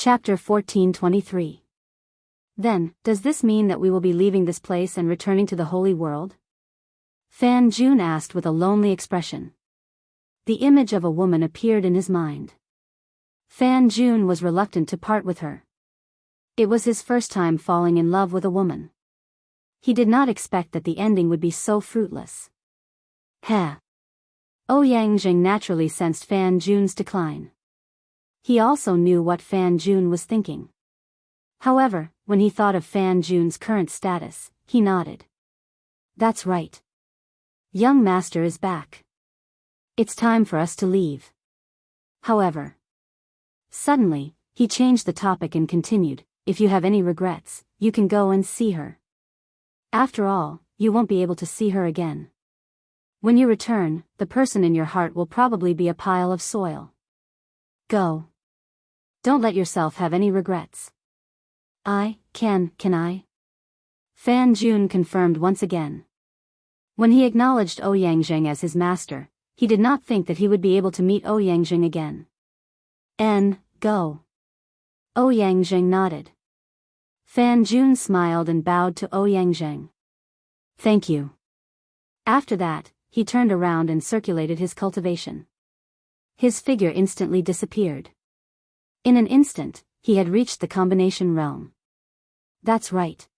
Chapter 1423. Then, does this mean that we will be leaving this place and returning to the holy world? Fan Jun asked with a lonely expression. The image of a woman appeared in his mind. Fan Jun was reluctant to part with her. It was his first time falling in love with a woman. He did not expect that the ending would be so fruitless. Ouyang naturally sensed Fan Jun's decline. He also knew what Fan Jun was thinking. However, when he thought of Fan Jun's current status, he nodded. That's right. Young master is back. It's time for us to leave. However, suddenly, he changed the topic and continued, if you have any regrets, you can go and see her. After all, you won't be able to see her again. When you return, the person in your heart will probably be a pile of soil. Go. Don't let yourself have any regrets. Can I? Fan Jun confirmed once again. When he acknowledged Ouyang as his master, he did not think that he would be able to meet Ouyang again. Go. Ouyang nodded. Fan Jun smiled and bowed to Ouyang. Thank you. After that, he turned around and circulated his cultivation. His figure instantly disappeared. In an instant, he had reached the combination realm. That's right.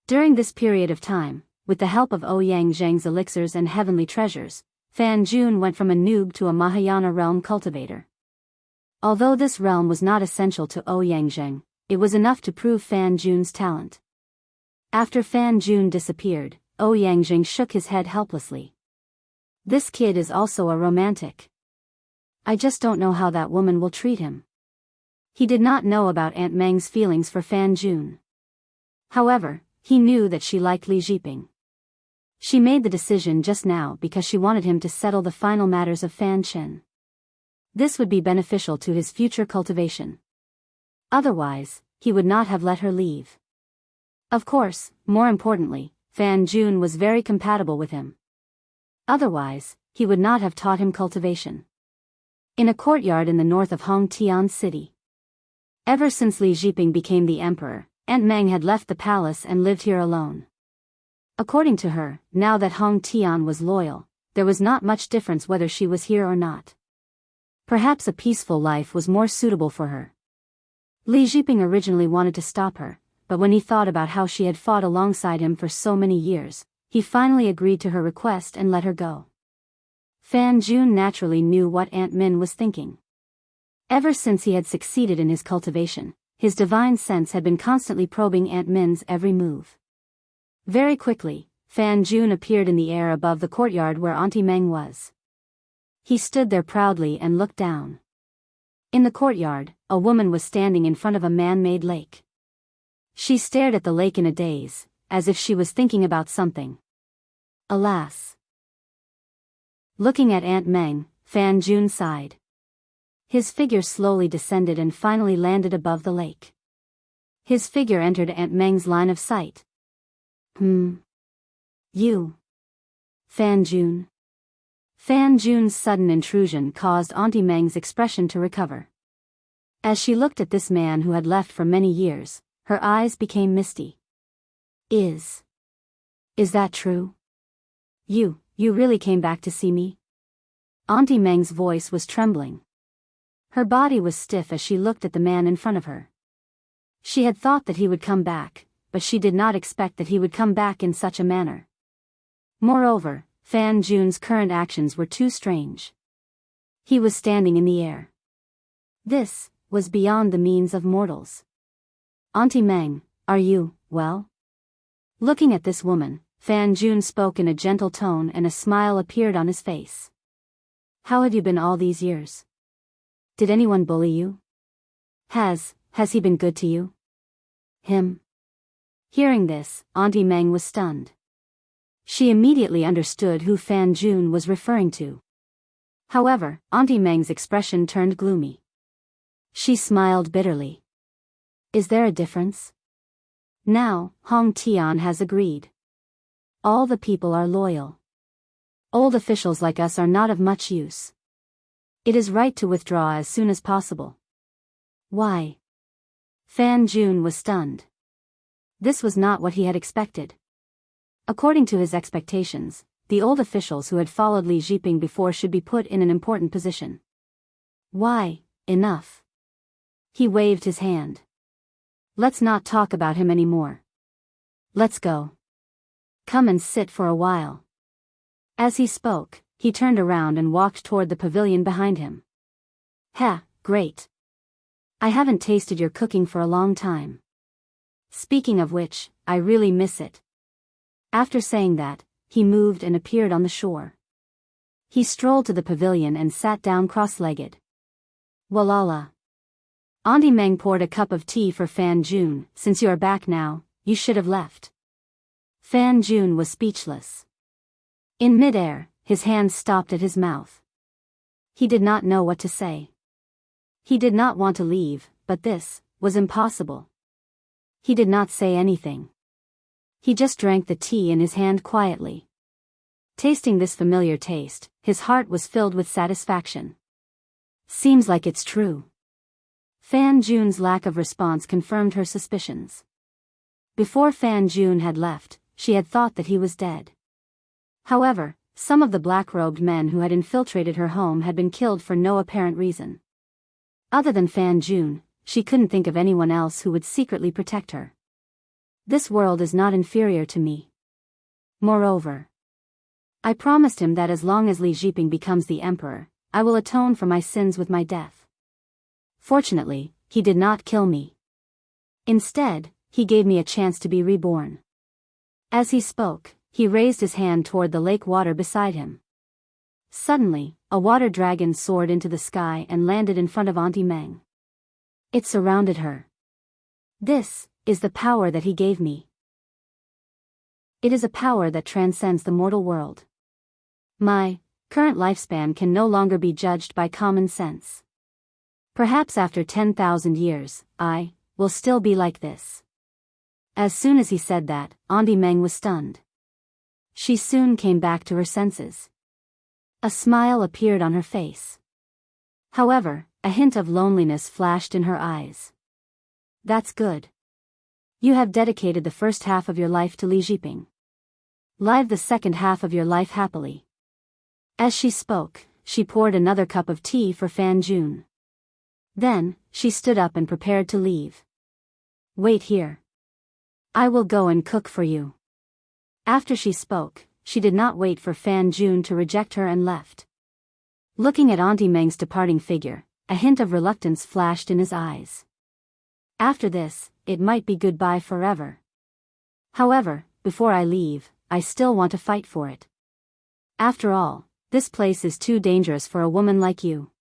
During this period of time, with the help of Ouyang's elixirs and heavenly treasures, Fan Jun went from a noob to a Mahayana realm cultivator. Although this realm was not essential to Ouyang, it was enough to prove Fan Jun's talent. After Fan Jun disappeared, Ouyang shook his head helplessly. This kid is also a romantic. I just don't know how that woman will treat him. He did not know about Aunt Meng's feelings for Fan Jun. However, he knew that she liked Li Jiping. She made the decision just now because she wanted him to settle the final matters of Fan Chen. This would be beneficial to his future cultivation. Otherwise, he would not have let her leave. Of course, more importantly, Fan Jun was very compatible with him. Otherwise, he would not have taught him cultivation. In a courtyard in the north of Hongtian City. Ever since Li Jiping became the emperor, Aunt Meng had left the palace and lived here alone. According to her, now that Hongtian was loyal, there was not much difference whether she was here or not. Perhaps a peaceful life was more suitable for her. Li Jiping originally wanted to stop her, but when he thought about how she had fought alongside him for so many years, he finally agreed to her request and let her go. Fan Jun naturally knew what Aunt Min was thinking. Ever since he had succeeded in his cultivation, his divine sense had been constantly probing Aunt Min's every move. Very quickly, Fan Jun appeared in the air above the courtyard where Auntie Meng was. He stood there proudly and looked down. In the courtyard, a woman was standing in front of a man-made lake. She stared at the lake in a daze, as if she was thinking about something. Alas. Looking at Aunt Meng, Fan Jun sighed. His figure slowly descended and finally landed above the lake. His figure entered Aunt Meng's line of sight. You. Fan Jun. Fan Jun's sudden intrusion caused Auntie Meng's expression to recover. As she looked at this man who had left for many years, her eyes became misty. Is that true? You really came back to see me? Auntie Meng's voice was trembling. Her body was stiff as she looked at the man in front of her. She had thought that he would come back, but she did not expect that he would come back in such a manner. Moreover, Fan Jun's current actions were too strange. He was standing in the air. This was beyond the means of mortals. Auntie Meng, are you well? Looking at this woman, Fan Jun spoke in a gentle tone and a smile appeared on his face. How have you been all these years? Did anyone bully you? Has he been good to you? Him? Hearing this, Auntie Meng was stunned. She immediately understood who Fan Jun was referring to. However, Auntie Meng's expression turned gloomy. She smiled bitterly. Is there a difference? Now, Hongtian has agreed. All the people are loyal. Old officials like us are not of much use. It is right to withdraw as soon as possible. Why? Fan Jun was stunned. This was not what he had expected. According to his expectations, the old officials who had followed Li Jiping before should be put in an important position. Why, enough. He waved his hand. Let's not talk about him anymore. Let's go. Come and sit for a while. As he spoke, he turned around and walked toward the pavilion behind him. Great. I haven't tasted your cooking for a long time. Speaking of which, I really miss it. After saying that, he moved and appeared on the shore. He strolled to the pavilion and sat down cross-legged. Walala. Auntie Meng poured a cup of tea for Fan Jun. Since you are back now, you should have left. Fan Jun was speechless. In midair, his hands stopped at his mouth. He did not know what to say. He did not want to leave, but this was impossible. He did not say anything. He just drank the tea in his hand quietly. Tasting this familiar taste, his heart was filled with satisfaction. Seems like it's true. Fan Jun's lack of response confirmed her suspicions. Before Fan Jun had left, she had thought that he was dead. However, some of the black-robed men who had infiltrated her home had been killed for no apparent reason. Other than Fan Jun, she couldn't think of anyone else who would secretly protect her. This world is not inferior to me. Moreover, I promised him that as long as Li Jiping becomes the emperor, I will atone for my sins with my death. Fortunately, he did not kill me. Instead, he gave me a chance to be reborn. As he spoke, he raised his hand toward the lake water beside him. Suddenly, a water dragon soared into the sky and landed in front of Auntie Meng. It surrounded her. This is the power that he gave me. It is a power that transcends the mortal world. My current lifespan can no longer be judged by common sense. Perhaps after 10,000 years, I will still be like this. As soon as he said that, Auntie Meng was stunned. She soon came back to her senses. A smile appeared on her face. However, a hint of loneliness flashed in her eyes. That's good. You have dedicated the first half of your life to Li Jiping. Live the second half of your life happily. As she spoke, she poured another cup of tea for Fan Jun. Then, she stood up and prepared to leave. Wait here. I will go and cook for you. After she spoke, she did not wait for Fan Jun to reject her and left. Looking at Auntie Meng's departing figure, a hint of reluctance flashed in his eyes. After this, it might be goodbye forever. However, before I leave, I still want to fight for it. After all, this place is too dangerous for a woman like you.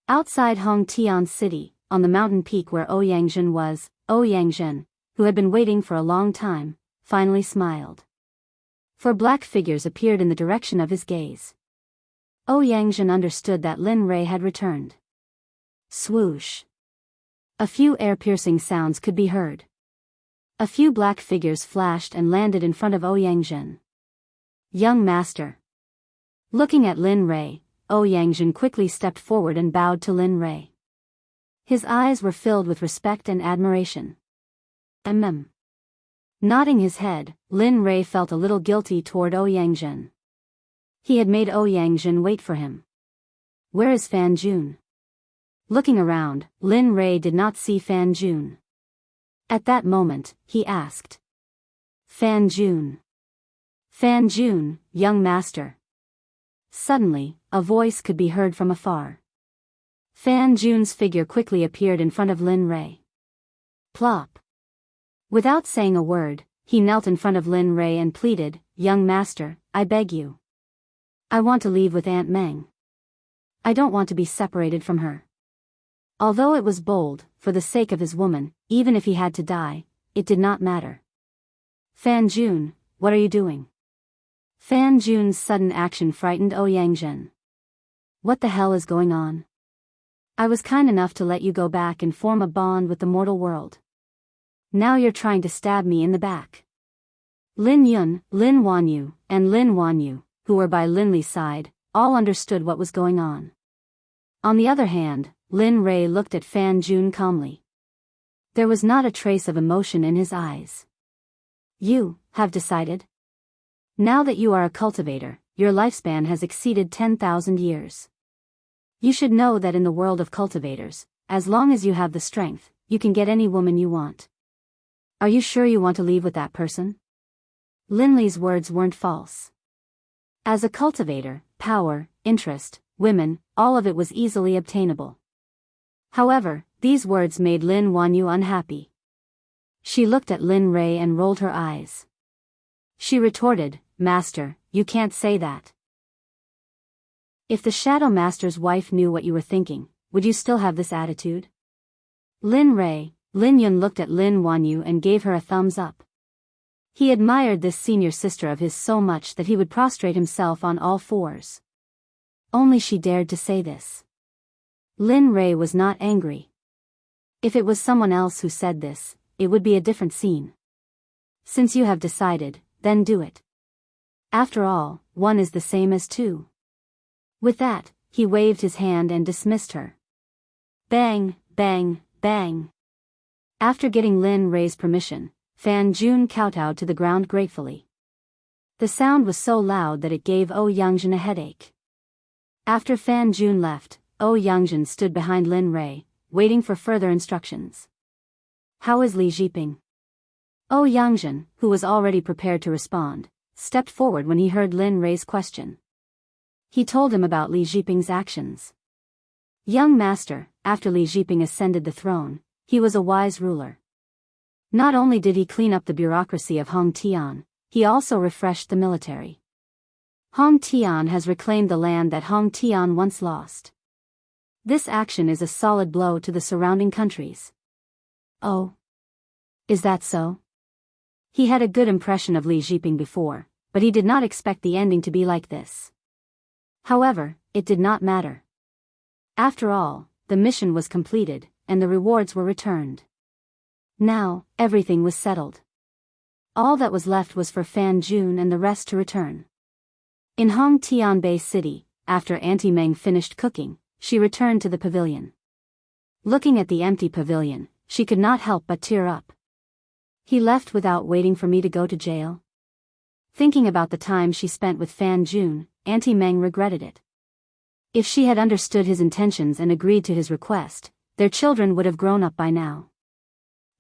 Outside Hongtian City, on the mountain peak where Ouyangzhen was, Ouyangzhen, who had been waiting for a long time, finally smiled. 4 black figures appeared in the direction of his gaze. Ouyangzhen understood that Lin Rei had returned. Swoosh. A few air-piercing sounds could be heard. A few black figures flashed and landed in front of Ouyangzhen. Young master. Looking at Lin Rei, Ouyangzhen quickly stepped forward and bowed to Lin Rei. His eyes were filled with respect and admiration. Nodding his head, Lin Rei felt a little guilty toward Ouyangzhen. He had made Ouyangzhen wait for him. Where is Fan Jun? Looking around, Lin Rei did not see Fan Jun. At that moment, he asked. Fan Jun. Fan Jun, young master. Suddenly, a voice could be heard from afar. Fan Jun's figure quickly appeared in front of Lin Rei. Plop. Without saying a word, he knelt in front of Lin Rei and pleaded, Young master, I beg you. I want to leave with Aunt Meng. I don't want to be separated from her. Although it was bold, for the sake of his woman, even if he had to die, it did not matter. Fan Jun, what are you doing? Fan Jun's sudden action frightened Ouyangzhen. What the hell is going on? I was kind enough to let you go back and form a bond with the mortal world. Now you're trying to stab me in the back. Lin Yun, Lin Wanyu, and Lin Wanyu, who were by Lin Li's side, all understood what was going on. On the other hand, Lin Rei looked at Fan Jun calmly. There was not a trace of emotion in his eyes. You have decided? Now that you are a cultivator, your lifespan has exceeded 10,000 years. You should know that in the world of cultivators, as long as you have the strength, you can get any woman you want. Are you sure you want to leave with that person? Lin Li's words weren't false. As a cultivator, power, interest, women, all of it was easily obtainable. However, these words made Lin Wanyu unhappy. She looked at Lin Rei and rolled her eyes. She retorted, "Master, you can't say that. If the Shadow Master's wife knew what you were thinking, would you still have this attitude?" Lin Yun looked at Lin Wanyu and gave her a thumbs up. He admired this senior sister of his so much that he would prostrate himself on all fours. Only she dared to say this. Lin Rei was not angry. If it was someone else who said this, it would be a different scene. Since you have decided, then do it. After all, one is the same as two. With that, he waved his hand and dismissed her. Bang, bang, bang. After getting Lin Rei's permission, Fan Jun kowtowed to the ground gratefully. The sound was so loud that it gave Oh Yangjin a headache. After Fan Jun left, Oh Yangjin stood behind Lin Rei, waiting for further instructions. How is Li Jiping? Oh Yangjin, who was already prepared to respond, stepped forward when he heard Lin Rei's question. He told him about Li Jiping's actions. Young master, after Li Jiping ascended the throne, he was a wise ruler. Not only did he clean up the bureaucracy of Hong Tian, he also refreshed the military. Hong Tian has reclaimed the land that Hong Tian once lost. This action is a solid blow to the surrounding countries. Oh. Is that so? He had a good impression of Li Jiping before, but he did not expect the ending to be like this. However, it did not matter. After all, the mission was completed, and the rewards were returned. Now, everything was settled. All that was left was for Fan Jun and the rest to return. In Hong Tian Bay City, after Auntie Meng finished cooking, she returned to the pavilion. Looking at the empty pavilion, she could not help but tear up. He left without waiting for me to go to jail? Thinking about the time she spent with Fan Jun, Auntie Meng regretted it. If she had understood his intentions and agreed to his request, their children would have grown up by now.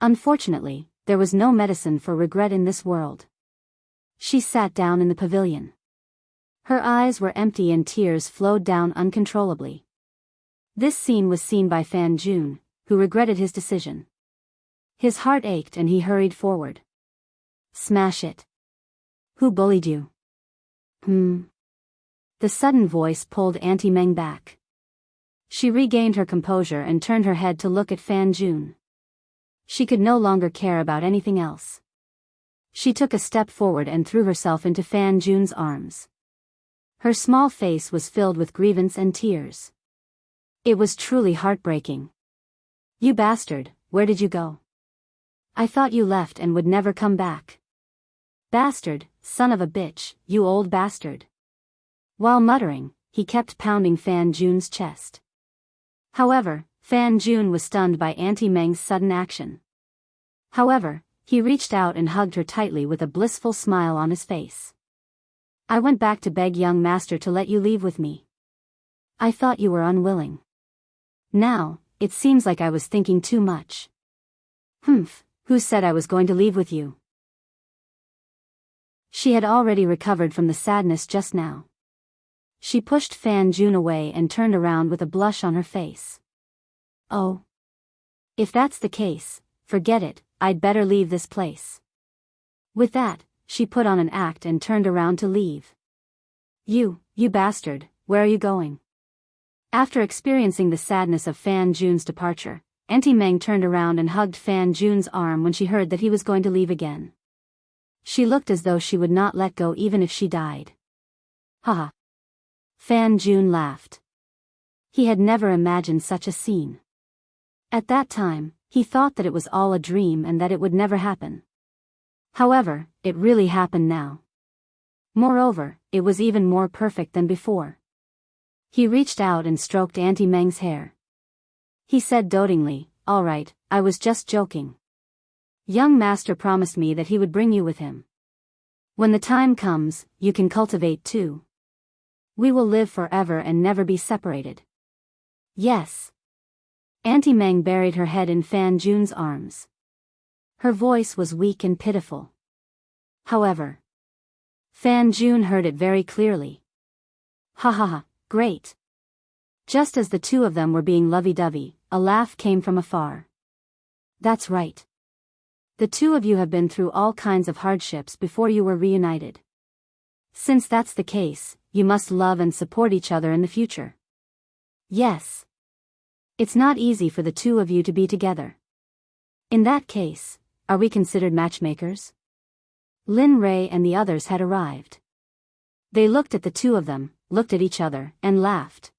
Unfortunately, there was no medicine for regret in this world. She sat down in the pavilion. Her eyes were empty and tears flowed down uncontrollably. This scene was seen by Fan Jun, who regretted his decision. His heart ached and he hurried forward. Smash it. Who bullied you? The sudden voice pulled Auntie Meng back. She regained her composure and turned her head to look at Fan Jun. She could no longer care about anything else. She took a step forward and threw herself into Fan Jun's arms. Her small face was filled with grievance and tears. It was truly heartbreaking. You bastard, where did you go? I thought you left and would never come back. Bastard, son of a bitch, you old bastard. While muttering, he kept pounding Fan Jun's chest. However, Fan Jun was stunned by Auntie Meng's sudden action. However, he reached out and hugged her tightly with a blissful smile on his face. I went back to beg young master to let you leave with me. I thought you were unwilling. Now, it seems like I was thinking too much. Who said I was going to leave with you? She had already recovered from the sadness just now. She pushed Fan Jun away and turned around with a blush on her face. Oh. If that's the case, forget it, I'd better leave this place. With that, she put on an act and turned around to leave. You bastard, where are you going? After experiencing the sadness of Fan Jun's departure, Auntie Meng turned around and hugged Fan Jun's arm when she heard that he was going to leave again. She looked as though she would not let go even if she died. Haha. Fan Jun laughed. He had never imagined such a scene. At that time, he thought that it was all a dream and that it would never happen. However, it really happened now. Moreover, it was even more perfect than before. He reached out and stroked Auntie Meng's hair. He said dotingly, all right, I was just joking. Young master promised me that he would bring you with him. When the time comes, you can cultivate too. We will live forever and never be separated. Yes. Auntie Meng buried her head in Fan Jun's arms. Her voice was weak and pitiful. However, Fan Jun heard it very clearly. Ha ha ha, great. Just as the two of them were being lovey-dovey, a laugh came from afar. That's right. The two of you have been through all kinds of hardships before you were reunited. Since that's the case, you must love and support each other in the future. Yes. It's not easy for the two of you to be together. In that case, are we considered matchmakers? Lin Rei and the others had arrived. They looked at the two of them, looked at each other, and laughed.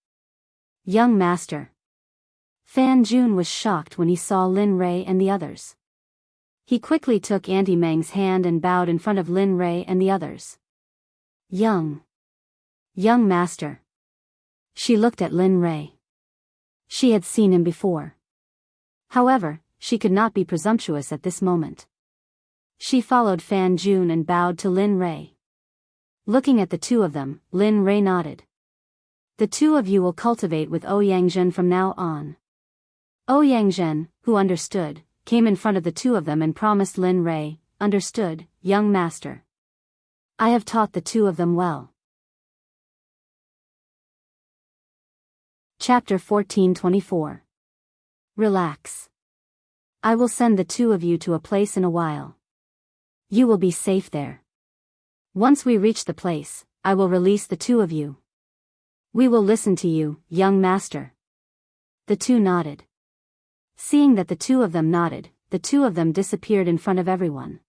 Young master. Fan Jun was shocked when he saw Lin Rei and the others. He quickly took Auntie Meng's hand and bowed in front of Lin Rei and the others. Young master. She looked at Lin Rei. She had seen him before. However, she could not be presumptuous at this moment. She followed Fan Jun and bowed to Lin Rei. Looking at the two of them, Lin Rei nodded. The two of you will cultivate with Ouyang from now on. Ouyang, who understood, came in front of the two of them and promised Lin Rei, understood, young master. I have taught the two of them well. Chapter 14:24. Relax. I will send the two of you to a place in a while. You will be safe there. Once we reach the place, I will release the two of you. We will listen to you, young master. The two nodded. Seeing that the two of them nodded, the two of them disappeared in front of everyone.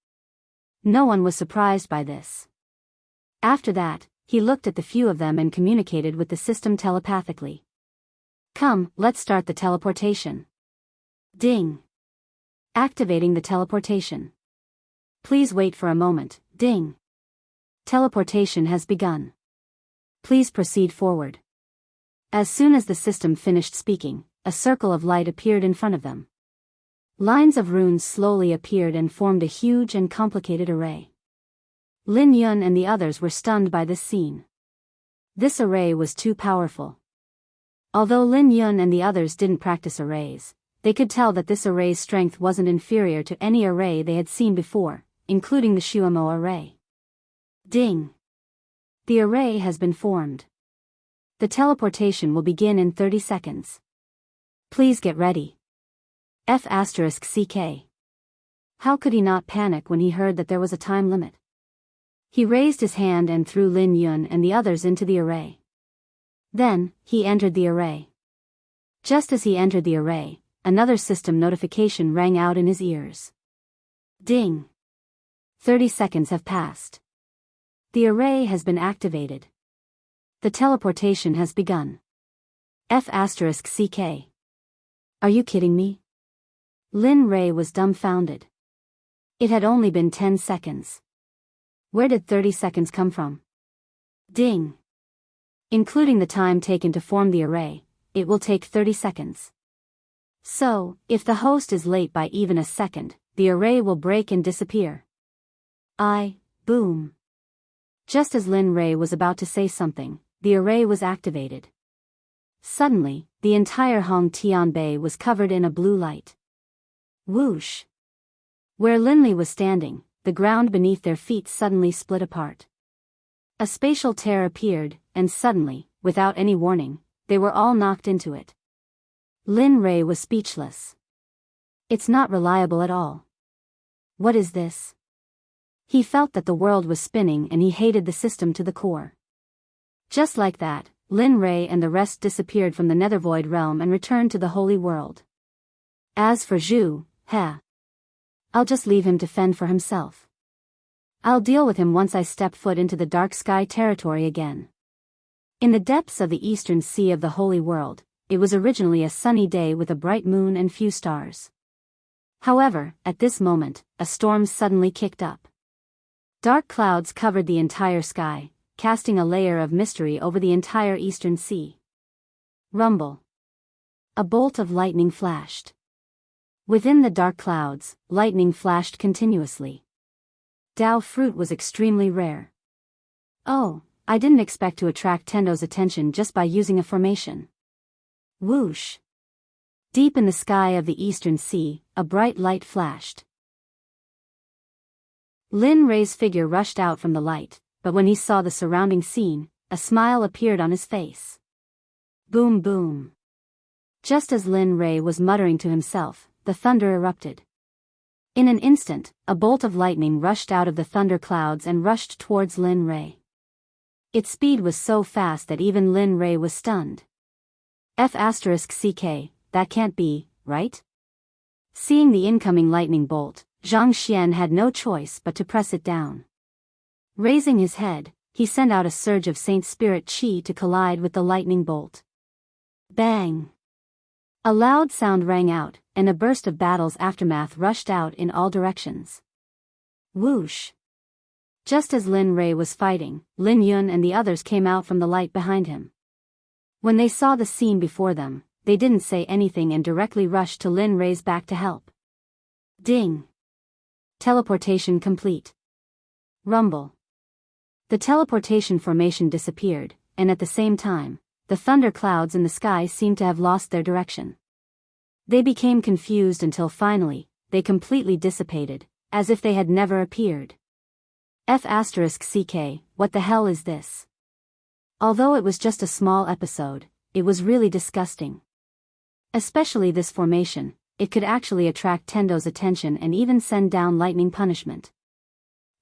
No one was surprised by this. After that, he looked at the few of them and communicated with the system telepathically. Come, let's start the teleportation. Ding. Activating the teleportation. Please wait for a moment, ding. Teleportation has begun. Please proceed forward. As soon as the system finished speaking, a circle of light appeared in front of them. Lines of runes slowly appeared and formed a huge and complicated array. Lin Yun and the others were stunned by this scene. This array was too powerful. Although Lin Yun and the others didn't practice arrays, they could tell that this array's strength wasn't inferior to any array they had seen before, including the Shuamo array. Ding! The array has been formed. The teleportation will begin in 30 seconds. Please get ready. F***CK. How could he not panic when he heard that there was a time limit? He raised his hand and threw Lin Yun and the others into the array. Then, he entered the array. Just as he entered the array, another system notification rang out in his ears. Ding! 30 seconds have passed. The array has been activated. The teleportation has begun. F***CK. Are you kidding me? Lin Rei was dumbfounded. It had only been 10 seconds. Where did 30 seconds come from? Ding! Including the time taken to form the array, it will take 30 seconds. So, if the host is late by even a second, the array will break and disappear. Boom. Just as Lin Rei was about to say something, the array was activated. Suddenly, the entire Hong Tian Bay was covered in a blue light. Whoosh! Where Lin Li was standing, the ground beneath their feet suddenly split apart. A spatial tear appeared, and suddenly, without any warning, they were all knocked into it. Lin Rei was speechless. It's not reliable at all. What is this? He felt that the world was spinning and he hated the system to the core. Just like that, Lin Rei and the rest disappeared from the Nethervoid realm and returned to the Holy World. As for Zhu, I'll just leave him to fend for himself. I'll deal with him once I step foot into the Dark Sky territory again. In the depths of the eastern sea of the Holy World, it was originally a sunny day with a bright moon and few stars. However, at this moment, a storm suddenly kicked up. Dark clouds covered the entire sky, casting a layer of mystery over the entire eastern sea. Rumble. A bolt of lightning flashed. Within the dark clouds, lightning flashed continuously. Dao fruit was extremely rare. Oh, I didn't expect to attract Tendo's attention just by using a formation. Whoosh! Deep in the sky of the eastern sea, a bright light flashed. Lin Rei's figure rushed out from the light, but when he saw the surrounding scene, a smile appeared on his face. Boom boom. Just as Lin Rei was muttering to himself, the thunder erupted. In an instant, a bolt of lightning rushed out of the thunder clouds and rushed towards Lin Rei. Its speed was so fast that even Lin Rei was stunned. F***ck, that can't be, right? Seeing the incoming lightning bolt, Zhang Xian had no choice but to press it down. Raising his head, he sent out a surge of Saint Spirit Qi to collide with the lightning bolt. Bang! A loud sound rang out, and a burst of battle's aftermath rushed out in all directions. Whoosh! Just as Lin Rei was fighting, Lin Yun and the others came out from the light behind him. When they saw the scene before them, they didn't say anything and directly rushed to Lin Rei's back to help. Ding! Teleportation complete. Rumble. The teleportation formation disappeared, and at the same time, the thunder clouds in the sky seemed to have lost their direction. They became confused until finally, they completely dissipated, as if they had never appeared. F***ck, what the hell is this? Although it was just a small episode, it was really disgusting. Especially this formation, it could actually attract Tendo's attention and even send down lightning punishment.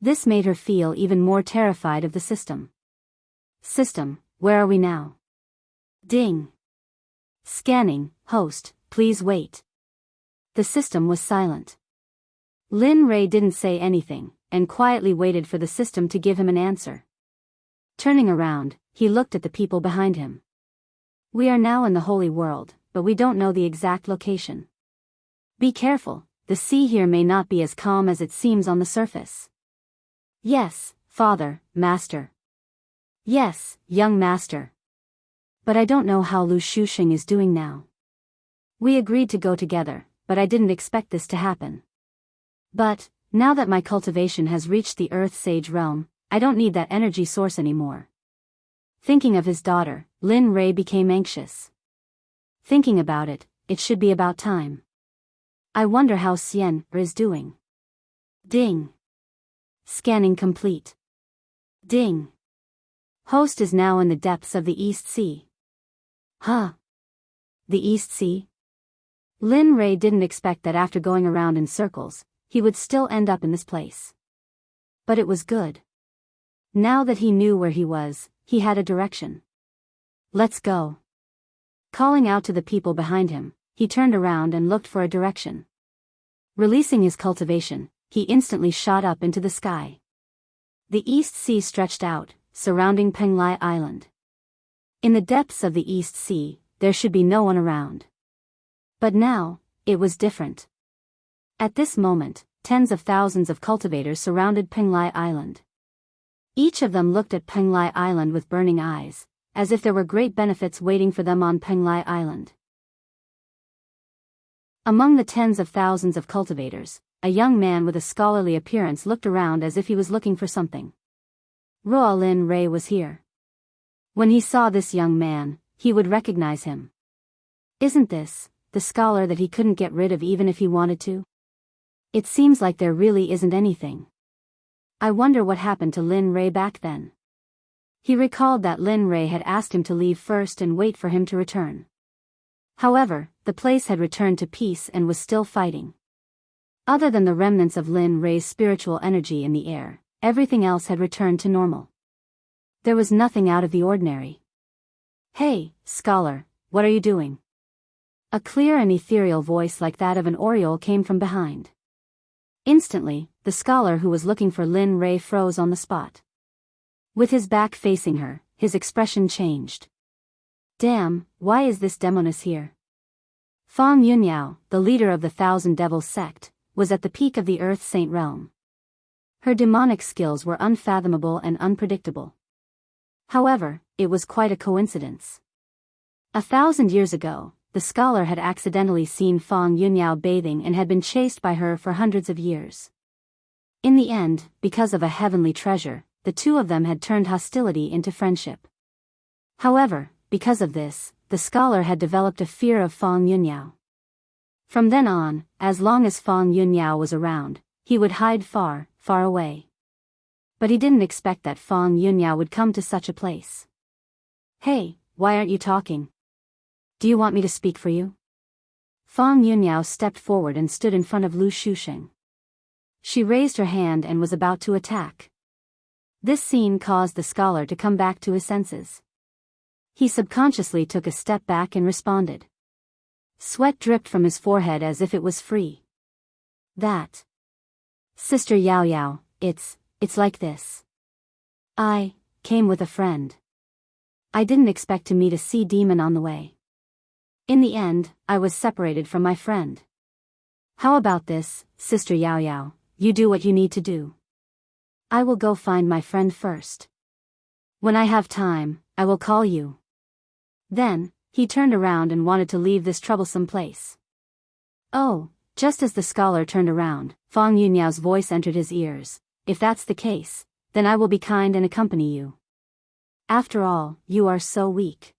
This made her feel even more terrified of the system. System, where are we now? Ding. Scanning, host, please wait. The system was silent. Lin Rei didn't say anything, and quietly waited for the system to give him an answer. Turning around, he looked at the people behind him. We are now in the holy world, but we don't know the exact location. Be careful, the sea here may not be as calm as it seems on the surface. Yes, father, master. Yes, young master. But I don't know how Lu Shuxing is doing now. We agreed to go together, but I didn't expect this to happen. But, now that my cultivation has reached the Earth Sage realm, I don't need that energy source anymore. Thinking of his daughter, Lin Rei became anxious. Thinking about it, it should be about time. I wonder how Xian is doing. Ding. Scanning complete. Ding. Host is now in the depths of the East Sea. Huh? The East Sea? Lin Rei didn't expect that after going around in circles, he would still end up in this place. But it was good. Now that he knew where he was, he had a direction. Let's go. Calling out to the people behind him, he turned around and looked for a direction. Releasing his cultivation, he instantly shot up into the sky. The East Sea stretched out, surrounding Penglai Island. In the depths of the East Sea, there should be no one around. But now, it was different. At this moment, tens of thousands of cultivators surrounded Penglai Island. Each of them looked at Penglai Island with burning eyes, as if there were great benefits waiting for them on Penglai Island. Among the tens of thousands of cultivators, a young man with a scholarly appearance looked around as if he was looking for something. Ruo Lin Rei was here. When he saw this young man, he would recognize him. Isn't this the scholar that he couldn't get rid of even if he wanted to? It seems like there really isn't anything. I wonder what happened to Lin Rei back then. He recalled that Lin Rei had asked him to leave first and wait for him to return. However, the place had returned to peace and was still fighting. Other than the remnants of Lin Rei's spiritual energy in the air, everything else had returned to normal. There was nothing out of the ordinary. Hey, scholar, what are you doing? A clear and ethereal voice like that of an oriole came from behind. Instantly, the scholar who was looking for Lin Rei froze on the spot. With his back facing her, his expression changed. Damn, why is this demoness here? Fang Yunyao, the leader of the Thousand Devils Sect, was at the peak of the Earth Saint realm. Her demonic skills were unfathomable and unpredictable. However, it was quite a coincidence. 1,000 years ago, the scholar had accidentally seen Fang Yunyao bathing and had been chased by her for hundreds of years. In the end, because of a heavenly treasure, the two of them had turned hostility into friendship. However, because of this, the scholar had developed a fear of Fang Yunyao. From then on, as long as Fang Yunyao was around, he would hide far, far away. But he didn't expect that Fang Yunyao would come to such a place. "Hey, why aren't you talking? Do you want me to speak for you?" Fang Yunyao stepped forward and stood in front of Lu Shusheng. She raised her hand and was about to attack. This scene caused the scholar to come back to his senses. He subconsciously took a step back and responded. Sweat dripped from his forehead as if it was free. "That. Sister Yao Yao, it's like this. I came with a friend. I didn't expect to meet a sea demon on the way. In the end, I was separated from my friend. How about this, Sister Yao Yao, you do what you need to do. I will go find my friend first. When I have time, I will call you." Then, he turned around and wanted to leave this troublesome place. Oh, just as the scholar turned around, Fang Yunyao's voice entered his ears. "If that's the case, then I will be kind and accompany you. After all, you are so weak.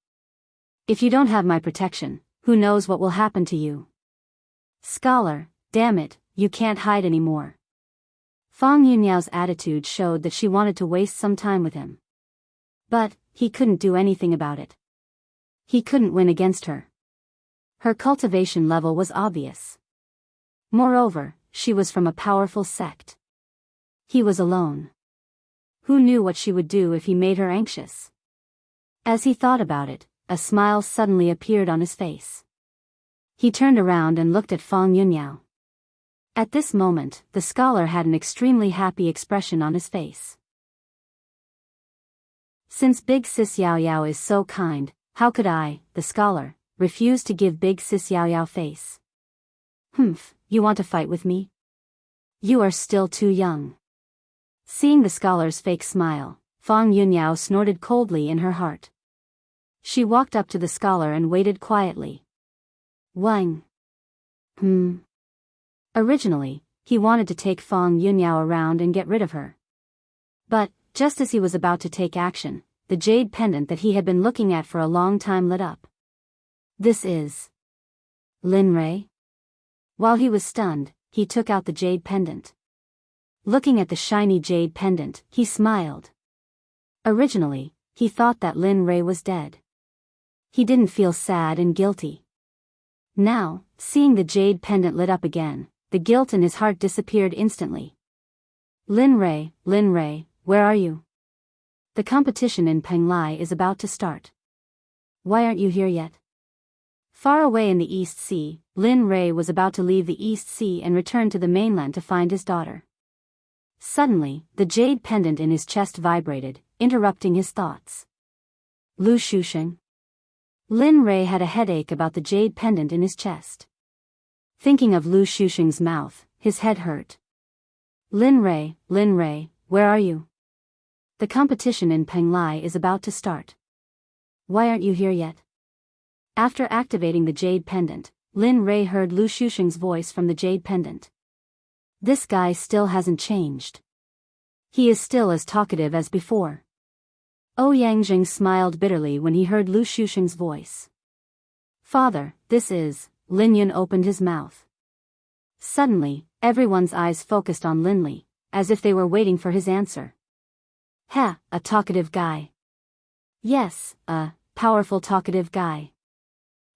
If you don't have my protection, who knows what will happen to you?" "Scholar, damn it, you can't hide anymore." Fang Yunyao's attitude showed that she wanted to waste some time with him. But, he couldn't do anything about it. He couldn't win against her. Her cultivation level was obvious. Moreover, she was from a powerful sect. He was alone. Who knew what she would do if he made her anxious? As he thought about it, a smile suddenly appeared on his face. He turned around and looked at Fang Yunyao. At this moment, the scholar had an extremely happy expression on his face. Since Big Sis Yao Yao is so kind, how could I, the scholar, refuse to give Big Sis Yao Yao face? "Humph, you want to fight with me? You are still too young." Seeing the scholar's fake smile, Fang Yunyao snorted coldly in her heart. She walked up to the scholar and waited quietly. Wang. Originally, he wanted to take Fang Yunyao around and get rid of her. But, just as he was about to take action, the jade pendant that he had been looking at for a long time lit up. "This is Lin Rei?" While he was stunned, he took out the jade pendant. Looking at the shiny jade pendant, he smiled. Originally, he thought that Lin Rei was dead. He didn't feel sad and guilty. Now, seeing the jade pendant lit up again, the guilt in his heart disappeared instantly. Lin Rei, where are you? The competition in Penglai is about to start. Why aren't you here yet?" Far away in the East Sea, Lin Rei was about to leave the East Sea and return to the mainland to find his daughter. Suddenly, the jade pendant in his chest vibrated, interrupting his thoughts. Lu Shusheng. Lin Rei had a headache about the jade pendant in his chest. Thinking of Lu Shusheng's mouth, his head hurt. Lin Rei, where are you? The competition in Penglai is about to start. Why aren't you here yet? After activating the jade pendant, Lin Rei heard Lu Shusheng's voice from the jade pendant. This guy still hasn't changed. He is still as talkative as before. Ouyang smiled bitterly when he heard Lu Shusheng's voice. "Father, this is..." Lin Yun opened his mouth. Suddenly, everyone's eyes focused on Lin Li, as if they were waiting for his answer. "Heh, a talkative guy." "Yes, a powerful talkative guy."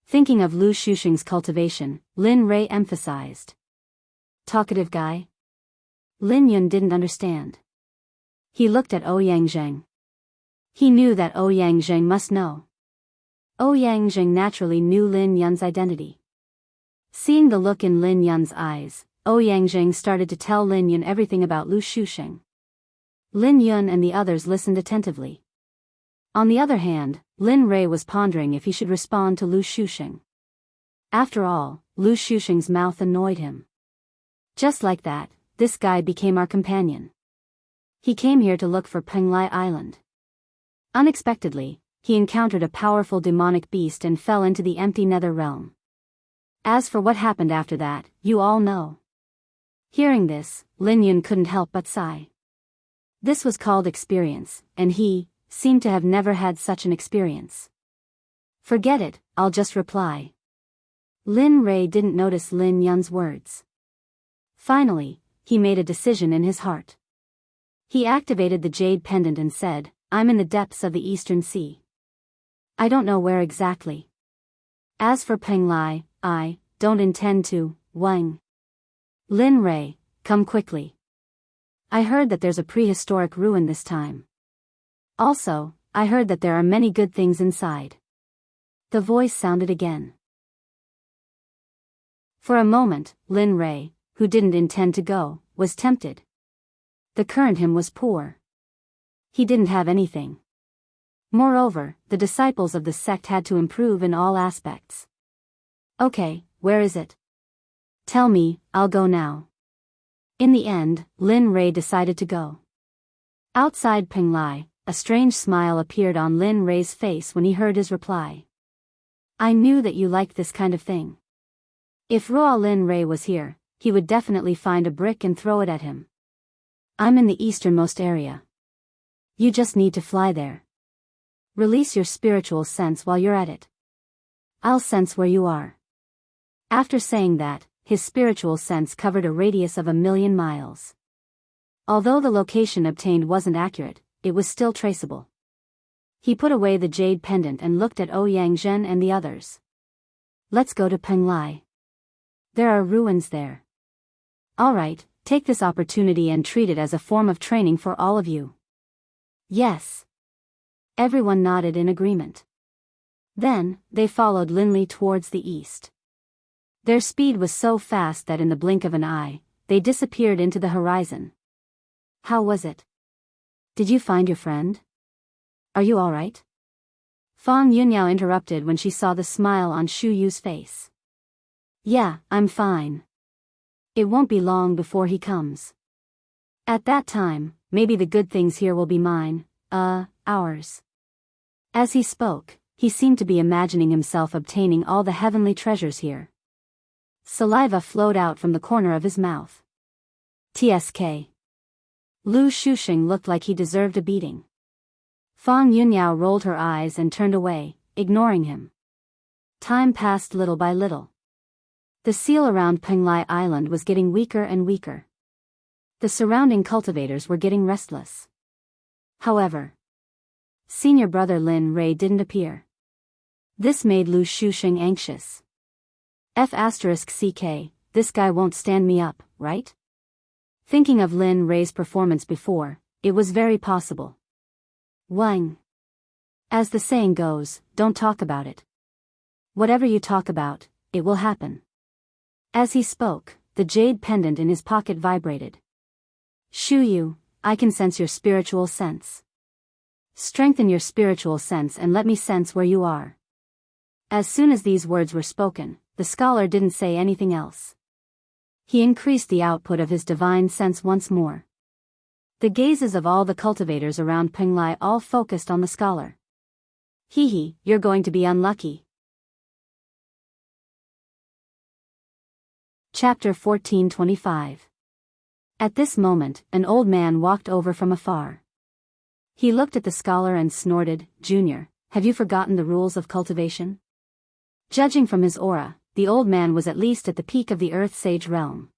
Thinking of Lu Shusheng's cultivation, Lin Rei emphasized. "Talkative guy?" Lin Yun didn't understand. He looked at Ouyang. He knew that Ouyang must know. Ouyang naturally knew Lin Yun's identity. Seeing the look in Lin Yun's eyes, Ouyang started to tell Lin Yun everything about Lu Shusheng. Lin Yun and the others listened attentively. On the other hand, Lin Rei was pondering if he should respond to Lu Shusheng. After all, Lu Shusheng's mouth annoyed him. Just like that, this guy became our companion. He came here to look for Penglai Island. Unexpectedly, he encountered a powerful demonic beast and fell into the empty nether realm. As for what happened after that, you all know. Hearing this, Lin Yun couldn't help but sigh. This was called experience, and he seemed to have never had such an experience. Forget it, I'll just reply. Lin Rei didn't notice Lin Yun's words. Finally, he made a decision in his heart. He activated the jade pendant and said, I'm in the depths of the Eastern Sea. I don't know where exactly. As for Peng Lai, I don't intend to, Wang. Lin Rei, come quickly. I heard that there's a prehistoric ruin this time. Also, I heard that there are many good things inside. The voice sounded again. For a moment, Lin Rei, who didn't intend to go, was tempted. The current him was poor. He didn't have anything. Moreover, the disciples of the sect had to improve in all aspects. Okay, where is it? Tell me, I'll go now. In the end, Lin Rei decided to go. Outside Peng Lai, a strange smile appeared on Lin Rei's face when he heard his reply. I knew that you liked this kind of thing. If Ruo Lin Rei was here, he would definitely find a brick and throw it at him. I'm in the easternmost area. You just need to fly there. Release your spiritual sense while you're at it. I'll sense where you are. After saying that, his spiritual sense covered a radius of 1,000,000 miles. Although the location obtained wasn't accurate, it was still traceable. He put away the jade pendant and looked at Ouyang Zhen and the others. Let's go to Peng Lai. There are ruins there. Alright, take this opportunity and treat it as a form of training for all of you. Yes. Everyone nodded in agreement. Then, they followed Lin Li towards the east. Their speed was so fast that in the blink of an eye, they disappeared into the horizon. How was it? Did you find your friend? Are you alright? Fang Yunyao interrupted when she saw the smile on Shu Yu's face. Yeah, I'm fine. It won't be long before he comes. At that time, maybe the good things here will be mine, ours. As he spoke, he seemed to be imagining himself obtaining all the heavenly treasures here. Saliva flowed out from the corner of his mouth. TSK. Lu Shuxing looked like he deserved a beating. Fang Yunyao rolled her eyes and turned away, ignoring him. Time passed little by little. The seal around Peng Lai Island was getting weaker and weaker. The surrounding cultivators were getting restless. However, senior brother Lin Rei didn't appear. This made Lu Shuxing anxious. F***CK, this guy won't stand me up, right? Thinking of Lin Rei's performance before, it was very possible. Wang. As the saying goes, don't talk about it. Whatever you talk about, it will happen. As he spoke, the jade pendant in his pocket vibrated. Shu Yu, I can sense your spiritual sense. Strengthen your spiritual sense and let me sense where you are. As soon as these words were spoken, the scholar didn't say anything else. He increased the output of his divine sense once more. The gazes of all the cultivators around Peng Lai all focused on the scholar. Hee, you're going to be unlucky. Chapter 1425. At this moment, an old man walked over from afar. He looked at the scholar and snorted, Junior, have you forgotten the rules of cultivation? Judging from his aura, the old man was at least at the peak of the Earth Sage realm.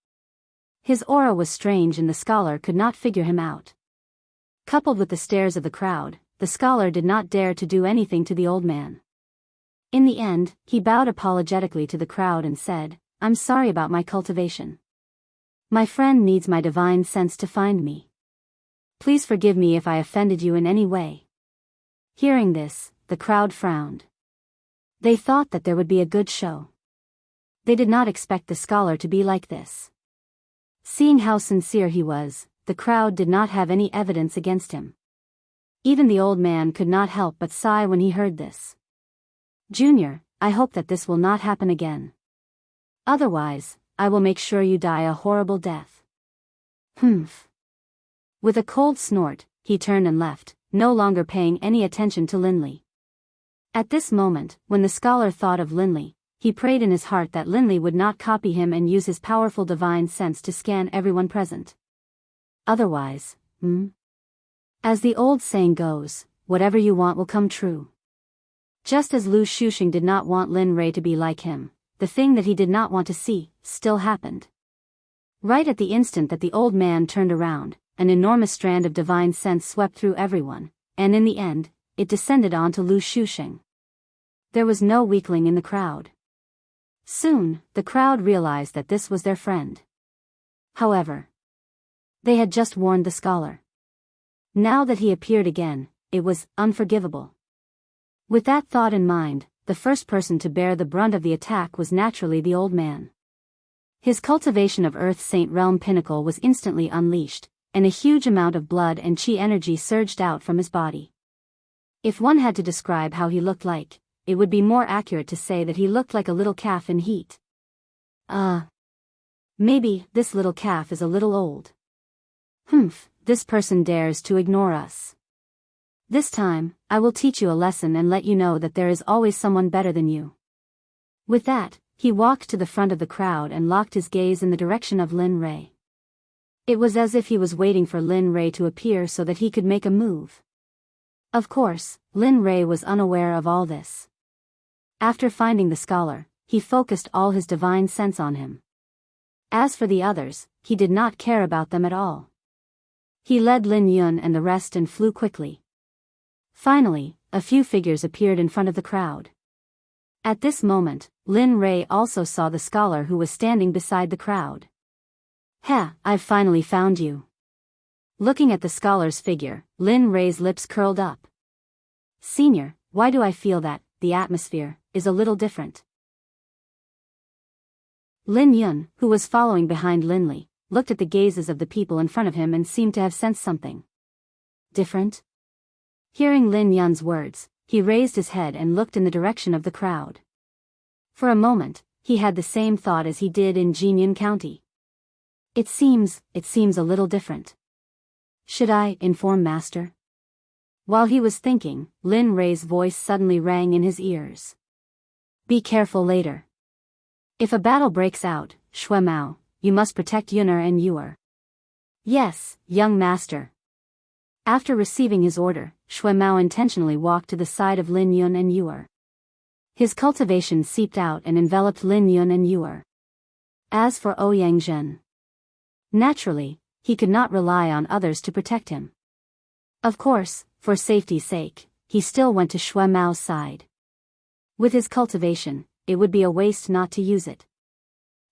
His aura was strange and the scholar could not figure him out. Coupled with the stares of the crowd, the scholar did not dare to do anything to the old man. In the end, he bowed apologetically to the crowd and said, I'm sorry about my cultivation. My friend needs my divine sense to find me. Please forgive me if I offended you in any way. Hearing this, the crowd frowned. They thought that there would be a good show. They did not expect the scholar to be like this. Seeing how sincere he was, the crowd did not have any evidence against him. Even the old man could not help but sigh when he heard this. Junior, I hope that this will not happen again. Otherwise, I will make sure you die a horrible death. Humph. With a cold snort, he turned and left, no longer paying any attention to Lin Li. At this moment, when the scholar thought of Linley, he prayed in his heart that Linley would not copy him and use his powerful divine sense to scan everyone present. Otherwise, as the old saying goes, whatever you want will come true. Just as Lu Shuxing did not want Lin Rei to be like him, the thing that he did not want to see, still happened. Right at the instant that the old man turned around, an enormous strand of divine sense swept through everyone, and in the end, it descended onto Lu Shuxing. There was no weakling in the crowd. Soon, the crowd realized that this was their friend. However, they had just warned the scholar. Now that he appeared again, it was unforgivable. With that thought in mind, the first person to bear the brunt of the attack was naturally the old man. His cultivation of Earth's Saint Realm pinnacle was instantly unleashed, and a huge amount of blood and chi energy surged out from his body. If one had to describe how he looked like, it would be more accurate to say that he looked like a little calf in heat. Maybe this little calf is a little old. This person dares to ignore us. This time, I will teach you a lesson and let you know that there is always someone better than you. With that, he walked to the front of the crowd and locked his gaze in the direction of Lin Rei. It was as if he was waiting for Lin Rei to appear so that he could make a move. Of course, Lin Rei was unaware of all this. After finding the scholar, he focused all his divine sense on him. As for the others, he did not care about them at all. He led Lin Yun and the rest and flew quickly. Finally, a few figures appeared in front of the crowd. At this moment, Lin Rei also saw the scholar who was standing beside the crowd. I've finally found you. Looking at the scholar's figure, Lin Rei's lips curled up. Senior, why do I feel that the atmosphere is a little different? Lin Yun, who was following behind Linley, looked at the gazes of the people in front of him and seemed to have sensed something different. Hearing Lin Yun's words, he raised his head and looked in the direction of the crowd. For a moment, he had the same thought as he did in Jianghu County. It seems a little different. Should I inform Master? While he was thinking, Lin Rei's voice suddenly rang in his ears. Be careful later. If a battle breaks out, Shui Mao, you must protect Yun'er and Yu'er. Yes, young master. After receiving his order, Shui Mao intentionally walked to the side of Lin Yun and Yu'er. His cultivation seeped out and enveloped Lin Yun and Yu'er. As for Ouyang Zhen, naturally, he could not rely on others to protect him. Of course, for safety's sake, he still went to Shui Mao's side. With his cultivation, it would be a waste not to use it.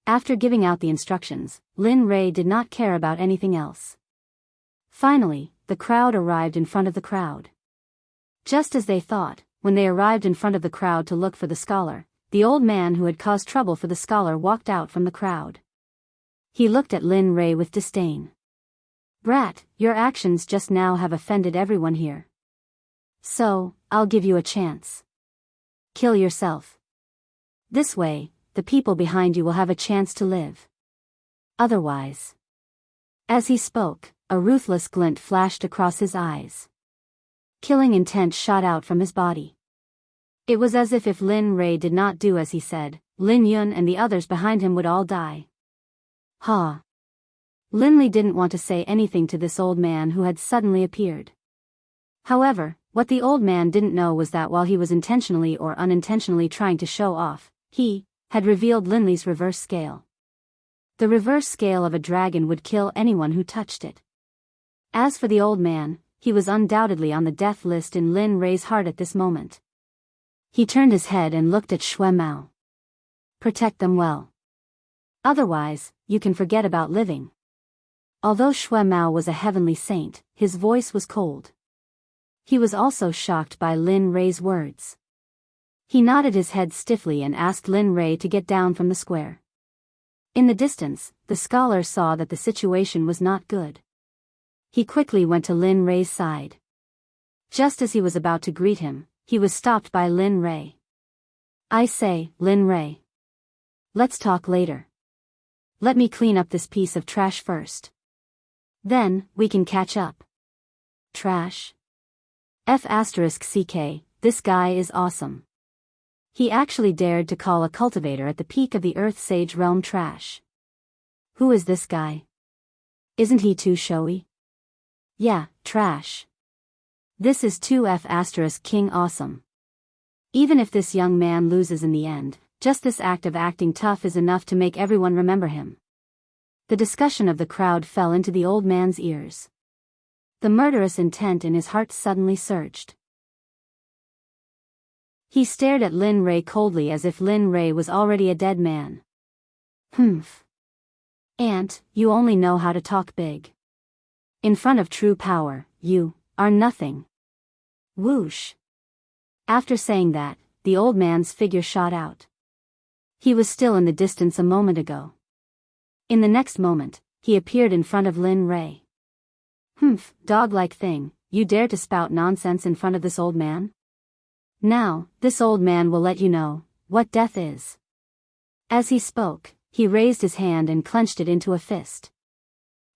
After giving out the instructions, Lin Rei did not care about anything else. Finally, the crowd arrived in front of the crowd. Just as they thought, when they arrived in front of the crowd to look for the scholar, the old man who had caused trouble for the scholar walked out from the crowd. He looked at Lin Rei with disdain. Brat, your actions just now have offended everyone here. So, I'll give you a chance. Kill yourself. This way, the people behind you will have a chance to live. Otherwise. As he spoke, a ruthless glint flashed across his eyes. Killing intent shot out from his body. It was as if Lin Rei did not do as he said, Lin Yun and the others behind him would all die. Linley didn't want to say anything to this old man who had suddenly appeared. However, what the old man didn't know was that while he was intentionally or unintentionally trying to show off, he had revealed Linley's reverse scale. The reverse scale of a dragon would kill anyone who touched it. As for the old man, he was undoubtedly on the death list in Lin Rei's heart at this moment. He turned his head and looked at Shui Mao. Protect them well. Otherwise, you can forget about living. Although Shui Mao was a heavenly saint, his voice was cold. He was also shocked by Lin Rei's words. He nodded his head stiffly and asked Lin Rei to get down from the square. In the distance, the scholar saw that the situation was not good. He quickly went to Lin Rei's side. Just as he was about to greet him, he was stopped by Lin Rei. I say, Lin Rei. Let's talk later. Let me clean up this piece of trash first. Then, we can catch up. Trash? The this guy is awesome. He actually dared to call a cultivator at the peak of the Earth Sage realm trash. Who is this guy? Isn't he too showy? Yeah, trash. This is 2F** King awesome. Even if this young man loses in the end, just this act of acting tough is enough to make everyone remember him. The discussion of the crowd fell into the old man's ears. The murderous intent in his heart suddenly surged. He stared at Lin Ray coldly as if Lin Ray was already a dead man. Humph. Aunt, you only know how to talk big. In front of true power, you are nothing. Whoosh. After saying that, the old man's figure shot out. He was still in the distance a moment ago. In the next moment, he appeared in front of Lin Ray. Humph, dog-like thing, you dare to spout nonsense in front of this old man? Now, this old man will let you know what death is. As he spoke, he raised his hand and clenched it into a fist.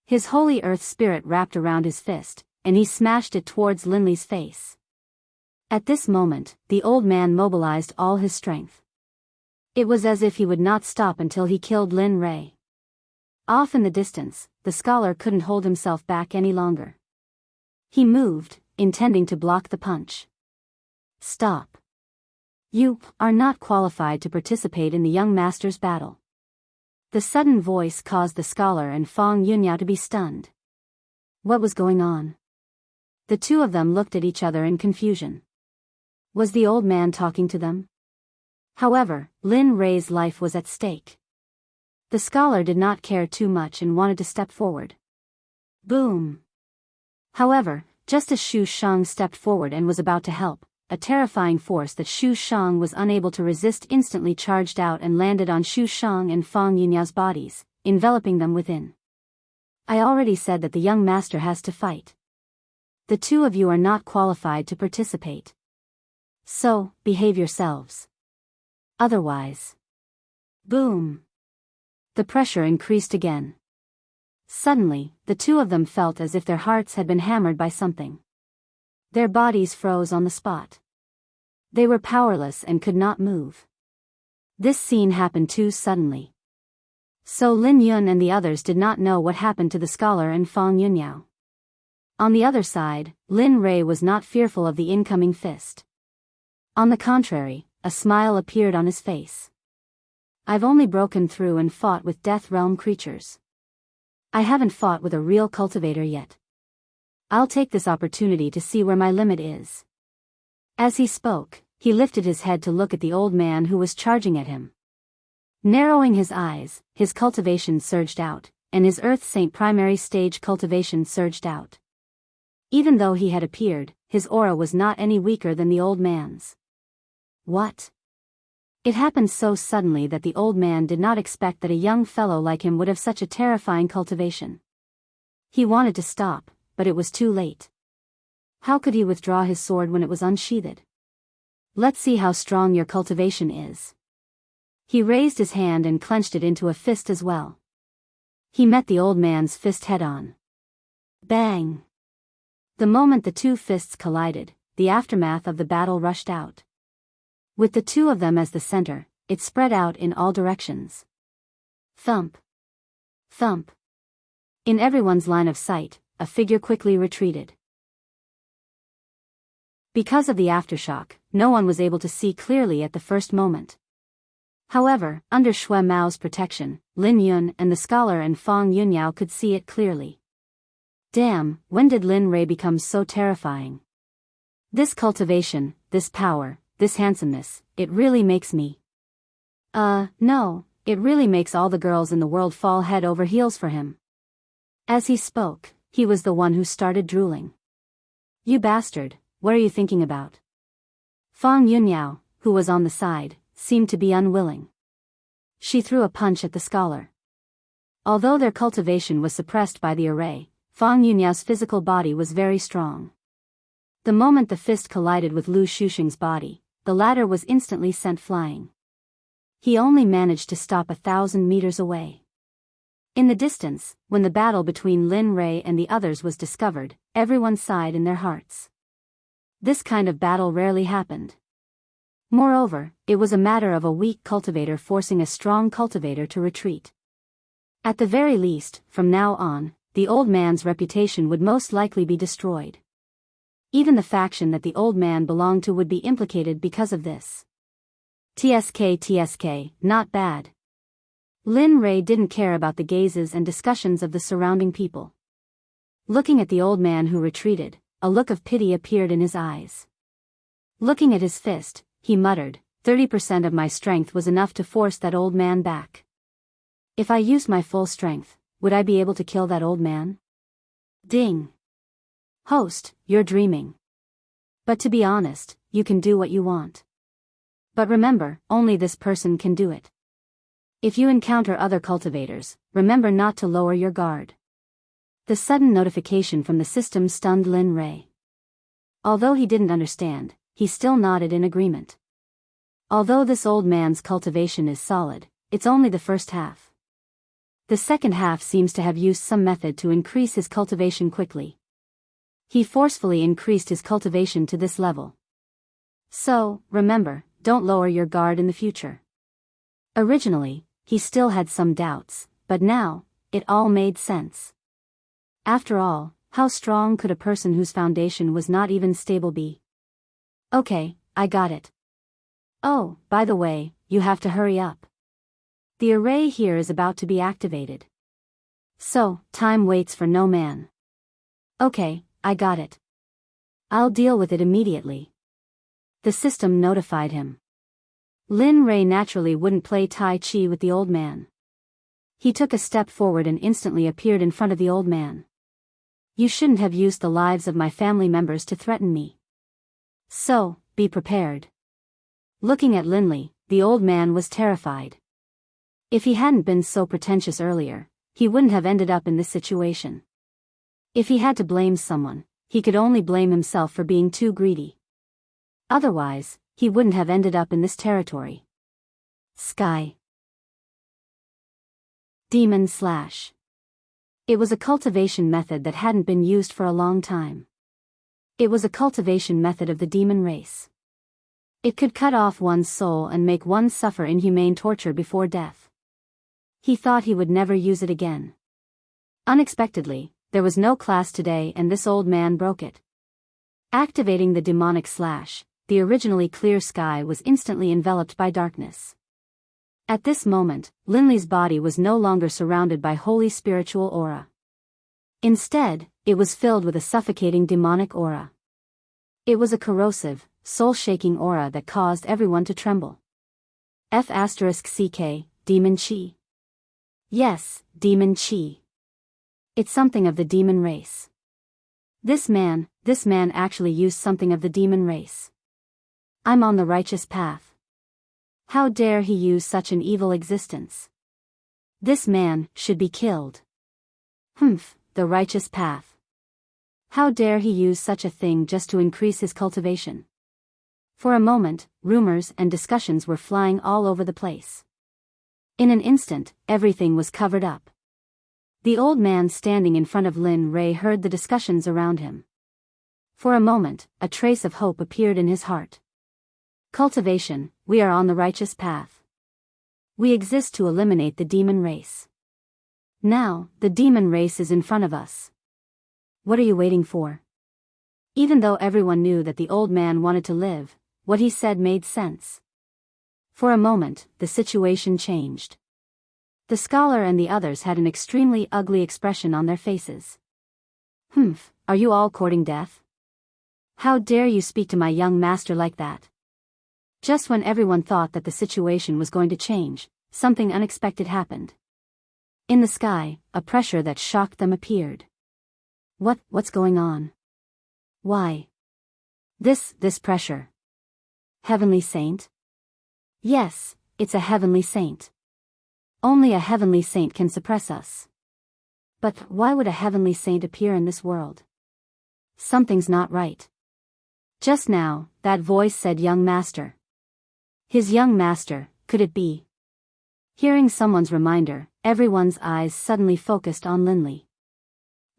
His holy earth spirit wrapped around his fist, and he smashed it towards Linley's face. At this moment, the old man mobilized all his strength. It was as if he would not stop until he killed Lin Ray. Off in the distance, the scholar couldn't hold himself back any longer. He moved, intending to block the punch. Stop. You are not qualified to participate in the young master's battle. The sudden voice caused the scholar and Fang Yunyao to be stunned. What was going on? The two of them looked at each other in confusion. Was the old man talking to them? However, Lin Ray's life was at stake. The scholar did not care too much and wanted to step forward. Boom! However, just as Xu Shang stepped forward and was about to help, a terrifying force that Xu Shang was unable to resist instantly charged out and landed on Xu Shang and Fang Yunyao's bodies, enveloping them within. I already said that the young master has to fight. The two of you are not qualified to participate. So, behave yourselves. Otherwise. Boom! The pressure increased again. Suddenly, the two of them felt as if their hearts had been hammered by something. Their bodies froze on the spot. They were powerless and could not move. This scene happened too suddenly. So Lin Yun and the others did not know what happened to the scholar and Fang Yunyao. On the other side, Lin Ray was not fearful of the incoming fist. On the contrary, a smile appeared on his face. I've only broken through and fought with Death Realm creatures. I haven't fought with a real cultivator yet. I'll take this opportunity to see where my limit is. As he spoke, he lifted his head to look at the old man who was charging at him. Narrowing his eyes, his cultivation surged out, and his Earth Saint primary stage cultivation surged out. Even though he had appeared, his aura was not any weaker than the old man's. What? It happened so suddenly that the old man did not expect that a young fellow like him would have such a terrifying cultivation. He wanted to stop, but it was too late. How could he withdraw his sword when it was unsheathed? Let's see how strong your cultivation is. He raised his hand and clenched it into a fist as well. He met the old man's fist head-on. Bang! The moment the two fists collided, the aftermath of the battle rushed out. With the two of them as the center, it spread out in all directions. Thump! Thump! In everyone's line of sight, a figure quickly retreated. Because of the aftershock, no one was able to see clearly at the first moment. However, under Xue Mao's protection, Lin Yun and the scholar and Fang Yunyao could see it clearly. Damn, when did Lin Ray become so terrifying? This cultivation, this power, this handsomeness, it really makes me. No, it really makes all the girls in the world fall head over heels for him. As he spoke, he was the one who started drooling. You bastard, what are you thinking about? Fang Yunyao, who was on the side, seemed to be unwilling. She threw a punch at the scholar. Although their cultivation was suppressed by the array, Fang Yunyao's physical body was very strong. The moment the fist collided with Lu Shusheng's body, the latter was instantly sent flying. He only managed to stop 1,000 meters away. In the distance, when the battle between Lin Ray and the others was discovered, everyone sighed in their hearts. This kind of battle rarely happened. Moreover, it was a matter of a weak cultivator forcing a strong cultivator to retreat. At the very least, from now on, the old man's reputation would most likely be destroyed. Even the faction that the old man belonged to would be implicated because of this. TSK, not bad. Lin Rei didn't care about the gazes and discussions of the surrounding people. Looking at the old man who retreated, a look of pity appeared in his eyes. Looking at his fist, he muttered, 30% of my strength was enough to force that old man back. If I used my full strength, would I be able to kill that old man? Ding. Host, you're dreaming. But to be honest, you can do what you want. But remember, only this person can do it. If you encounter other cultivators, remember not to lower your guard. The sudden notification from the system stunned Lin Rei. Although he didn't understand, he still nodded in agreement. Although this old man's cultivation is solid, it's only the first half. The second half seems to have used some method to increase his cultivation quickly. He forcefully increased his cultivation to this level. So, remember, don't lower your guard in the future. Originally, he still had some doubts, but now, it all made sense. After all, how strong could a person whose foundation was not even stable be? Okay, I got it. Oh, by the way, you have to hurry up. The array here is about to be activated. So, time waits for no man. Okay, I got it. I'll deal with it immediately. The system notified him. Lin Rei naturally wouldn't play Tai Chi with the old man. He took a step forward and instantly appeared in front of the old man. You shouldn't have used the lives of my family members to threaten me. So, be prepared. Looking at Linley, the old man was terrified. If he hadn't been so pretentious earlier, he wouldn't have ended up in this situation. If he had to blame someone, he could only blame himself for being too greedy. Otherwise, he wouldn't have ended up in this territory. Sky. Demon Slash. It was a cultivation method that hadn't been used for a long time. It was a cultivation method of the demon race. It could cut off one's soul and make one suffer inhumane torture before death. He thought he would never use it again. Unexpectedly, there was no class today and this old man broke it. Activating the demonic slash, the originally clear sky was instantly enveloped by darkness. At this moment, Linley's body was no longer surrounded by holy spiritual aura. Instead, it was filled with a suffocating demonic aura. It was a corrosive, soul-shaking aura that caused everyone to tremble. F***CK, Demon Chi. Yes, Demon Chi. It's something of the demon race. This man actually used something of the demon race. I'm on the righteous path. How dare he use such an evil existence? This man should be killed. The righteous path. How dare he use such a thing just to increase his cultivation? For a moment, rumors and discussions were flying all over the place. In an instant, everything was covered up. The old man standing in front of Lin Rei heard the discussions around him. For a moment, a trace of hope appeared in his heart. Cultivation, we are on the righteous path. We exist to eliminate the demon race. Now, the demon race is in front of us. What are you waiting for? Even though everyone knew that the old man wanted to live, what he said made sense. For a moment, the situation changed. The scholar and the others had an extremely ugly expression on their faces. Are you all courting death? How dare you speak to my young master like that? Just when everyone thought that the situation was going to change, something unexpected happened. In the sky, a pressure that shocked them appeared. What's going on? Why? This pressure. Heavenly saint? Yes, it's a heavenly saint. Only a heavenly saint can suppress us. But why would a heavenly saint appear in this world? Something's not right. Just now, that voice said young master. His young master, could it be? Hearing someone's reminder, everyone's eyes suddenly focused on Linley.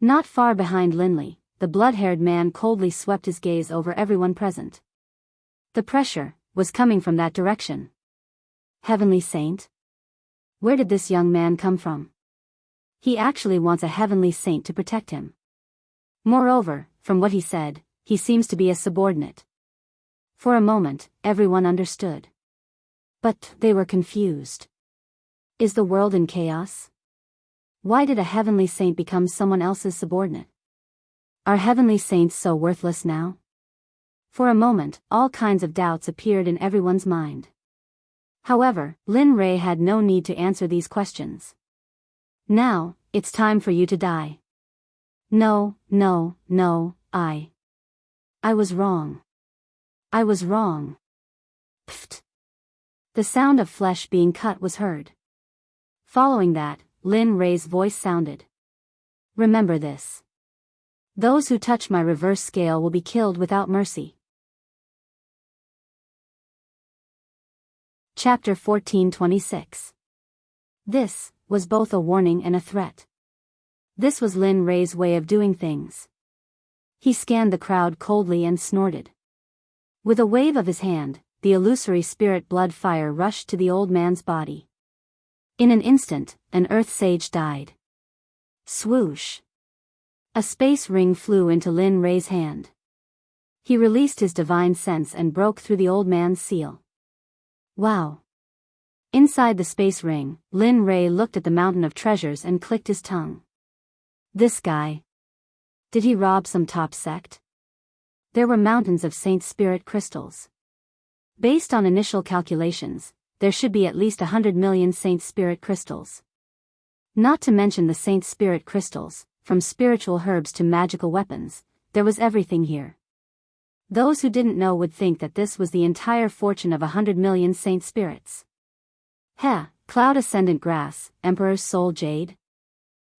Not far behind Linley, the blood-haired man coldly swept his gaze over everyone present. The pressure was coming from that direction. Heavenly Saint? Where did this young man come from? He actually wants a heavenly saint to protect him. Moreover, from what he said, he seems to be a subordinate. For a moment, everyone understood. But they were confused. Is the world in chaos? Why did a heavenly saint become someone else's subordinate? Are heavenly saints so worthless now? For a moment, all kinds of doubts appeared in everyone's mind. However, Lin Rei had no need to answer these questions. Now, it's time for you to die. No, I was wrong. I was wrong. Pfft. The sound of flesh being cut was heard. Following that, Lin Rei's voice sounded. Remember this. Those who touch my reverse scale will be killed without mercy. Chapter 1426. This was both a warning and a threat. This was Lin Rei's way of doing things. He scanned the crowd coldly and snorted. With a wave of his hand, the illusory spirit blood fire rushed to the old man's body. In an instant, an earth sage died. Swoosh! A space ring flew into Lin Rei's hand. He released his divine sense and broke through the old man's seal. Wow! Inside the space ring, Lin Rei looked at the mountain of treasures and clicked his tongue. This guy. Did he rob some top sect? There were mountains of Saint Spirit crystals. Based on initial calculations, there should be at least 100 million Saint Spirit crystals. Not to mention the Saint Spirit crystals, from spiritual herbs to magical weapons, there was everything here. Those who didn't know would think that this was the entire fortune of 100 million Saint Spirits. Cloud Ascendant Grass, Emperor's Soul Jade?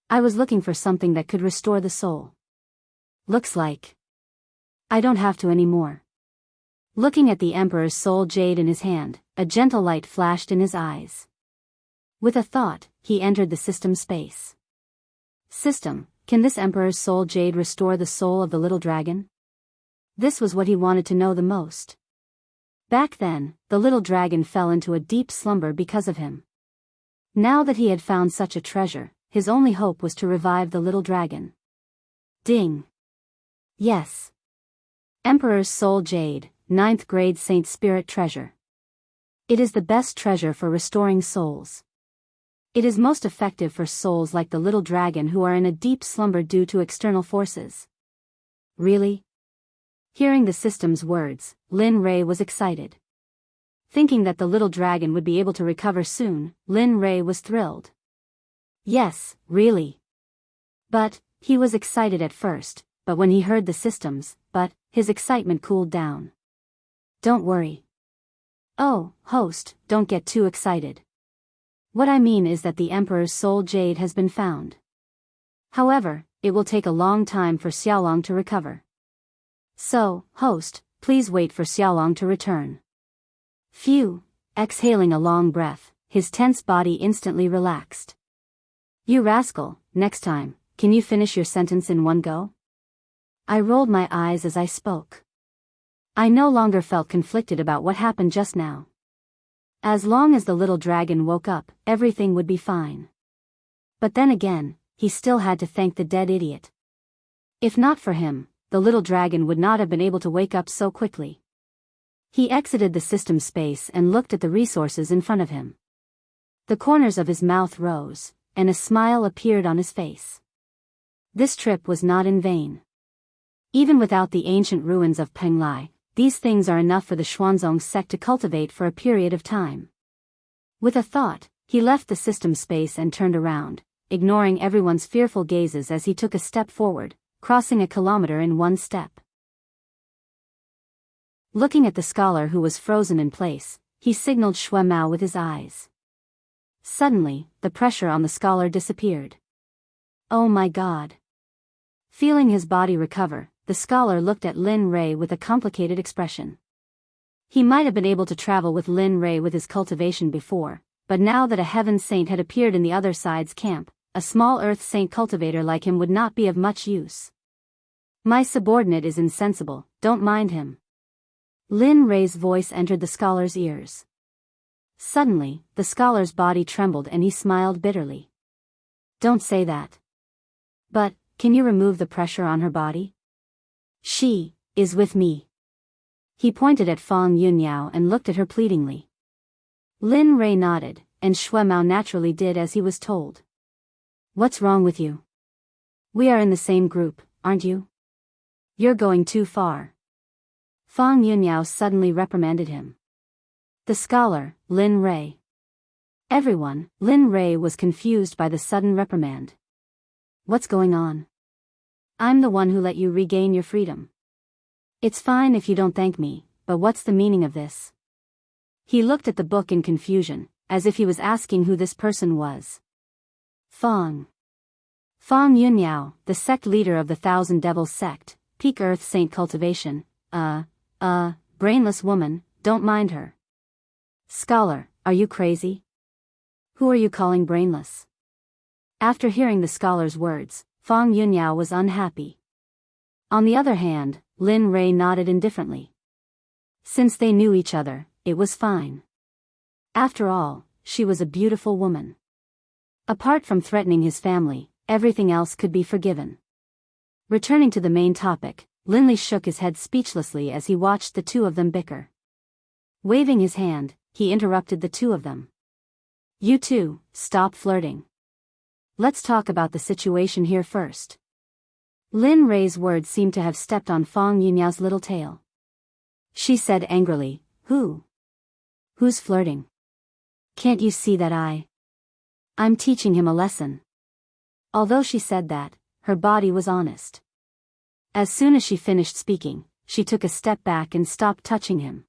I was looking for something that could restore the soul. Looks like I don't have to anymore. Looking at the Emperor's Soul Jade in his hand, a gentle light flashed in his eyes. With a thought, he entered the system space. System, can this Emperor's Soul Jade restore the soul of the little dragon? This was what he wanted to know the most. Back then, the little dragon fell into a deep slumber because of him. Now that he had found such a treasure, his only hope was to revive the little dragon. Ding! Yes. Emperor's Soul Jade, 9th grade Saint Spirit treasure. It is the best treasure for restoring souls. It is most effective for souls like the little dragon who are in a deep slumber due to external forces. Really? Hearing the system's words, Lin Rei was excited. Thinking that the little dragon would be able to recover soon, Lin Rei was thrilled. Yes, really. But he was excited at first, but when he heard the systems, his excitement cooled down. Don't worry. Oh, host, don't get too excited. What I mean is that the Emperor's Soul Jade has been found. However, it will take a long time for Xiaolong to recover. So, host, please wait for Xiaolong to return. Phew, exhaling a long breath, his tense body instantly relaxed. You rascal, next time, can you finish your sentence in one go? I rolled my eyes as I spoke. I no longer felt conflicted about what happened just now. As long as the little dragon woke up, everything would be fine. But then again, he still had to thank the dead idiot. If not for him, the little dragon would not have been able to wake up so quickly. He exited the system space and looked at the resources in front of him. The corners of his mouth rose, and a smile appeared on his face. This trip was not in vain. Even without the ancient ruins of Penglai, these things are enough for the Xuanzong sect to cultivate for a period of time. With a thought, he left the system space and turned around, ignoring everyone's fearful gazes as he took a step forward, crossing a kilometer in one step. Looking at the scholar who was frozen in place, he signaled Shui Mao with his eyes. Suddenly, the pressure on the scholar disappeared. Oh my God! Feeling his body recover, the scholar looked at Lin Rei with a complicated expression. He might have been able to travel with Lin Rei with his cultivation before, but now that a heaven saint had appeared in the other side's camp, a small earth saint cultivator like him would not be of much use. My subordinate is insensible, don't mind him. Lin Rei's voice entered the scholar's ears. Suddenly, the scholar's body trembled and he smiled bitterly. Don't say that. But, can you remove the pressure on her body? She is with me. He pointed at Fang Yunyao and looked at her pleadingly. Lin Rei nodded, and Shui Mao naturally did as he was told. What's wrong with you? We are in the same group, aren't you? You're going too far. Fang Yunyao suddenly reprimanded him. The scholar, Lin Rei. Everyone, Lin Rei was confused by the sudden reprimand. What's going on? I'm the one who let you regain your freedom. It's fine if you don't thank me, but what's the meaning of this? He looked at the book in confusion, as if he was asking who this person was. Fang Yunyao, the sect leader of the Thousand Devils sect, Peak Earth Saint Cultivation. Brainless woman, don't mind her. Scholar, are you crazy? Who are you calling brainless? After hearing the scholar's words, Fang Yunyao was unhappy. On the other hand, Lin Rei nodded indifferently. Since they knew each other, it was fine. After all, she was a beautiful woman. Apart from threatening his family, everything else could be forgiven. Returning to the main topic, Lin Li shook his head speechlessly as he watched the two of them bicker. Waving his hand, he interrupted the two of them. You two, stop flirting. Let's talk about the situation here first. Lin Rei's words seemed to have stepped on Fang Yunyao's little tail. She said angrily, Who's flirting? Can't you see that I'm teaching him a lesson? Although she said that, her body was honest. As soon as she finished speaking, she took a step back and stopped touching him.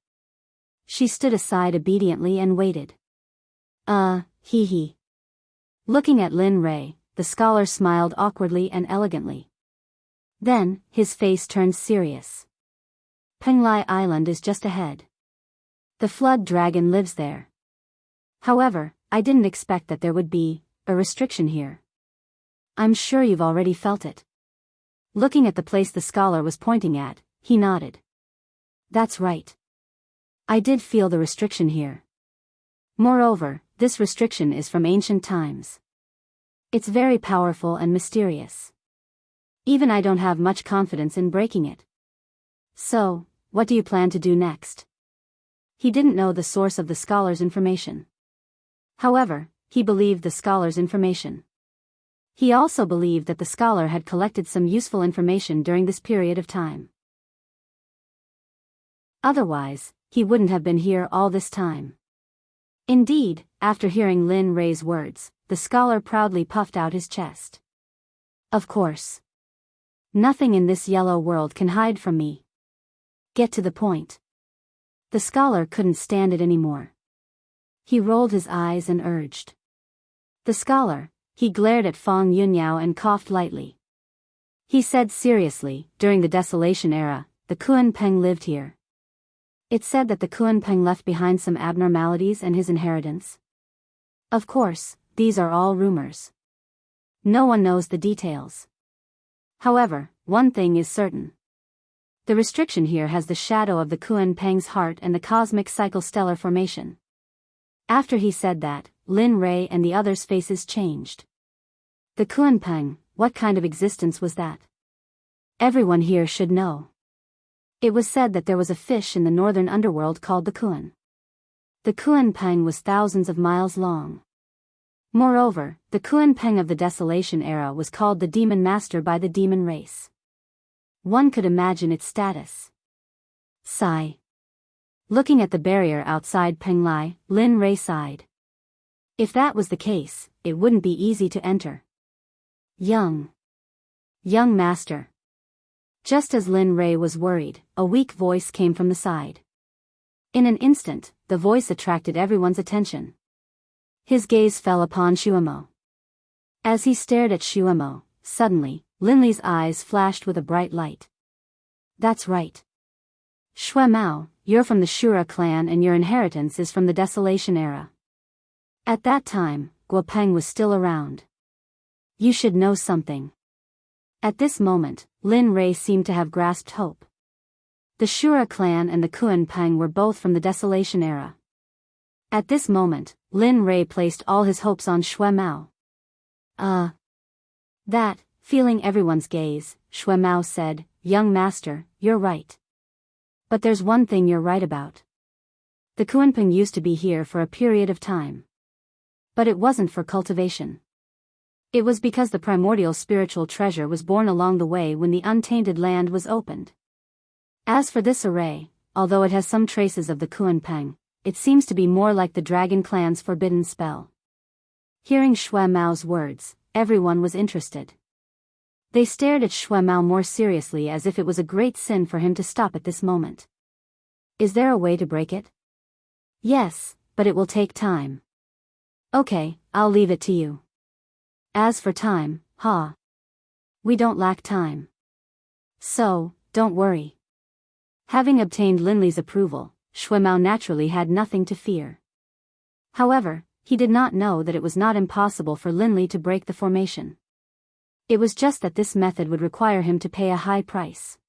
She stood aside obediently and waited. He. Looking at Lin Rei, the scholar smiled awkwardly and elegantly. Then, his face turned serious. Penglai Island is just ahead. The flood dragon lives there. However, I didn't expect that there would be a restriction here. I'm sure you've already felt it. Looking at the place the scholar was pointing at, he nodded. That's right. I did feel the restriction here. Moreover, this restriction is from ancient times. It's very powerful and mysterious. Even I don't have much confidence in breaking it. So, what do you plan to do next? He didn't know the source of the scholar's information. However, he believed the scholar's information. He also believed that the scholar had collected some useful information during this period of time. Otherwise, he wouldn't have been here all this time. Indeed, after hearing Lin Rei's words, the scholar proudly puffed out his chest. Of course. Nothing in this yellow world can hide from me. Get to the point. The scholar couldn't stand it anymore. He rolled his eyes and urged. The scholar, he glared at Fang Yunyao and coughed lightly. He said seriously, during the Desolation era, the Kuan Peng lived here. It said that the Kuan Peng left behind some abnormalities and his inheritance. Of course, these are all rumors. No one knows the details. However, one thing is certain. The restriction here has the shadow of the Kuan Peng's heart and the cosmic cycle stellar formation. After he said that, Lin Rei and the others' faces changed. The Kuan Peng, what kind of existence was that? Everyone here should know. It was said that there was a fish in the northern underworld called the Kuan. The Kuan Peng was thousands of miles long. Moreover, the Kuan Peng of the Desolation era was called the Demon Master by the demon race. One could imagine its status. Sigh. Looking at the barrier outside Penglai, Lin Rei sighed. If that was the case, it wouldn't be easy to enter. Young master. Just as Lin Rei was worried, a weak voice came from the side. In an instant, the voice attracted everyone's attention. His gaze fell upon Shuemo. As he stared at Shuemo, suddenly, Lin Li's eyes flashed with a bright light. That's right. Shui Mao, you're from the Shura clan and your inheritance is from the Desolation era. At that time, Guo Peng was still around. You should know something. At this moment, Lin Rei seemed to have grasped hope. The Shura clan and the Kuan Peng were both from the Desolation era. At this moment, Lin Rei placed all his hopes on Shui Mao. That, feeling everyone's gaze, Shui Mao said, "Young master, you're right. But there's one thing you're right about. The Kuan Peng used to be here for a period of time. But it wasn't for cultivation. It was because the primordial spiritual treasure was born along the way when the untainted land was opened. As for this array, although it has some traces of the Kuan Peng, it seems to be more like the Dragon Clan's forbidden spell." Hearing Shui Mao's words, everyone was interested. They stared at Shui Mao more seriously as if it was a great sin for him to stop at this moment. "Is there a way to break it?" "Yes, but it will take time." "Okay, I'll leave it to you." "As for time, we don't lack time. So, don't worry." Having obtained Linli's approval, Shui Mao naturally had nothing to fear. However, he did not know that it was not impossible for Linli to break the formation. It was just that this method would require him to pay a high price.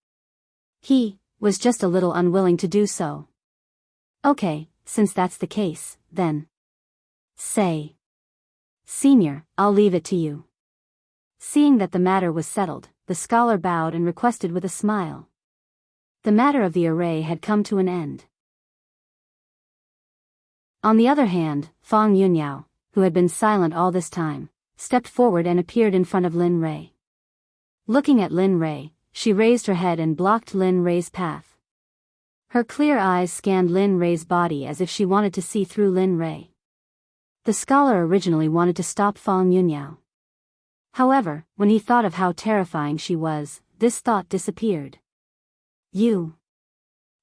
He was just a little unwilling to do so. "Okay, since that's the case, then say, Senior, I'll leave it to you." Seeing that the matter was settled, the scholar bowed and requested with a smile. The matter of the array had come to an end. On the other hand, Fang Yunyao, who had been silent all this time, stepped forward and appeared in front of Lin Rei. Looking at Lin Rei, she raised her head and blocked Lin Rei's path. Her clear eyes scanned Lin Rei's body as if she wanted to see through Lin Rei. The scholar originally wanted to stop Fang Yunyao. However, when he thought of how terrifying she was, this thought disappeared. You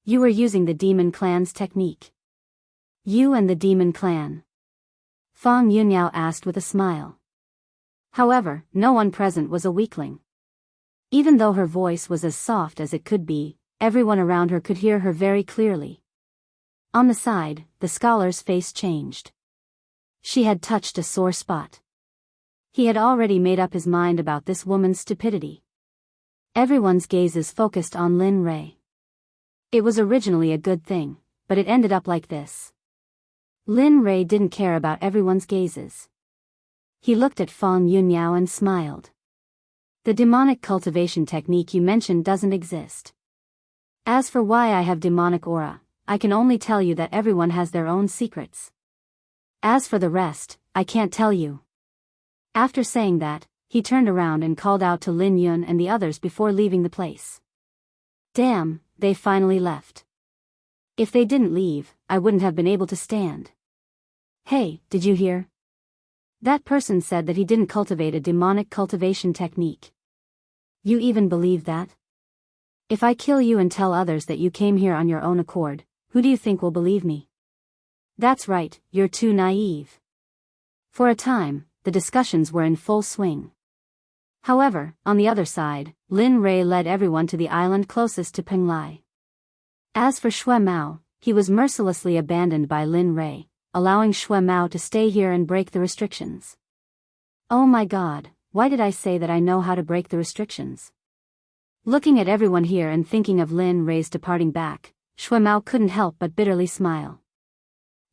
were using the Demon Clan's technique." "You and the Demon Clan?" Fang Yunyao asked with a smile. However, no one present was a weakling. Even though her voice was as soft as it could be, everyone around her could hear her very clearly. On the side, the scholar's face changed. She had touched a sore spot. He had already made up his mind about this woman's stupidity. Everyone's gazes focused on Lin Rei. It was originally a good thing, but it ended up like this. Lin Rei didn't care about everyone's gazes. He looked at Fang Yunyao and smiled. "The demonic cultivation technique you mentioned doesn't exist. As for why I have demonic aura, I can only tell you that everyone has their own secrets. As for the rest, I can't tell you." After saying that, he turned around and called out to Lin Yun and the others before leaving the place. Damn, they finally left. If they didn't leave, I wouldn't have been able to stand. "Hey, did you hear? That person said that he didn't cultivate a demonic cultivation technique. You even believe that? If I kill you and tell others that you came here on your own accord, who do you think will believe me?" "That's right, you're too naive." For a time, the discussions were in full swing. However, on the other side, Lin Rei led everyone to the island closest to Penglai. As for Shui Mao, he was mercilessly abandoned by Lin Rei, allowing Shui Mao to stay here and break the restrictions. Oh my god, why did I say that I know how to break the restrictions? Looking at everyone here and thinking of Lin Rei's departing back, Shui Mao couldn't help but bitterly smile.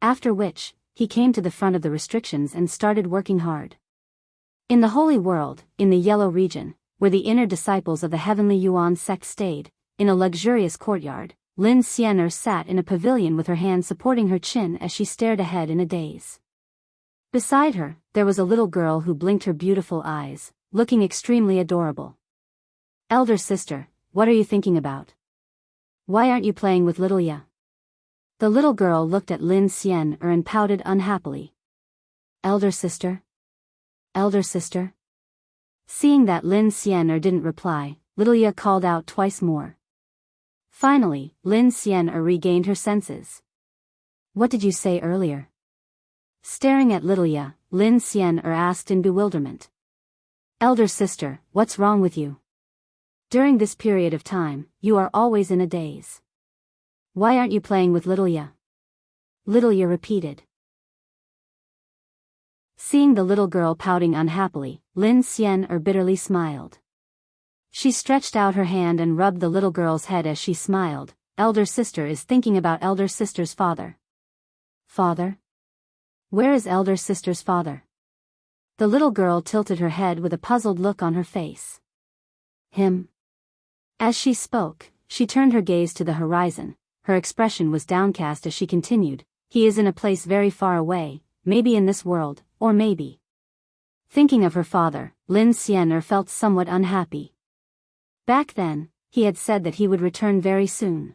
After which, he came to the front of the restrictions and started working hard. In the Holy World, in the Yellow region, where the inner disciples of the Heavenly Yuan Sect stayed, in a luxurious courtyard, Lin Xian'er sat in a pavilion with her hand supporting her chin as she stared ahead in a daze. Beside her, there was a little girl who blinked her beautiful eyes, looking extremely adorable. "Elder sister, what are you thinking about? Why aren't you playing with little Ya?" The little girl looked at Lin Xian'er and pouted unhappily. "Elder sister? Elder sister?" Seeing that Lin Xian'er didn't reply, little Ya called out twice more. Finally, Lin Xian'er regained her senses. "What did you say earlier?" Staring at little Ya, Lin Xian'er asked in bewilderment. "Elder sister, what's wrong with you? During this period of time, you are always in a daze. Why aren't you playing with little Ya?" Little Ya repeated. Seeing the little girl pouting unhappily, Lin Xian'er bitterly smiled. She stretched out her hand and rubbed the little girl's head as she smiled. Elder sister is thinking about elder sister's father. Father? Where is elder sister's father? The little girl tilted her head with a puzzled look on her face. Him. As she spoke, she turned her gaze to the horizon. Her expression was downcast as she continued, he is in a place very far away, maybe in this world, or maybe. Thinking of her father, Lin Xian'er felt somewhat unhappy. Back then, he had said that he would return very soon.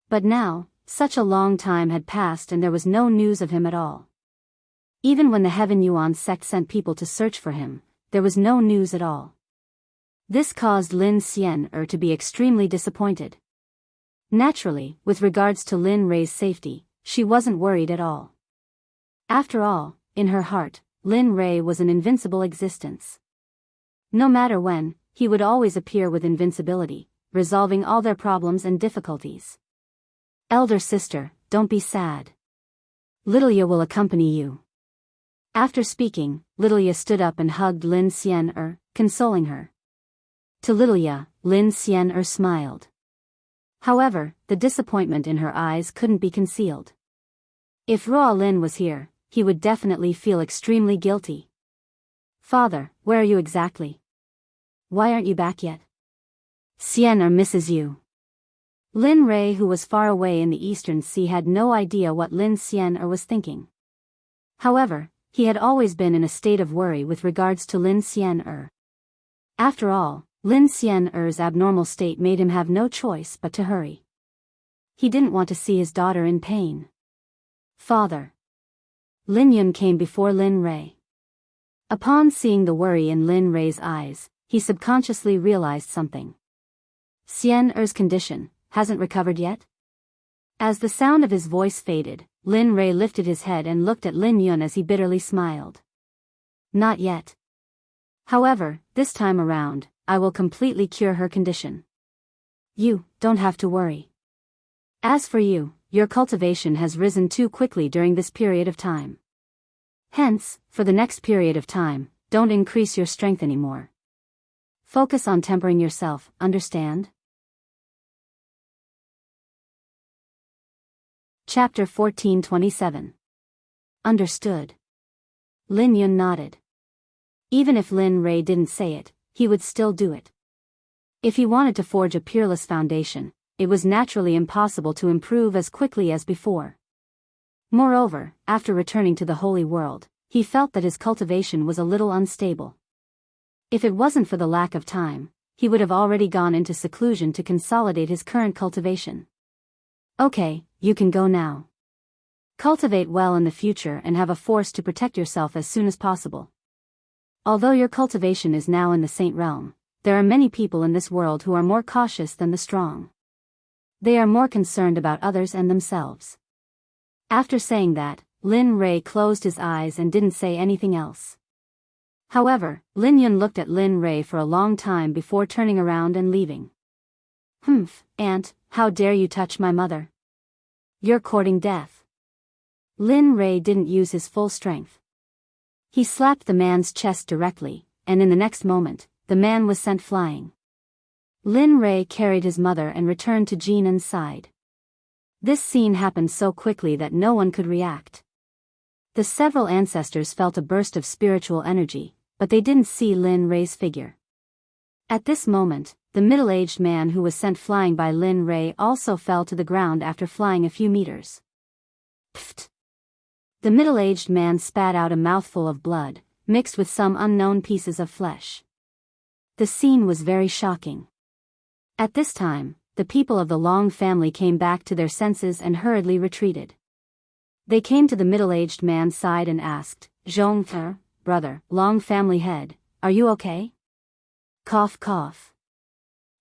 But now, such a long time had passed and there was no news of him at all. Even when the Heaven Yuan sect sent people to search for him, there was no news at all. This caused Lin Xian'er to be extremely disappointed. Naturally, with regards to Lin Rei's safety, she wasn't worried at all. After all, in her heart, Lin Rei was an invincible existence. No matter when, he would always appear with invincibility, resolving all their problems and difficulties. Elder sister, don't be sad. Littleya will accompany you. After speaking, Littleya stood up and hugged Lin Xian'er, consoling her. To Littleya, Lin Xian'er smiled. However, the disappointment in her eyes couldn't be concealed. If Ruo Lin was here, he would definitely feel extremely guilty. Father, where are you exactly? Why aren't you back yet? Xian'er misses you. Lin Rei, who was far away in the Eastern Sea, had no idea what Lin Xian'er was thinking. However, he had always been in a state of worry with regards to Lin Xian'er. After all, Lin Xian'er's abnormal state made him have no choice but to hurry. He didn't want to see his daughter in pain. Father. Lin Yun came before Lin Rei. Upon seeing the worry in Lin Rei's eyes, he subconsciously realized something. Xian'er's condition hasn't recovered yet? As the sound of his voice faded, Lin Rei lifted his head and looked at Lin Yun as he bitterly smiled. Not yet. However, this time around, I will completely cure her condition. You don't have to worry. As for you, your cultivation has risen too quickly during this period of time. Hence, for the next period of time, don't increase your strength anymore. Focus on tempering yourself, understand? Chapter 1427. Understood. Lin Yun nodded. Even if Lin Rei didn't say it, he would still do it. If he wanted to forge a peerless foundation, it was naturally impossible to improve as quickly as before. Moreover, after returning to the Holy World, he felt that his cultivation was a little unstable. If it wasn't for the lack of time, he would have already gone into seclusion to consolidate his current cultivation. Okay, you can go now. Cultivate well in the future and have a force to protect yourself as soon as possible. Although your cultivation is now in the Saint realm, there are many people in this world who are more cautious than the strong. They are more concerned about others and themselves. After saying that, Lin Rei closed his eyes and didn't say anything else. However, Lin Yun looked at Lin Rei for a long time before turning around and leaving. Humph, aunt, how dare you touch my mother? You're courting death. Lin Rei didn't use his full strength. He slapped the man's chest directly, and in the next moment, the man was sent flying. Lin Rei carried his mother and returned to Jinan's side. This scene happened so quickly that no one could react. The several ancestors felt a burst of spiritual energy, but they didn't see Lin Rei's figure. At this moment, the middle-aged man who was sent flying by Lin Rei also fell to the ground after flying a few meters. Pfft! The middle-aged man spat out a mouthful of blood, mixed with some unknown pieces of flesh. The scene was very shocking. At this time, the people of the Long family came back to their senses and hurriedly retreated. They came to the middle-aged man's side and asked, Zhonghe, brother, Long family head, are you okay? Cough cough.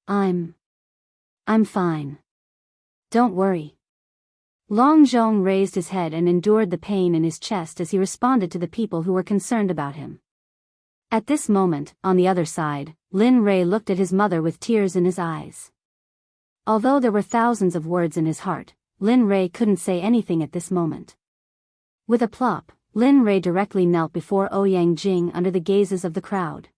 I'm fine. Don't worry. Long Zhong raised his head and endured the pain in his chest as he responded to the people who were concerned about him. At this moment, on the other side, Lin Rei looked at his mother with tears in his eyes. Although there were thousands of words in his heart, Lin Rei couldn't say anything at this moment. With a plop, Lin Rei directly knelt before Ouyang Jing under the gazes of the crowd.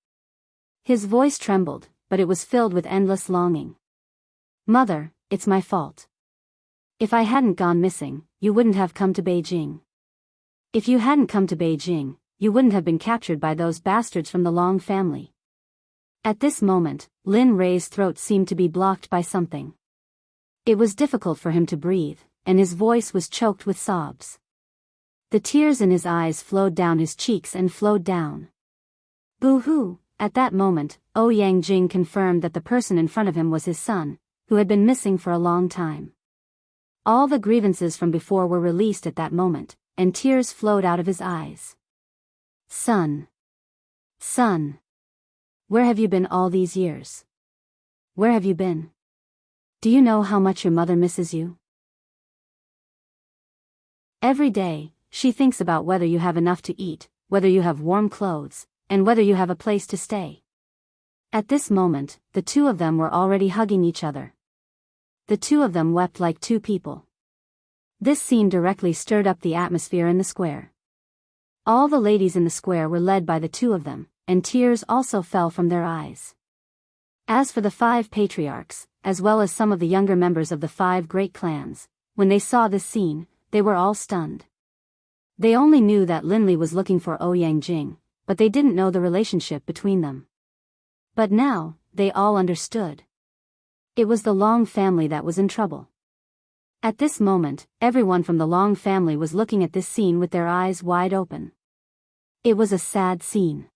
His voice trembled, but it was filled with endless longing. Mother, it's my fault. If I hadn't gone missing, you wouldn't have come to Beijing. If you hadn't come to Beijing, you wouldn't have been captured by those bastards from the Long family. At this moment, Lin Rei's throat seemed to be blocked by something. It was difficult for him to breathe, and his voice was choked with sobs. The tears in his eyes flowed down his cheeks and flowed down. Boo-hoo! At that moment, Ouyang Jing confirmed that the person in front of him was his son, who had been missing for a long time. All the grievances from before were released at that moment, and tears flowed out of his eyes. Son. Son. Where have you been all these years? Where have you been? Do you know how much your mother misses you? Every day, she thinks about whether you have enough to eat, whether you have warm clothes, and whether you have a place to stay. At this moment, the two of them were already hugging each other. The two of them wept like two people. This scene directly stirred up the atmosphere in the square. All the ladies in the square were led by the two of them, and tears also fell from their eyes. As for the 5 patriarchs, as well as some of the younger members of the 5 great clans, when they saw this scene, they were all stunned. They only knew that Linli was looking for Ouyang Jing, but they didn't know the relationship between them. But now, they all understood. It was the Long family that was in trouble. At this moment, everyone from the Long family was looking at this scene with their eyes wide open. It was a sad scene.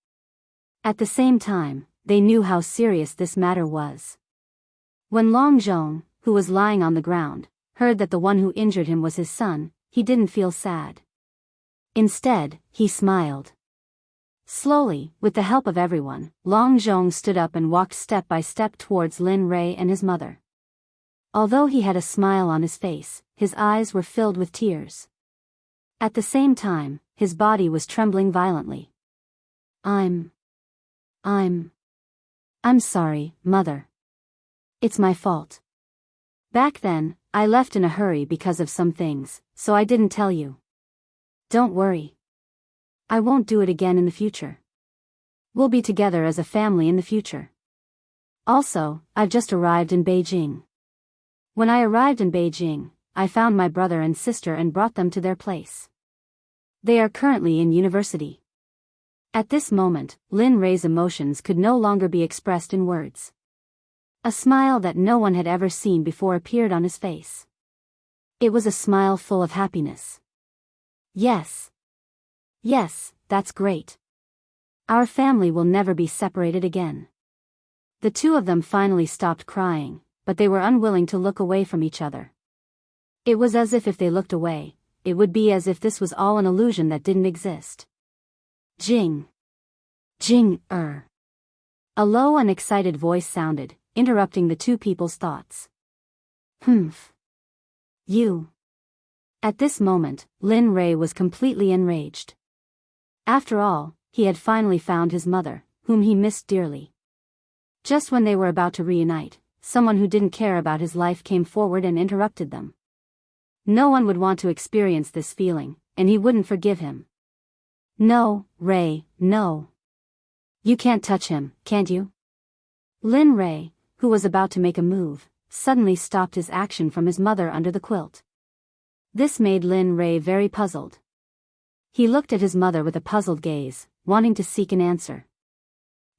At the same time, they knew how serious this matter was. When Long Zhong, who was lying on the ground, heard that the one who injured him was his son, he didn't feel sad. Instead, he smiled. Slowly, with the help of everyone, Long Zhong stood up and walked step by step towards Lin Rei and his mother. Although he had a smile on his face, his eyes were filled with tears. At the same time, his body was trembling violently. I'm sorry, Mother. It's my fault. Back then, I left in a hurry because of some things, so I didn't tell you. Don't worry. I won't do it again in the future. We'll be together as a family in the future. Also, I've just arrived in Beijing. When I arrived in Beijing, I found my brother and sister and brought them to their place. They are currently in university. At this moment, Lin Rei's emotions could no longer be expressed in words. A smile that no one had ever seen before appeared on his face. It was a smile full of happiness. Yes. Yes, that's great. Our family will never be separated again. The two of them finally stopped crying, but they were unwilling to look away from each other. It was as if they looked away, it would be as if this was all an illusion that didn't exist. Jing. A low and excited voice sounded, interrupting the two people's thoughts. Humph. You. At this moment, Lin Rei was completely enraged. After all, he had finally found his mother, whom he missed dearly. Just when they were about to reunite, someone who didn't care about his life came forward and interrupted them. No one would want to experience this feeling, and he wouldn't forgive him. No, Rei, no. You can't touch him, can't you? Lin Rei, who was about to make a move, suddenly stopped his action from his mother under the quilt. This made Lin Rei very puzzled. He looked at his mother with a puzzled gaze, wanting to seek an answer.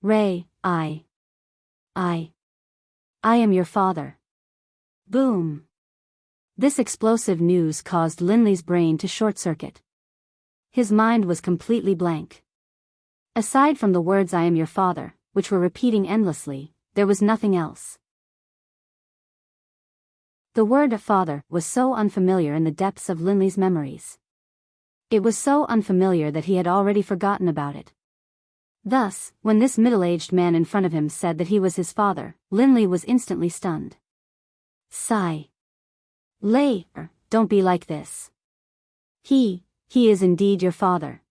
Rei, I am your father. Boom. This explosive news caused Linley's brain to short-circuit. His mind was completely blank. Aside from the words I am your father, which were repeating endlessly, there was nothing else. The word father was so unfamiliar in the depths of Linley's memories. It was so unfamiliar that he had already forgotten about it. Thus, when this middle-aged man in front of him said that he was his father, Linley was instantly stunned. Sigh. Lei, don't be like this. He is indeed your father.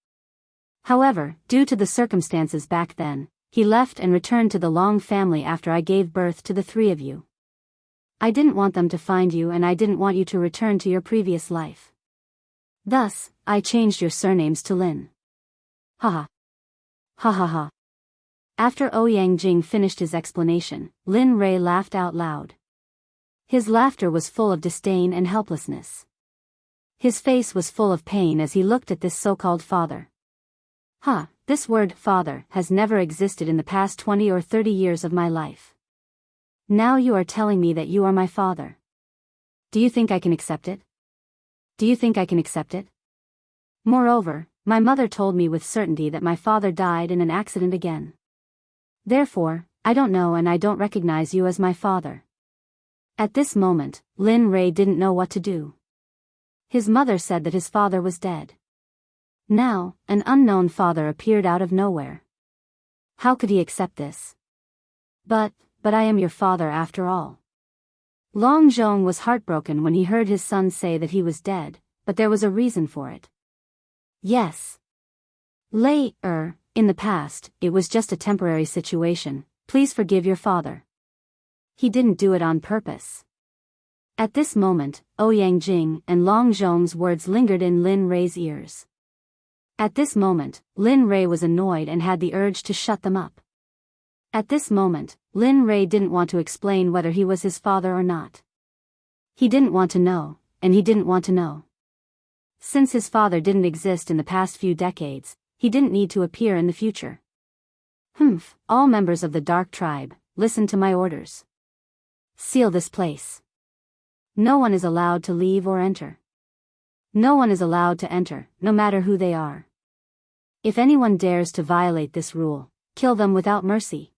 However, due to the circumstances back then, he left and returned to the Long family after I gave birth to the three of you. I didn't want them to find you and I didn't want you to return to your previous life. Thus, I changed your surnames to Lin. Ha ha. Ha ha ha. After Ouyang Jing finished his explanation, Lin Rei laughed out loud. His laughter was full of disdain and helplessness. His face was full of pain as he looked at this so-called father. This word, father, has never existed in the past 20 or 30 years of my life. Now you are telling me that you are my father. Do you think I can accept it? Do you think I can accept it? Moreover, my mother told me with certainty that my father died in an accident again. Therefore, I don't know and I don't recognize you as my father. At this moment, Lin Rei didn't know what to do. His mother said that his father was dead. Now, an unknown father appeared out of nowhere. How could he accept this? But I am your father after all. Long Zhong was heartbroken when he heard his son say that he was dead, but there was a reason for it. Yes. In the past, it was just a temporary situation, please forgive your father. He didn't do it on purpose. At this moment, Ouyang Jing and Long Zhong's words lingered in Lin Rei's ears. At this moment, Lin Rei was annoyed and had the urge to shut them up. At this moment, Lin Rei didn't want to explain whether he was his father or not. He didn't want to know, and he didn't want to know. Since his father didn't exist in the past few decades, he didn't need to appear in the future. All members of the Dark Tribe, listen to my orders. Seal this place. No one is allowed to leave or enter. No one is allowed to enter, no matter who they are. If anyone dares to violate this rule, kill them without mercy.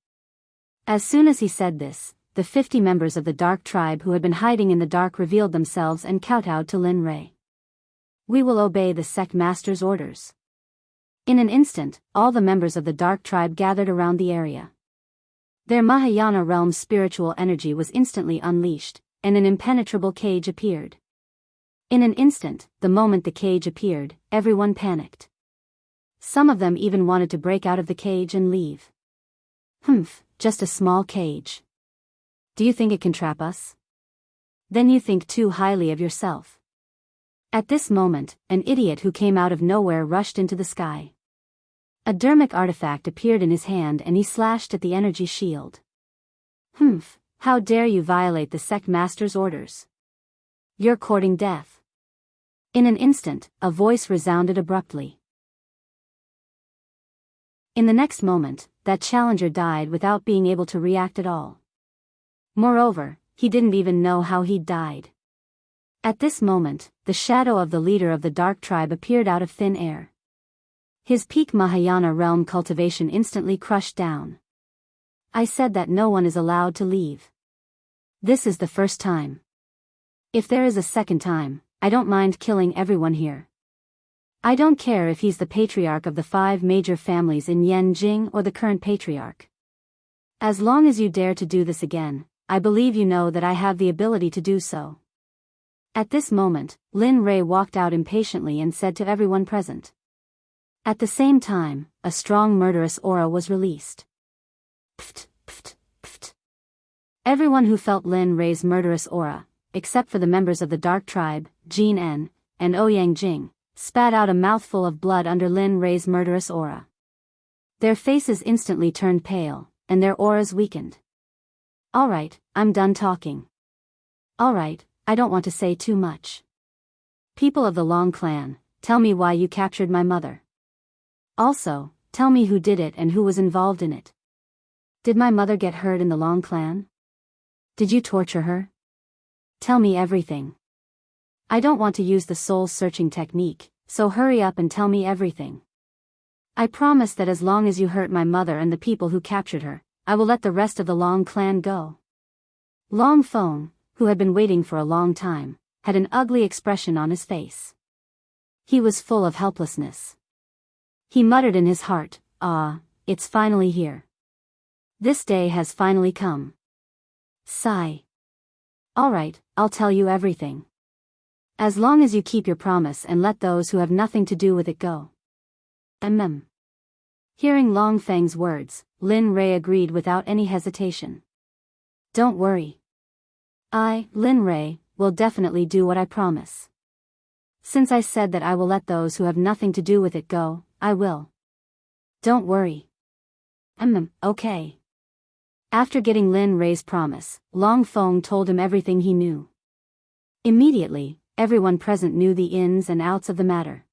As soon as he said this, the 50 members of the Dark Tribe who had been hiding in the dark revealed themselves and kowtowed to Lin Rei. We will obey the Sect Master's orders. In an instant, all the members of the Dark Tribe gathered around the area. Their Mahayana realm spiritual energy was instantly unleashed, and an impenetrable cage appeared. In an instant, the moment the cage appeared, everyone panicked. Some of them even wanted to break out of the cage and leave. Just a small cage. Do you think it can trap us? Then you think too highly of yourself. At this moment, an idiot who came out of nowhere rushed into the sky. A dermic artifact appeared in his hand and he slashed at the energy shield. How dare you violate the Sect Master's orders? You're courting death. In an instant, a voice resounded abruptly. In the next moment, that challenger died without being able to react at all. Moreover, he didn't even know how he'd died. At this moment, the shadow of the leader of the Dark Tribe appeared out of thin air. His peak Mahayana realm cultivation instantly crushed down. I said that no one is allowed to leave. This is the first time. If there is a second time, I don't mind killing everyone here. I don't care if he's the patriarch of the 5 major families in Yanjing or the current patriarch. As long as you dare to do this again, I believe you know that I have the ability to do so. At this moment, Lin Rei walked out impatiently and said to everyone present. At the same time, a strong murderous aura was released. Pft, pft, pft. Everyone who felt Lin Rei's murderous aura, except for the members of the Dark Tribe, Jin En, and Ouyang Jing, spat out a mouthful of blood under Lin Rei's murderous aura. Their faces instantly turned pale, and their auras weakened. Alright, I'm done talking. Alright, I don't want to say too much. People of the Long Clan, tell me why you captured my mother. Also, tell me who did it and who was involved in it. Did my mother get hurt in the Long Clan? Did you torture her? Tell me everything. I don't want to use the soul-searching technique, so hurry up and tell me everything. I promise that as long as you hurt my mother and the people who captured her, I will let the rest of the Long Clan go. Long Feng, who had been waiting for a long time, had an ugly expression on his face. He was full of helplessness. He muttered in his heart, it's finally here. This day has finally come. Sigh. Alright, I'll tell you everything. As long as you keep your promise and let those who have nothing to do with it go. Hearing Long Feng's words, Lin Rei agreed without any hesitation. Don't worry. I, Lin Rei, will definitely do what I promise. Since I said that I will let those who have nothing to do with it go, I will. Don't worry. Okay. After getting Lin Rei's promise, Long Feng told him everything he knew. Immediately, everyone present knew the ins and outs of the matter.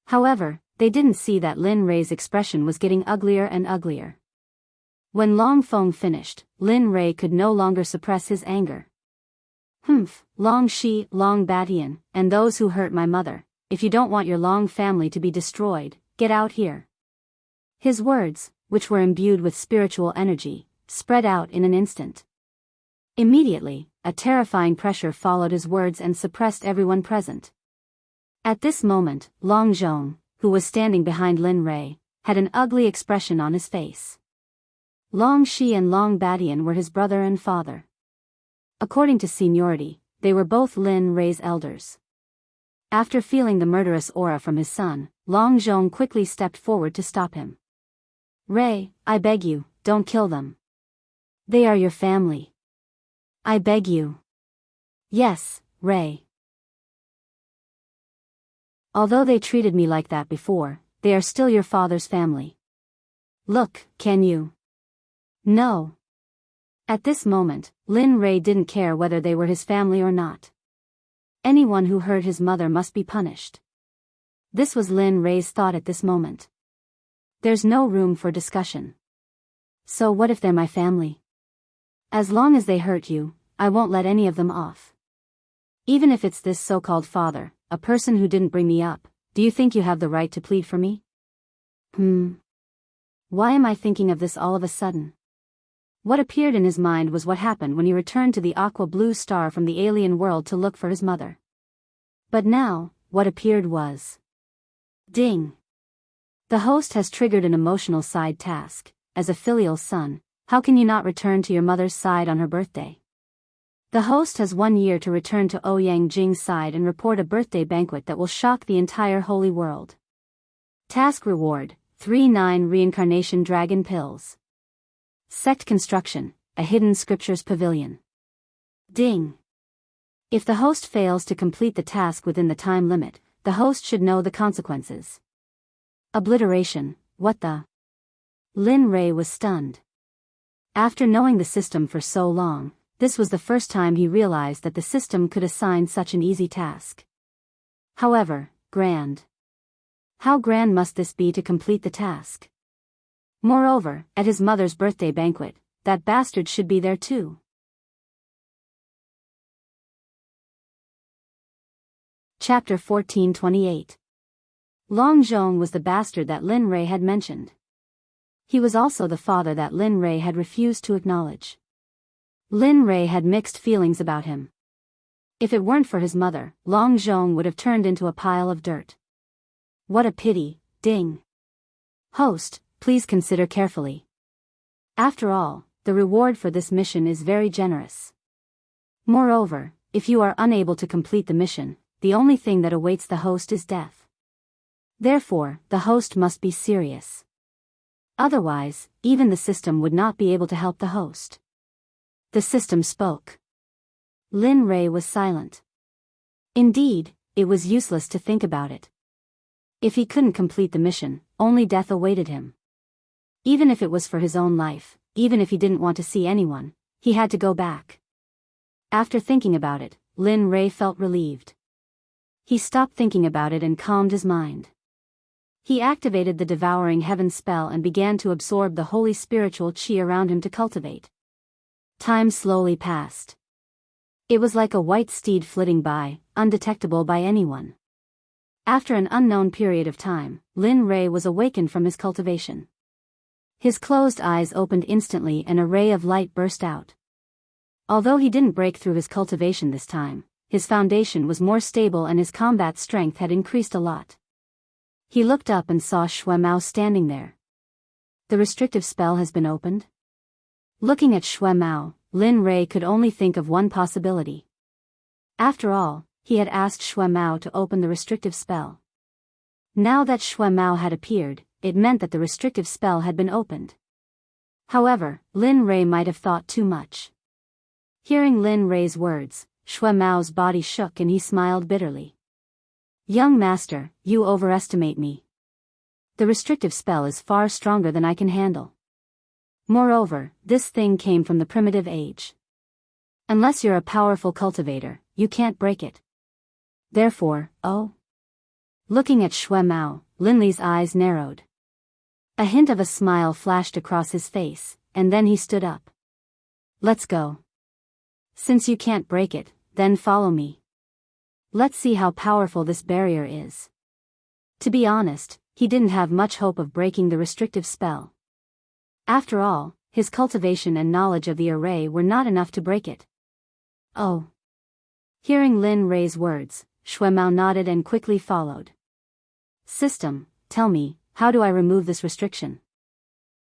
However, they didn't see that Lin Rei's expression was getting uglier and uglier. When Long Feng finished, Lin Rei could no longer suppress his anger. Long Shi, Long Batian, and those who hurt my mother, if you don't want your Long family to be destroyed, get out here. His words, which were imbued with spiritual energy, spread out in an instant. Immediately, a terrifying pressure followed his words and suppressed everyone present. At this moment, Long Zhong, who was standing behind Lin Rei, had an ugly expression on his face. Long Shi and Long Batian were his brother and father. According to seniority, they were both Lin Rei's elders. After feeling the murderous aura from his son, Long Zhong quickly stepped forward to stop him. Rei, I beg you, don't kill them. They are your family. I beg you. Yes, Rei. Although they treated me like that before, they are still your father's family. Look, can you? No. At this moment, Lin Rei didn't care whether they were his family or not. Anyone who hurt his mother must be punished. This was Lin Rei's thought at this moment. There's no room for discussion. So what if they're my family? As long as they hurt you, I won't let any of them off. Even if it's this so-called father, a person who didn't bring me up, do you think you have the right to plead for me? Why am I thinking of this all of a sudden? What appeared in his mind was what happened when he returned to the aqua blue star from the alien world to look for his mother. But now, what appeared was... Ding! The host has triggered an emotional side task. As a filial son, how can you not return to your mother's side on her birthday? The host has 1 year to return to Ouyang Jing's side and report a birthday banquet that will shock the entire holy world. Task reward, 3-9 reincarnation dragon pills. Sect construction, a hidden scriptures pavilion. Ding! If the host fails to complete the task within the time limit, the host should know the consequences. Obliteration, what the? Lin Rei was stunned. After knowing the system for so long, this was the first time he realized that the system could assign such an easy task. However, grand. How grand must this be to complete the task? Moreover, at his mother's birthday banquet, that bastard should be there too. Chapter 1428. Long Zhong was the bastard that Lin Rei had mentioned. He was also the father that Lin Rei had refused to acknowledge. Lin Rei had mixed feelings about him. If it weren't for his mother, Long Zhong would have turned into a pile of dirt. What a pity, ding. Host, please consider carefully. After all, the reward for this mission is very generous. Moreover, if you are unable to complete the mission, the only thing that awaits the host is death. Therefore, the host must be serious. Otherwise, even the system would not be able to help the host. The system spoke. Lin Rei was silent. Indeed, it was useless to think about it. If he couldn't complete the mission, only death awaited him. Even if it was for his own life, even if he didn't want to see anyone, he had to go back. After thinking about it, Lin Rei felt relieved. He stopped thinking about it and calmed his mind. He activated the Devouring Heaven spell and began to absorb the holy spiritual chi around him to cultivate. Time slowly passed. It was like a white steed flitting by, undetectable by anyone. After an unknown period of time, Lin Rei was awakened from his cultivation. His closed eyes opened instantly and a ray of light burst out. Although he didn't break through his cultivation this time, his foundation was more stable and his combat strength had increased a lot. He looked up and saw Shui Mao standing there. The restrictive spell has been opened? Looking at Shui Mao, Lin Rei could only think of one possibility. After all, he had asked Shui Mao to open the restrictive spell. Now that Shui Mao had appeared, it meant that the restrictive spell had been opened. However, Lin Rei might have thought too much. Hearing Lin Rei's words, Shui Mao's body shook and he smiled bitterly. Young master, you overestimate me. The restrictive spell is far stronger than I can handle. Moreover, this thing came from the primitive age. Unless you're a powerful cultivator, you can't break it. Therefore, oh. Looking at Shui Mao, Lin Li's eyes narrowed. A hint of a smile flashed across his face, and then he stood up. Let's go. Since you can't break it, then follow me. Let's see how powerful this barrier is. To be honest, he didn't have much hope of breaking the restrictive spell. After all, his cultivation and knowledge of the array were not enough to break it. Oh. Hearing Lin Rei's words, Shui Mao nodded and quickly followed. System, tell me, how do I remove this restriction?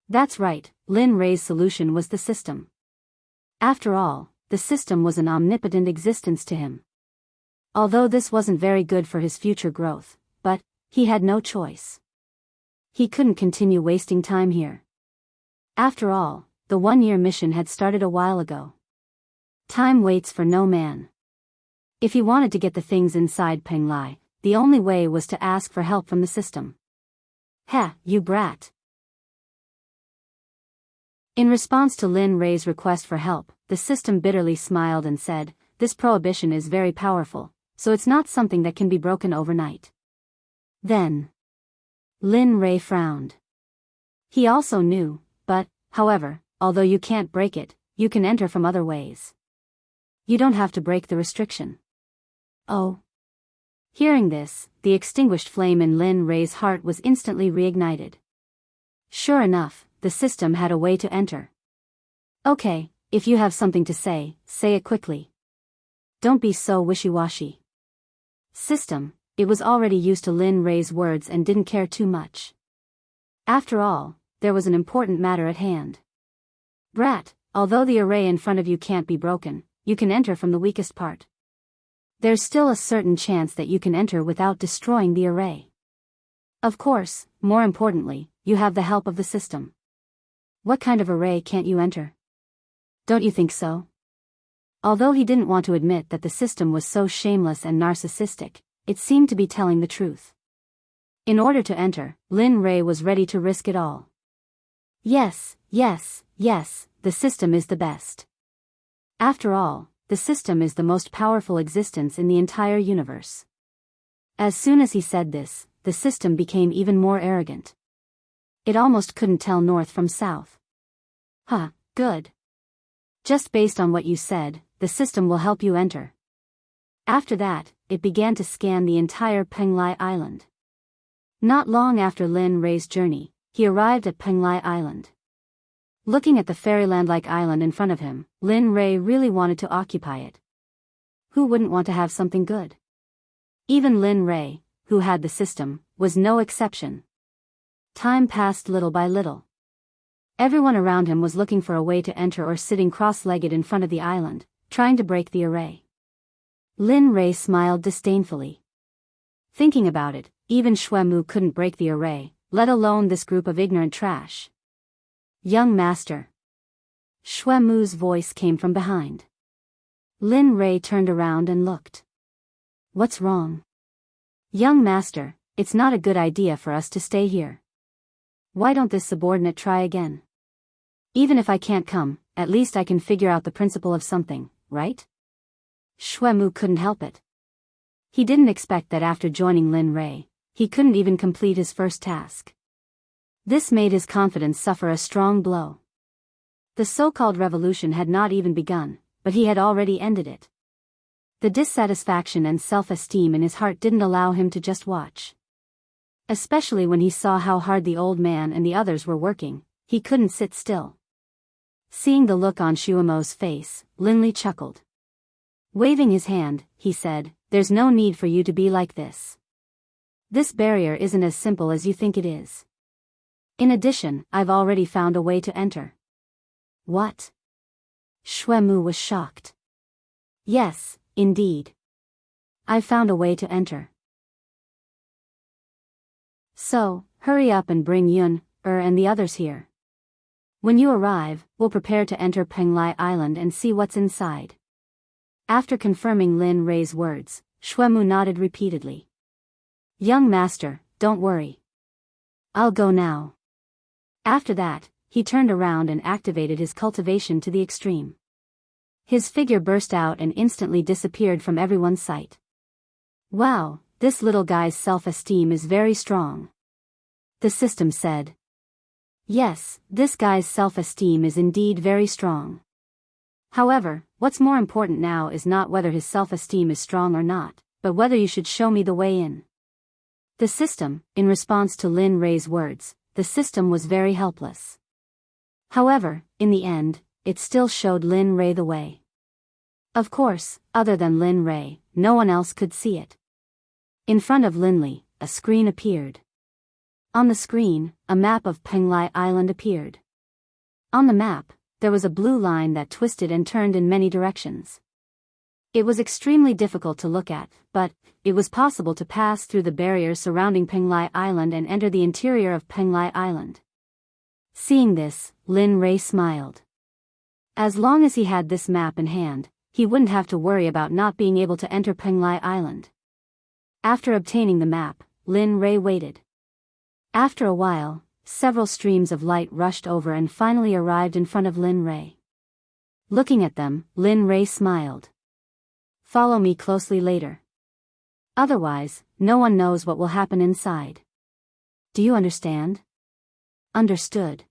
That's right, Lin Rei's solution was the system. After all, the system was an omnipotent existence to him. Although this wasn't very good for his future growth, but he had no choice. He couldn't continue wasting time here. After all, the 1-year mission had started a while ago. Time waits for no man. If he wanted to get the things inside Peng Lai, the only way was to ask for help from the system. Heh, you brat. In response to Lin Rei's request for help, the system bitterly smiled and said, "This prohibition is very powerful, so it's not something that can be broken overnight." Then, Lin Rei frowned. He also knew, but, however, although you can't break it, you can enter from other ways. You don't have to break the restriction. Oh. Hearing this, the extinguished flame in Lin Rei's heart was instantly reignited. Sure enough, the system had a way to enter. Okay, if you have something to say it quickly. Don't be so wishy-washy. System, it was already used to Lin Rei's words and didn't care too much. After all, there was an important matter at hand. Brat, although the array in front of you can't be broken, you can enter from the weakest part. There's still a certain chance that you can enter without destroying the array. Of course, more importantly, you have the help of the system. What kind of array can't you enter? Don't you think so? Although he didn't want to admit that the system was so shameless and narcissistic, it seemed to be telling the truth. In order to enter, Lin Rei was ready to risk it all. Yes, the system is the best. After all, the system is the most powerful existence in the entire universe. As soon as he said this, the system became even more arrogant. It almost couldn't tell north from south. Huh, good. Just based on what you said, the system will help you enter. After that, it began to scan the entire Penglai Island. Not long after Lin Rei's journey, he arrived at Penglai Island. Looking at the fairyland-like island in front of him, Lin Rei really wanted to occupy it. Who wouldn't want to have something good? Even Lin Rei, who had the system, was no exception. Time passed little by little. Everyone around him was looking for a way to enter or sitting cross-legged in front of the island, trying to break the array. Lin Rei smiled disdainfully. Thinking about it, even Shui Mu couldn't break the array, let alone this group of ignorant trash. Young master. Shui Mu's voice came from behind. Lin Rei turned around and looked. What's wrong? Young master, it's not a good idea for us to stay here. Why don't this subordinate try again? Even if I can't come, at least I can figure out the principle of something, right? Shui Mu couldn't help it. He didn't expect that after joining Lin Rei, he couldn't even complete his first task. This made his confidence suffer a strong blow. The so-called revolution had not even begun, but he had already ended it. The dissatisfaction and self-esteem in his heart didn't allow him to just watch. Especially when he saw how hard the old man and the others were working, he couldn't sit still. Seeing the look on Shuamo's face, Lin Li chuckled. Waving his hand, he said, "There's no need for you to be like this. This barrier isn't as simple as you think it is. In addition, I've already found a way to enter." What? Shui Mu was shocked. Yes, indeed. I've found a way to enter. So, hurry up and bring Yun, and the others here. When you arrive, we'll prepare to enter Penglai Island and see what's inside. After confirming Lin Rei's words, Shui Mu nodded repeatedly. Young master, don't worry. I'll go now. After that, he turned around and activated his cultivation to the extreme. His figure burst out and instantly disappeared from everyone's sight. Wow, this little guy's self-esteem is very strong, the system said. Yes, this guy's self-esteem is indeed very strong. However, what's more important now is not whether his self-esteem is strong or not, but whether you should show me the way in. The system, in response to Lin Rei's words, the system was very helpless. However, in the end, it still showed Lin Rei the way. Of course, other than Lin Rei, no one else could see it. In front of Linley, a screen appeared. On the screen, a map of Penglai Island appeared. On the map, there was a blue line that twisted and turned in many directions. It was extremely difficult to look at, but it was possible to pass through the barriers surrounding Penglai Island and enter the interior of Penglai Island. Seeing this, Lin Rei smiled. As long as he had this map in hand, he wouldn't have to worry about not being able to enter Penglai Island. After obtaining the map, Lin Rei waited. After a while, several streams of light rushed over and finally arrived in front of Lin Rei. Looking at them, Lin Rei smiled. Follow me closely later. Otherwise, no one knows what will happen inside. Do you understand? Understood.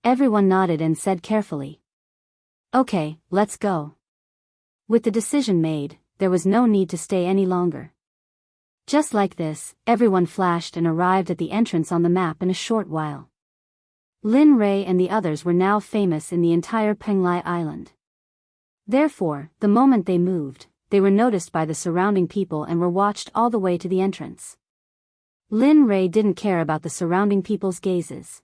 Everyone nodded and said carefully. Okay, let's go. With the decision made, there was no need to stay any longer. Just like this, everyone flashed and arrived at the entrance on the map in a short while. Lin Rei and the others were now famous in the entire Penglai Island. Therefore, the moment they moved, they were noticed by the surrounding people and were watched all the way to the entrance. Lin Rei didn't care about the surrounding people's gazes.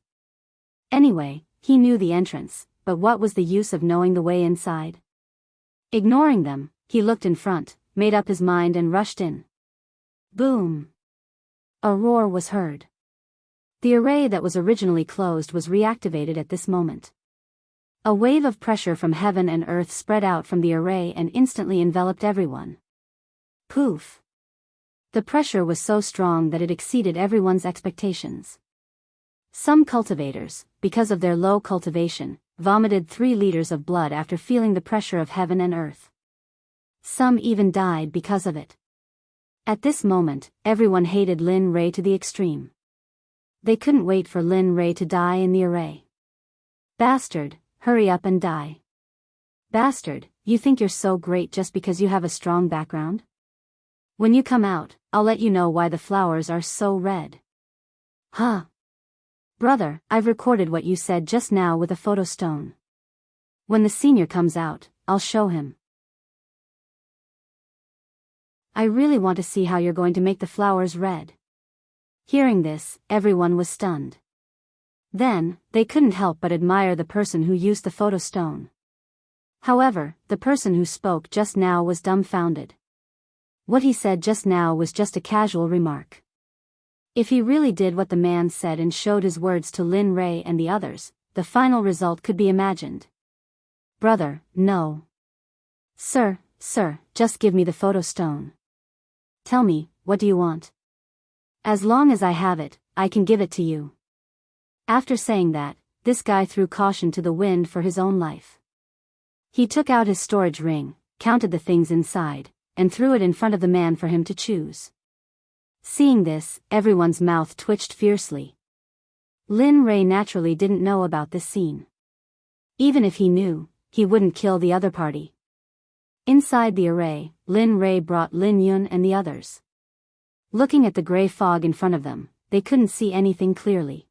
Anyway, he knew the entrance, but what was the use of knowing the way inside? Ignoring them, he looked in front, made up his mind and rushed in. Boom! A roar was heard. The array that was originally closed was reactivated at this moment. A wave of pressure from heaven and earth spread out from the array and instantly enveloped everyone. Poof! The pressure was so strong that it exceeded everyone's expectations. Some cultivators, because of their low cultivation, vomited 3 liters of blood after feeling the pressure of heaven and earth. Some even died because of it. At this moment, everyone hated Lin Rei to the extreme. They couldn't wait for Lin Rei to die in the array. Bastard, hurry up and die. Bastard, you think you're so great just because you have a strong background? When you come out, I'll let you know why the flowers are so red. Huh? Brother, I've recorded what you said just now with a photo stone. When the senior comes out, I'll show him. I really want to see how you're going to make the flowers red. Hearing this, everyone was stunned. Then, they couldn't help but admire the person who used the photo stone. However, the person who spoke just now was dumbfounded. What he said just now was just a casual remark. If he really did what the man said and showed his words to Lin Rei and the others, the final result could be imagined. Brother, no. Sir, just give me the photo stone. Tell me, what do you want? As long as I have it, I can give it to you. After saying that, this guy threw caution to the wind for his own life. He took out his storage ring, counted the things inside, and threw it in front of the man for him to choose. Seeing this, everyone's mouth twitched fiercely. Lin Rei naturally didn't know about this scene. Even if he knew, he wouldn't kill the other party. Inside the array, Lin Rei brought Lin Yun and the others. Looking at the gray fog in front of them, they couldn't see anything clearly.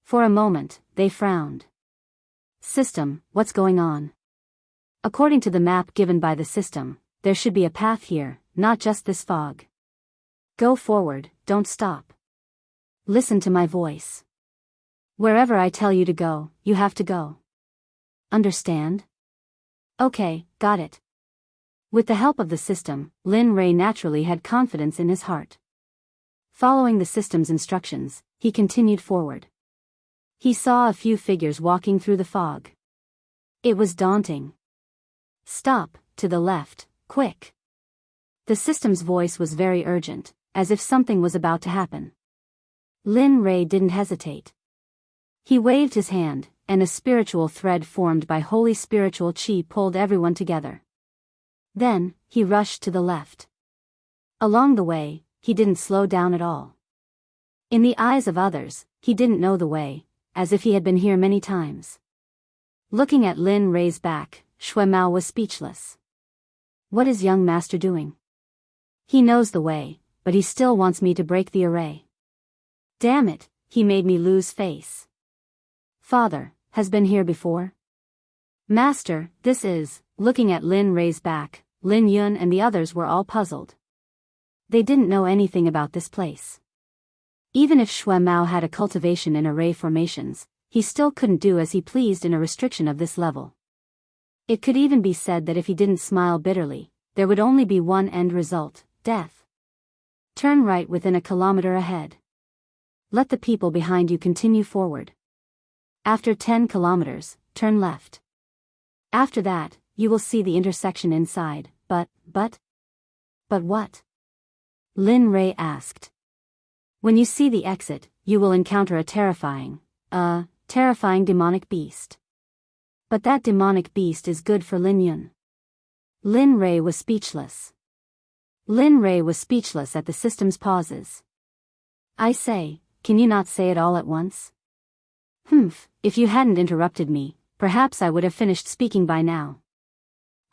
For a moment, they frowned. System, what's going on? According to the map given by the system, there should be a path here, not just this fog. Go forward, don't stop. Listen to my voice. Wherever I tell you to go, you have to go. Understand? Okay, got it. With the help of the system, Lin Rei naturally had confidence in his heart. Following the system's instructions, he continued forward. He saw a few figures walking through the fog. It was daunting. Stop, to the left, quick. The system's voice was very urgent, as if something was about to happen. Lin Rei didn't hesitate. He waved his hand, and a spiritual thread formed by holy spiritual chi pulled everyone together. Then, he rushed to the left. Along the way, he didn't slow down at all. In the eyes of others, he didn't know the way, as if he had been here many times. Looking at Lin Rei's back, Shui Mao was speechless. What is young master doing? He knows the way, but he still wants me to break the array. Damn it, he made me lose face. Father, has been here before? Master, this is, looking at Lin Rei's back, Lin Yun and the others were all puzzled. They didn't know anything about this place. Even if Shui Mao had a cultivation in array formations, he still couldn't do as he pleased in a restriction of this level. It could even be said that if he didn't smile bitterly, there would only be one end result, death. Turn right within a kilometer ahead. Let the people behind you continue forward. After 10 kilometers, turn left. After that, you will see the intersection inside, but what? Lin Rei asked. When you see the exit, you will encounter a terrifying demonic beast. But that demonic beast is good for Lin Yun. Lin Rei was speechless. Lin Rei was speechless at the system's pauses. I say, can you not say it all at once? If you hadn't interrupted me, perhaps I would have finished speaking by now.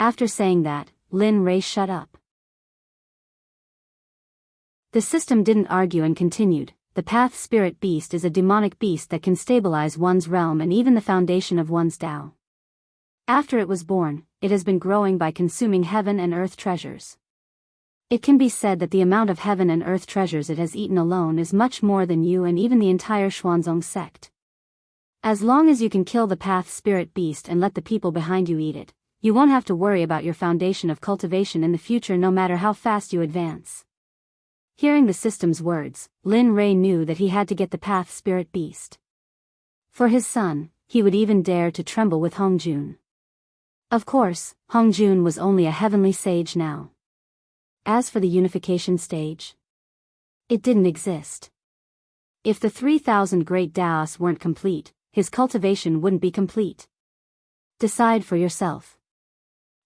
After saying that, Lin Rei shut up. The system didn't argue and continued. The Path Spirit Beast is a demonic beast that can stabilize one's realm and even the foundation of one's Tao. After it was born, it has been growing by consuming heaven and earth treasures. It can be said that the amount of heaven and earth treasures it has eaten alone is much more than you and even the entire Xuanzong sect. As long as you can kill the Path Spirit Beast and let the people behind you eat it, you won't have to worry about your foundation of cultivation in the future no matter how fast you advance. Hearing the system's words, Lin Rei knew that he had to get the Path Spirit Beast. For his son, he would even dare to tremble with Hongjun. Of course, Hongjun was only a heavenly sage now. As for the unification stage, it didn't exist. If the 3,000 great Daos weren't complete, his cultivation wouldn't be complete. Decide for yourself.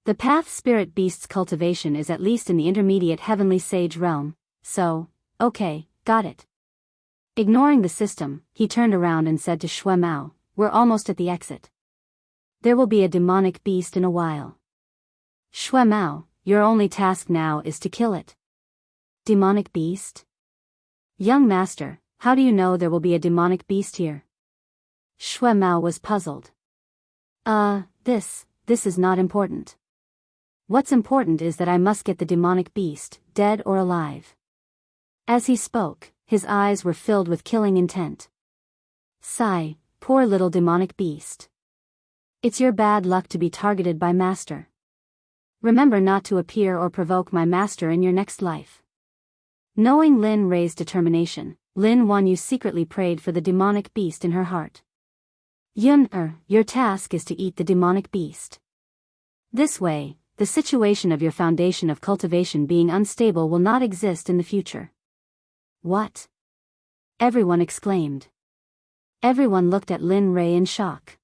The Path Spirit Beast's cultivation is at least in the intermediate heavenly sage realm. So, okay, got it. Ignoring the system, he turned around and said to Shui Mao, we're almost at the exit. There will be a demonic beast in a while. Shui Mao, your only task now is to kill it. Demonic beast? Young master, how do you know there will be a demonic beast here? Shui Mao was puzzled. This is not important. What's important is that I must get the demonic beast, dead or alive. As he spoke, his eyes were filled with killing intent. Sigh, poor little demonic beast. It's your bad luck to be targeted by master. Remember not to appear or provoke my master in your next life. Knowing Lin Rei's determination, Lin Wanyu secretly prayed for the demonic beast in her heart. Yun, your task is to eat the demonic beast. This way, the situation of your foundation of cultivation being unstable will not exist in the future. What? Everyone exclaimed. Everyone looked at Lin Rei in shock.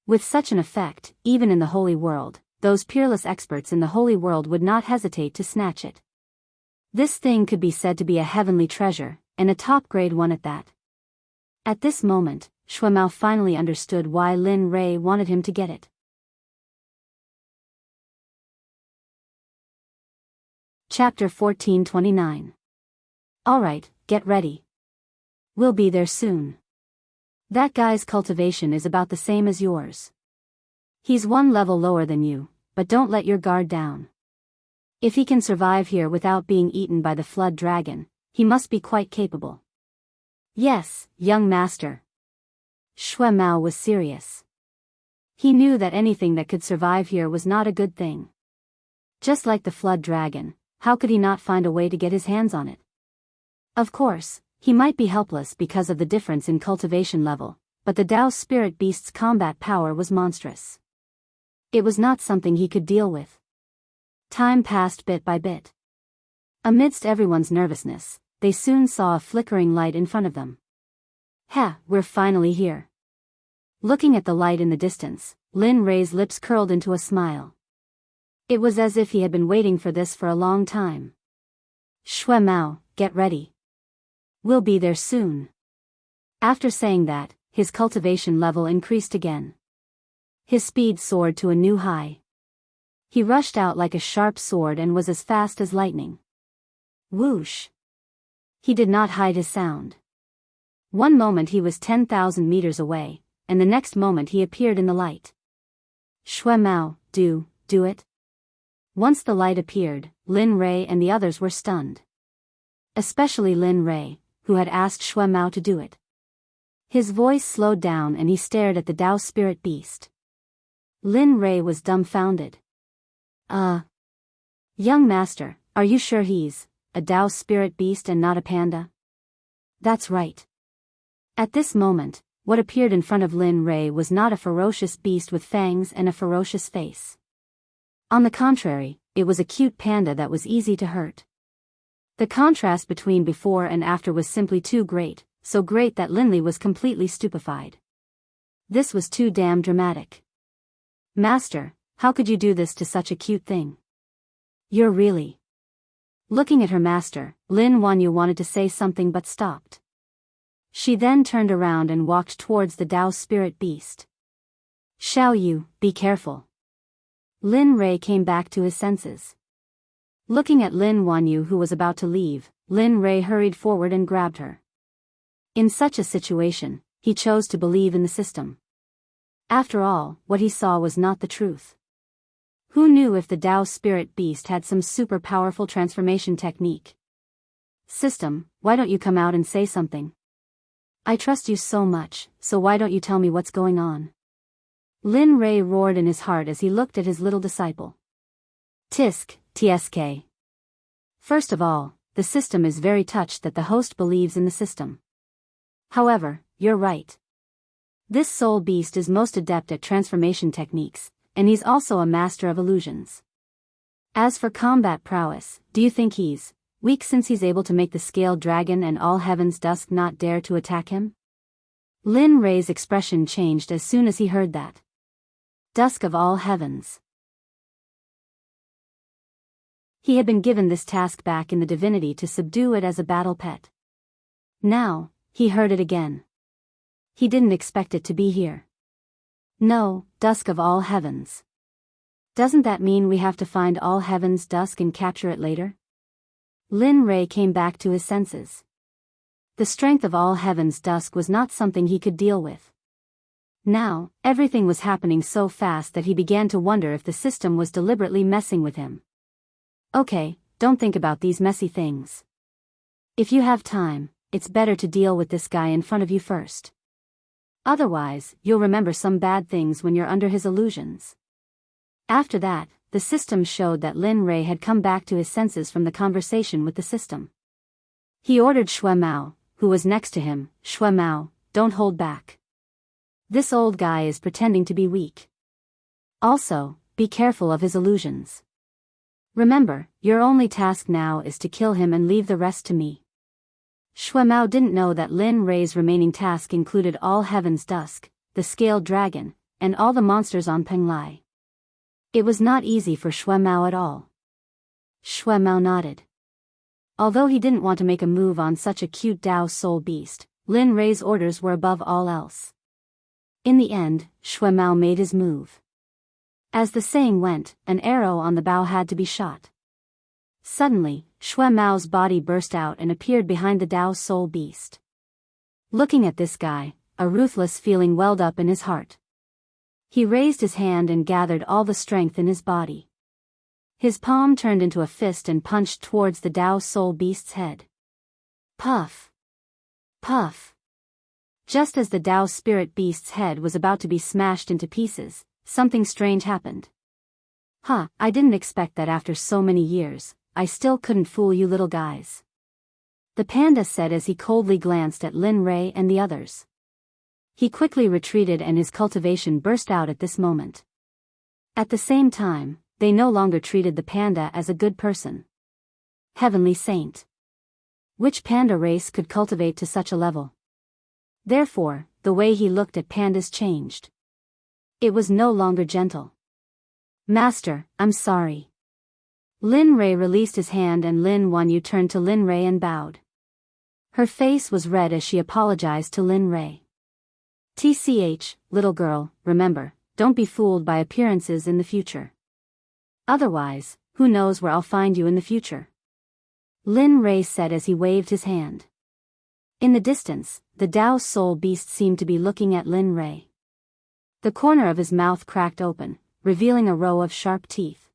With such an effect, even in the holy world, those peerless experts in the holy world would not hesitate to snatch it. This thing could be said to be a heavenly treasure, and a top-grade one at that. At this moment, Shui Mao finally understood why Lin Rei wanted him to get it. Chapter 1429. Alright, get ready. We'll be there soon. That guy's cultivation is about the same as yours. He's one level lower than you, but don't let your guard down. If he can survive here without being eaten by the flood dragon, he must be quite capable. Yes, young master. Shui Mao was serious. He knew that anything that could survive here was not a good thing. Just like the flood dragon, how could he not find a way to get his hands on it? Of course, he might be helpless because of the difference in cultivation level, but the Tao Spirit Beast's combat power was monstrous. It was not something he could deal with. Time passed bit by bit. Amidst everyone's nervousness, they soon saw a flickering light in front of them. We're finally here. Looking at the light in the distance, Lin Rei's lips curled into a smile. It was as if he had been waiting for this for a long time. Shui Mao, get ready. We'll be there soon. After saying that, his cultivation level increased again. His speed soared to a new high. He rushed out like a sharp sword and was as fast as lightning. Whoosh! He did not hide his sound. One moment he was 10,000 meters away, and the next moment he appeared in the light. Shui Mao, do it? Once the light appeared, Lin Rei and the others were stunned. Especially Lin Rei, who had asked Shui Mao to do it. His voice slowed down and he stared at the Tao spirit beast. Lin Rei was dumbfounded. Young master, are you sure he's a Tao spirit beast and not a panda? That's right. At this moment, what appeared in front of Lin Rei was not a ferocious beast with fangs and a ferocious face. On the contrary, it was a cute panda that was easy to hurt. The contrast between before and after was simply too great, so great that Linley was completely stupefied. This was too damn dramatic. Master, how could you do this to such a cute thing? You're really... Looking at her master, Lin Wanyu wanted to say something but stopped. She then turned around and walked towards the Tao spirit beast. Xiao Yu, be careful. Lin Rei came back to his senses. Looking at Lin Wanyu who was about to leave, Lin Rei hurried forward and grabbed her. In such a situation, he chose to believe in the system. After all, what he saw was not the truth. Who knew if the Tao spirit beast had some super powerful transformation technique? System, why don't you come out and say something? I trust you so much, so why don't you tell me what's going on? Lin Rei roared in his heart as he looked at his little disciple. Tisk, TSK. First of all, the system is very touched that the host believes in the system. However, you're right. This soul beast is most adept at transformation techniques, and he's also a master of illusions. As for combat prowess, do you think he's weak since he's able to make the scaled dragon and all heaven's dusk not dare to attack him? Lin Rei's expression changed as soon as he heard that. Dusk of all heavens. He had been given this task back in the divinity to subdue it as a battle pet. Now, he heard it again. He didn't expect it to be here. No, dusk of all heavens. Doesn't that mean we have to find all heaven's dusk and capture it later? Lin Rei came back to his senses. The strength of all heaven's dusk was not something he could deal with. Now, everything was happening so fast that he began to wonder if the system was deliberately messing with him. Okay, don't think about these messy things. If you have time, it's better to deal with this guy in front of you first. Otherwise, you'll remember some bad things when you're under his illusions. After that, the system showed that Lin Rei had come back to his senses from the conversation with the system. He ordered Shui Mao, who was next to him, Shui Mao, don't hold back. This old guy is pretending to be weak. Also, be careful of his illusions. Remember, your only task now is to kill him and leave the rest to me. Shui Mao didn't know that Lin Rei's remaining task included all heaven's dusk, the scaled dragon, and all the monsters on Penglai. It was not easy for Shui Mao at all. Shui Mao nodded. Although he didn't want to make a move on such a cute Tao soul beast, Lin Rei's orders were above all else. In the end, Shui Mao made his move. As the saying went, an arrow on the bow had to be shot. Suddenly, Shui Mao's body burst out and appeared behind the Tao soul beast. Looking at this guy, a ruthless feeling welled up in his heart. He raised his hand and gathered all the strength in his body. His palm turned into a fist and punched towards the Tao soul beast's head. Puff! Puff! Just as the Tao spirit beast's head was about to be smashed into pieces, something strange happened. I didn't expect that after so many years, I still couldn't fool you little guys. The panda said as he coldly glanced at Lin Rei and the others. He quickly retreated and his cultivation burst out at this moment. At the same time, they no longer treated the panda as a good person. Heavenly saint. Which panda race could cultivate to such a level? Therefore, the way he looked at pandas changed. It was no longer gentle. "Master, I'm sorry." Lin Rei released his hand and Lin Wanyu turned to Lin Rei and bowed. Her face was red as she apologized to Lin Rei. "Tch, little girl, remember, don't be fooled by appearances in the future. Otherwise, who knows where I'll find you in the future," Lin Rei said as he waved his hand. In the distance, the Dao Soul Beast seemed to be looking at Lin Rei. The corner of his mouth cracked open, revealing a row of sharp teeth.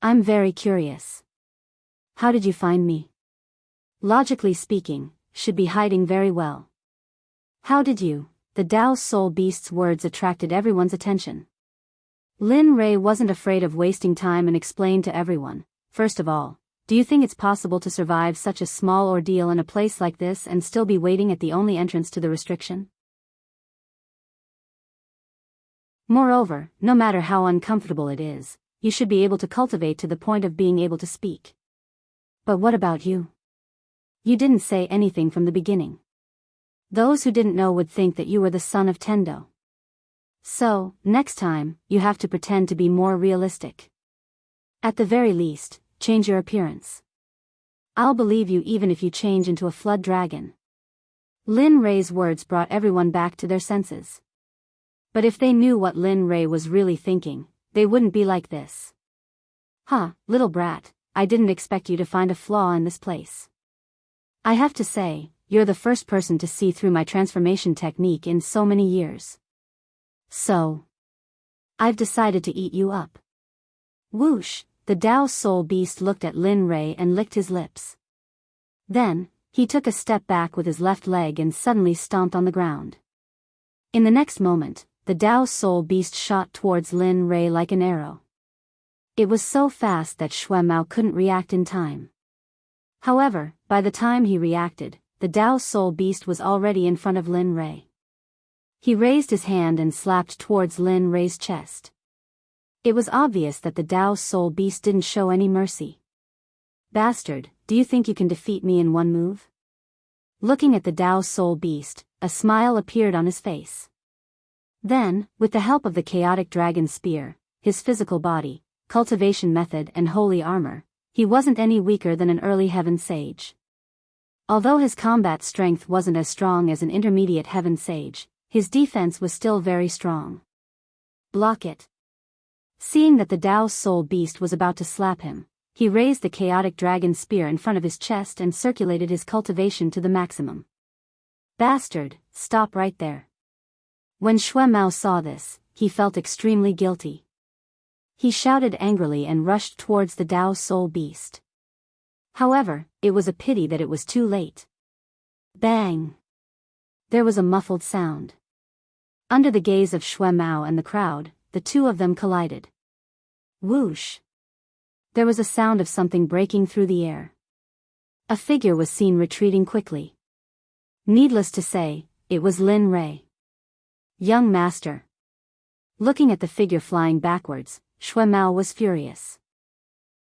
"I'm very curious. How did you find me? Logically speaking, should be hiding very well. How did you?" The Dao Soul Beast's words attracted everyone's attention. Lin Rei wasn't afraid of wasting time and explained to everyone. "First of all, do you think it's possible to survive such a small ordeal in a place like this and still be waiting at the only entrance to the restriction? Moreover, no matter how uncomfortable it is, you should be able to cultivate to the point of being able to speak. But what about you? You didn't say anything from the beginning. Those who didn't know would think that you were the son of Tendo. So, next time, you have to pretend to be more realistic. At the very least, change your appearance. I'll believe you even if you change into a flood dragon." Lin Rei's words brought everyone back to their senses. But if they knew what Lin Rei was really thinking, they wouldn't be like this. "Huh, little brat, I didn't expect you to find a flaw in this place. I have to say, you're the first person to see through my transformation technique in so many years. So, I've decided to eat you up." Whoosh, the Dao Soul Beast looked at Lin Rei and licked his lips. Then, he took a step back with his left leg and suddenly stomped on the ground. In the next moment, the Dao Soul Beast shot towards Lin Rei like an arrow. It was so fast that Xue Mao couldn't react in time. However, by the time he reacted, the Dao Soul Beast was already in front of Lin Rei. He raised his hand and slapped towards Lin Rei's chest. It was obvious that the Dao Soul Beast didn't show any mercy. "Bastard, do you think you can defeat me in one move?" Looking at the Dao Soul Beast, a smile appeared on his face. Then, with the help of the chaotic dragon spear, his physical body, cultivation method and holy armor, he wasn't any weaker than an early heaven sage. Although his combat strength wasn't as strong as an intermediate heaven sage, his defense was still very strong. "Block it." Seeing that the Dao Soul Beast was about to slap him, he raised the chaotic dragon spear in front of his chest and circulated his cultivation to the maximum. "Bastard, stop right there." When Xue Mao saw this, he felt extremely guilty. He shouted angrily and rushed towards the Dao Soul Beast. However, it was a pity that it was too late. Bang! There was a muffled sound. Under the gaze of Xue Mao and the crowd, the two of them collided. Whoosh! There was a sound of something breaking through the air. A figure was seen retreating quickly. Needless to say, it was Lin Rei. "Young master." Looking at the figure flying backwards, Xue Mao was furious.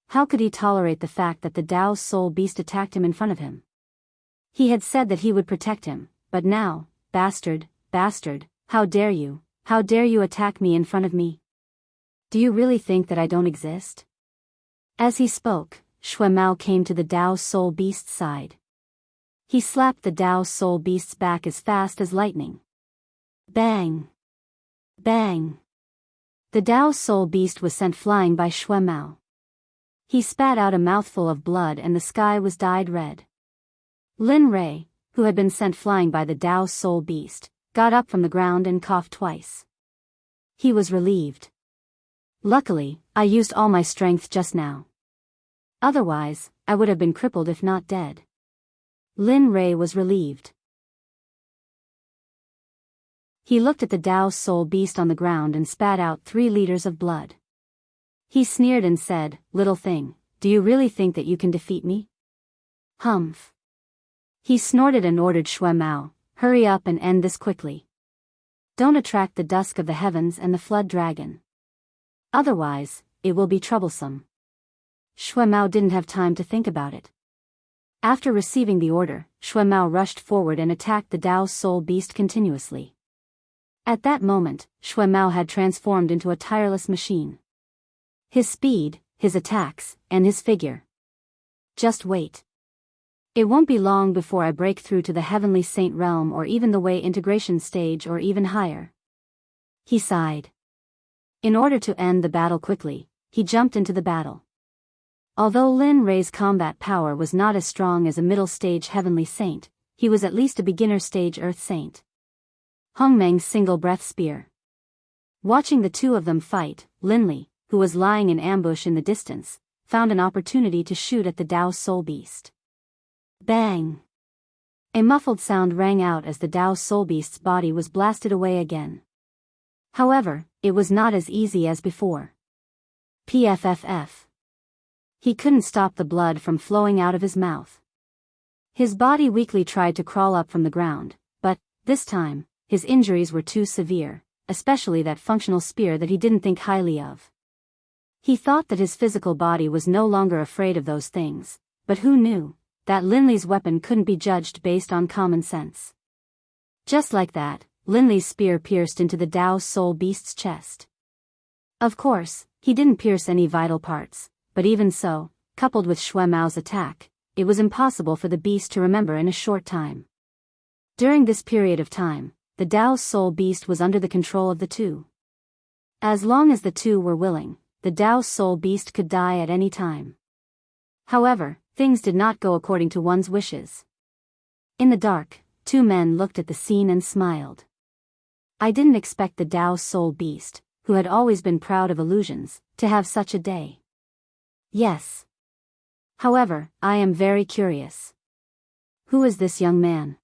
How could he tolerate the fact that the Dao Soul Beast attacked him in front of him? He had said that he would protect him, but now, bastard, how dare you attack me in front of me? Do you really think that I don't exist? As he spoke, Xue Mao came to the Dao Soul Beast's side. He slapped the Dao Soul Beast's back as fast as lightning. Bang! Bang! The Dao Soul Beast was sent flying by Xue Mao. He spat out a mouthful of blood and the sky was dyed red. Lin Rei, who had been sent flying by the Dao Soul Beast, got up from the ground and coughed twice. He was relieved. "Luckily, I used all my strength just now. Otherwise, I would have been crippled if not dead." Lin Rei was relieved. He looked at the Dao Soul Beast on the ground and spat out 3 liters of blood. He sneered and said, "Little thing, do you really think that you can defeat me?" "Humph." He snorted and ordered Xue Mao, "Hurry up and end this quickly. Don't attract the dusk of the heavens and the flood dragon. Otherwise, it will be troublesome." Xue Mao didn't have time to think about it. After receiving the order, Shui Mao rushed forward and attacked the Tao's soul beast continuously. At that moment, Shui Mao had transformed into a tireless machine. His speed, his attacks, and his figure. Just wait. It won't be long before I break through to the heavenly saint realm or even the way integration stage or even higher. He sighed. In order to end the battle quickly, he jumped into the battle. Although Lin Rei's combat power was not as strong as a middle-stage heavenly saint, he was at least a beginner-stage earth saint. Hongmeng's single-breath spear. Watching the two of them fight, Linli, who was lying in ambush in the distance, found an opportunity to shoot at the Tao's soul beast. Bang! A muffled sound rang out as the Tao's soul beast's body was blasted away again. However, it was not as easy as before. Pfff. He couldn't stop the blood from flowing out of his mouth. His body weakly tried to crawl up from the ground, but, this time, his injuries were too severe, especially that functional spear that he didn't think highly of. He thought that his physical body was no longer afraid of those things, but who knew that Linli's weapon couldn't be judged based on common sense. Just like that, Linli's spear pierced into the Tao's soul beast's chest. Of course, he didn't pierce any vital parts, but even so, coupled with Shui Mao's attack, it was impossible for the beast to remember in a short time. During this period of time, the Tao's soul beast was under the control of the two. As long as the two were willing, the Tao's soul beast could die at any time. However, things did not go according to one's wishes. In the dark, two men looked at the scene and smiled. I didn't expect the Tao's soul beast, who had always been proud of illusions, to have such a day. Yes. However, I am very curious. Who is this young man?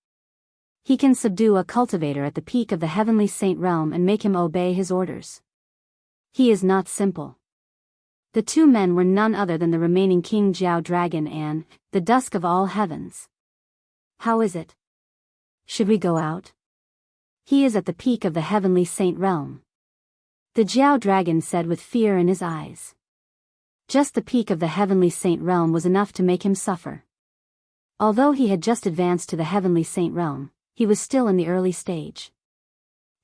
He can subdue a cultivator at the peak of the heavenly saint realm and make him obey his orders. He is not simple. The two men were none other than the remaining King Jiao Dragon and the dusk of all heavens. How is it? Should we go out? He is at the peak of the heavenly saint realm. The Jiao Dragon said with fear in his eyes. Just the peak of the heavenly saint realm was enough to make him suffer. Although he had just advanced to the heavenly saint realm, he was still in the early stage.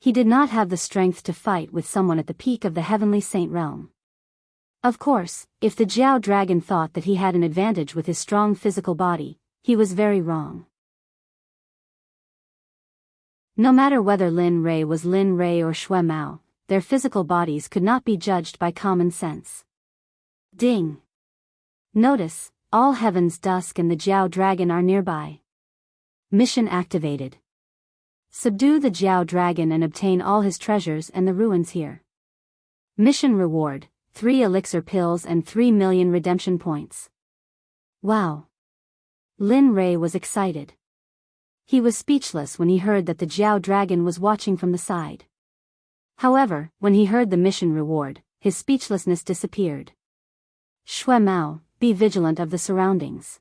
He did not have the strength to fight with someone at the peak of the heavenly saint realm. Of course, if the Jiao Dragon thought that he had an advantage with his strong physical body, he was very wrong. No matter whether Lin Rei was Lin Rei or Shui Mao, their physical bodies could not be judged by common sense. Ding! Notice, all heaven's dusk and the Jiao Dragon are nearby. Mission activated. Subdue the Jiao Dragon and obtain all his treasures and the ruins here. Mission reward, 3 elixir pills and 3 million redemption points. Wow! Lin Rei was excited. He was speechless when he heard that the Jiao Dragon was watching from the side. However, when he heard the mission reward, his speechlessness disappeared. Shui Mao, be vigilant of the surroundings.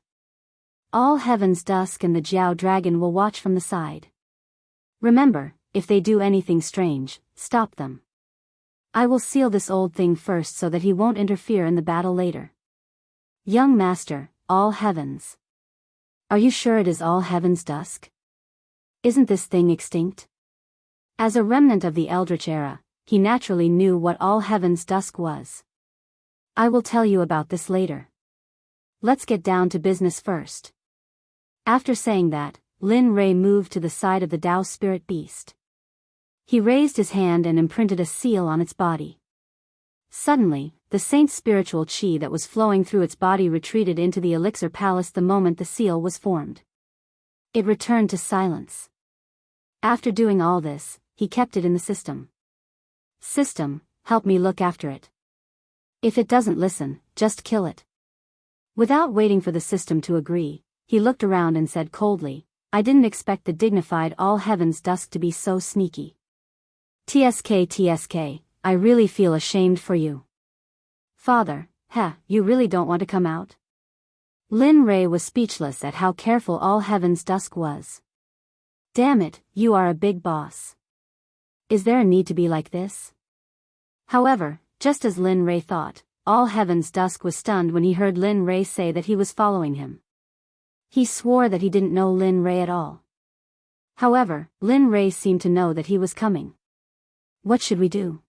All heaven's dusk and the Jiao Dragon will watch from the side. Remember, if they do anything strange, stop them. I will seal this old thing first so that he won't interfere in the battle later. Young master, all heavens. Are you sure it is all heaven's dusk? Isn't this thing extinct? As a remnant of the Eldritch era, he naturally knew what all heaven's dusk was. I will tell you about this later. Let's get down to business first. After saying that, Lin Rei moved to the side of the Tao spirit beast. He raised his hand and imprinted a seal on its body. Suddenly, the saint's spiritual qi that was flowing through its body retreated into the elixir palace the moment the seal was formed. It returned to silence. After doing all this, he kept it in the system. System, help me look after it. If it doesn't listen, just kill it. Without waiting for the system to agree, he looked around and said coldly, I didn't expect the dignified all heaven's dusk to be so sneaky. TSK, I really feel ashamed for you. Father, you really don't want to come out? Lin Rei was speechless at how careful all heaven's dusk was. Damn it, you are a big boss. Is there a need to be like this? However, just as Lin Rei thought, all heaven's dusk was stunned when he heard Lin Rei say that he was following him. He swore that he didn't know Lin Rei at all. However, Lin Rei seemed to know that he was coming. What should we do?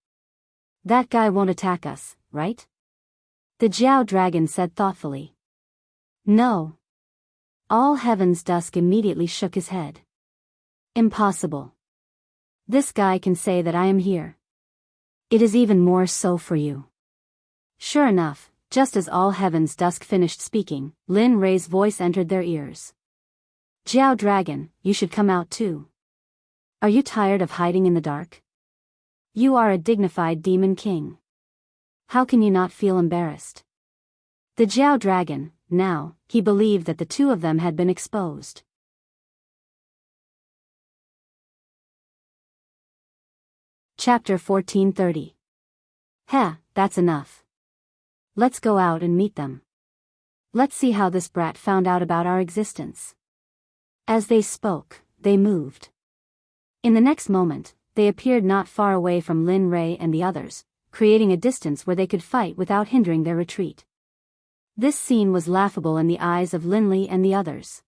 That guy won't attack us, right? The Jiao dragon said thoughtfully. No. All Heaven's Dusk immediately shook his head. Impossible. This guy can say that I am here. It is even more so for you. Sure enough, just as All Heaven's Dusk finished speaking, Lin Rei's voice entered their ears. Jiao dragon, you should come out too. Are you tired of hiding in the dark? You are a dignified demon king. How can you not feel embarrassed? The Jiao dragon, now, he believed that the two of them had been exposed. Chapter 1430. Heh, that's enough. Let's go out and meet them. Let's see how this brat found out about our existence. As they spoke, they moved. In the next moment, they appeared not far away from Lin Rei and the others, creating a distance where they could fight without hindering their retreat. This scene was laughable in the eyes of Linley and the others.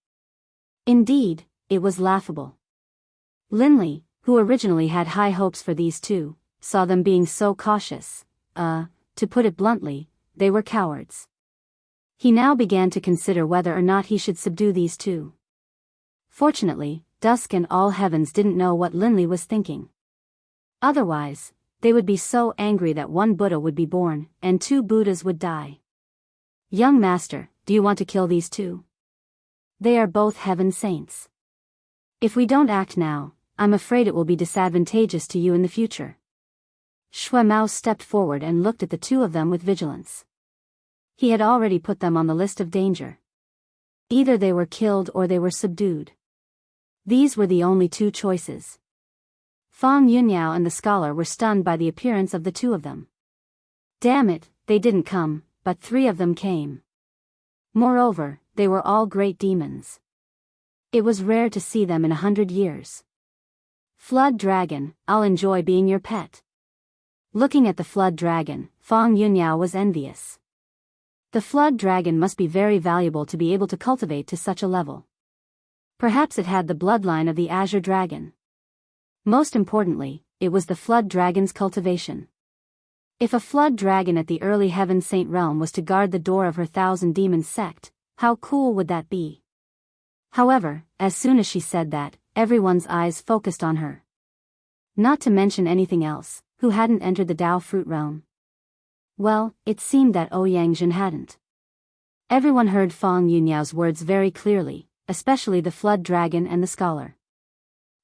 Indeed, it was laughable. Linley, who originally had high hopes for these two, saw them being so cautious. To put it bluntly, they were cowards. He now began to consider whether or not he should subdue these two. Fortunately, Dusk and All Heavens didn't know what Linley was thinking. Otherwise, they would be so angry that one Buddha would be born, and two Buddhas would die. Young master, do you want to kill these two? They are both heaven saints. If we don't act now, I'm afraid it will be disadvantageous to you in the future. Shui Mao stepped forward and looked at the two of them with vigilance. He had already put them on the list of danger. Either they were killed or they were subdued. These were the only two choices. Fang Yunyao and the scholar were stunned by the appearance of the two of them. Damn it, they didn't come, but three of them came. Moreover, they were all great demons. It was rare to see them in 100 years. Flood Dragon, I'll enjoy being your pet. Looking at the Flood Dragon, Fang Yunyao was envious. The Flood Dragon must be very valuable to be able to cultivate to such a level. Perhaps it had the bloodline of the Azure Dragon. Most importantly, it was the Flood Dragon's cultivation. If a Flood Dragon at the early Heaven Saint realm was to guard the door of her 1,000 demons sect, how cool would that be? However, as soon as she said that, everyone's eyes focused on her. Not to mention anything else, who hadn't entered the Dao fruit realm? Well, it seemed that Ouyang hadn't. Everyone heard Fang Yunyao's words very clearly, especially the Flood Dragon and the scholar.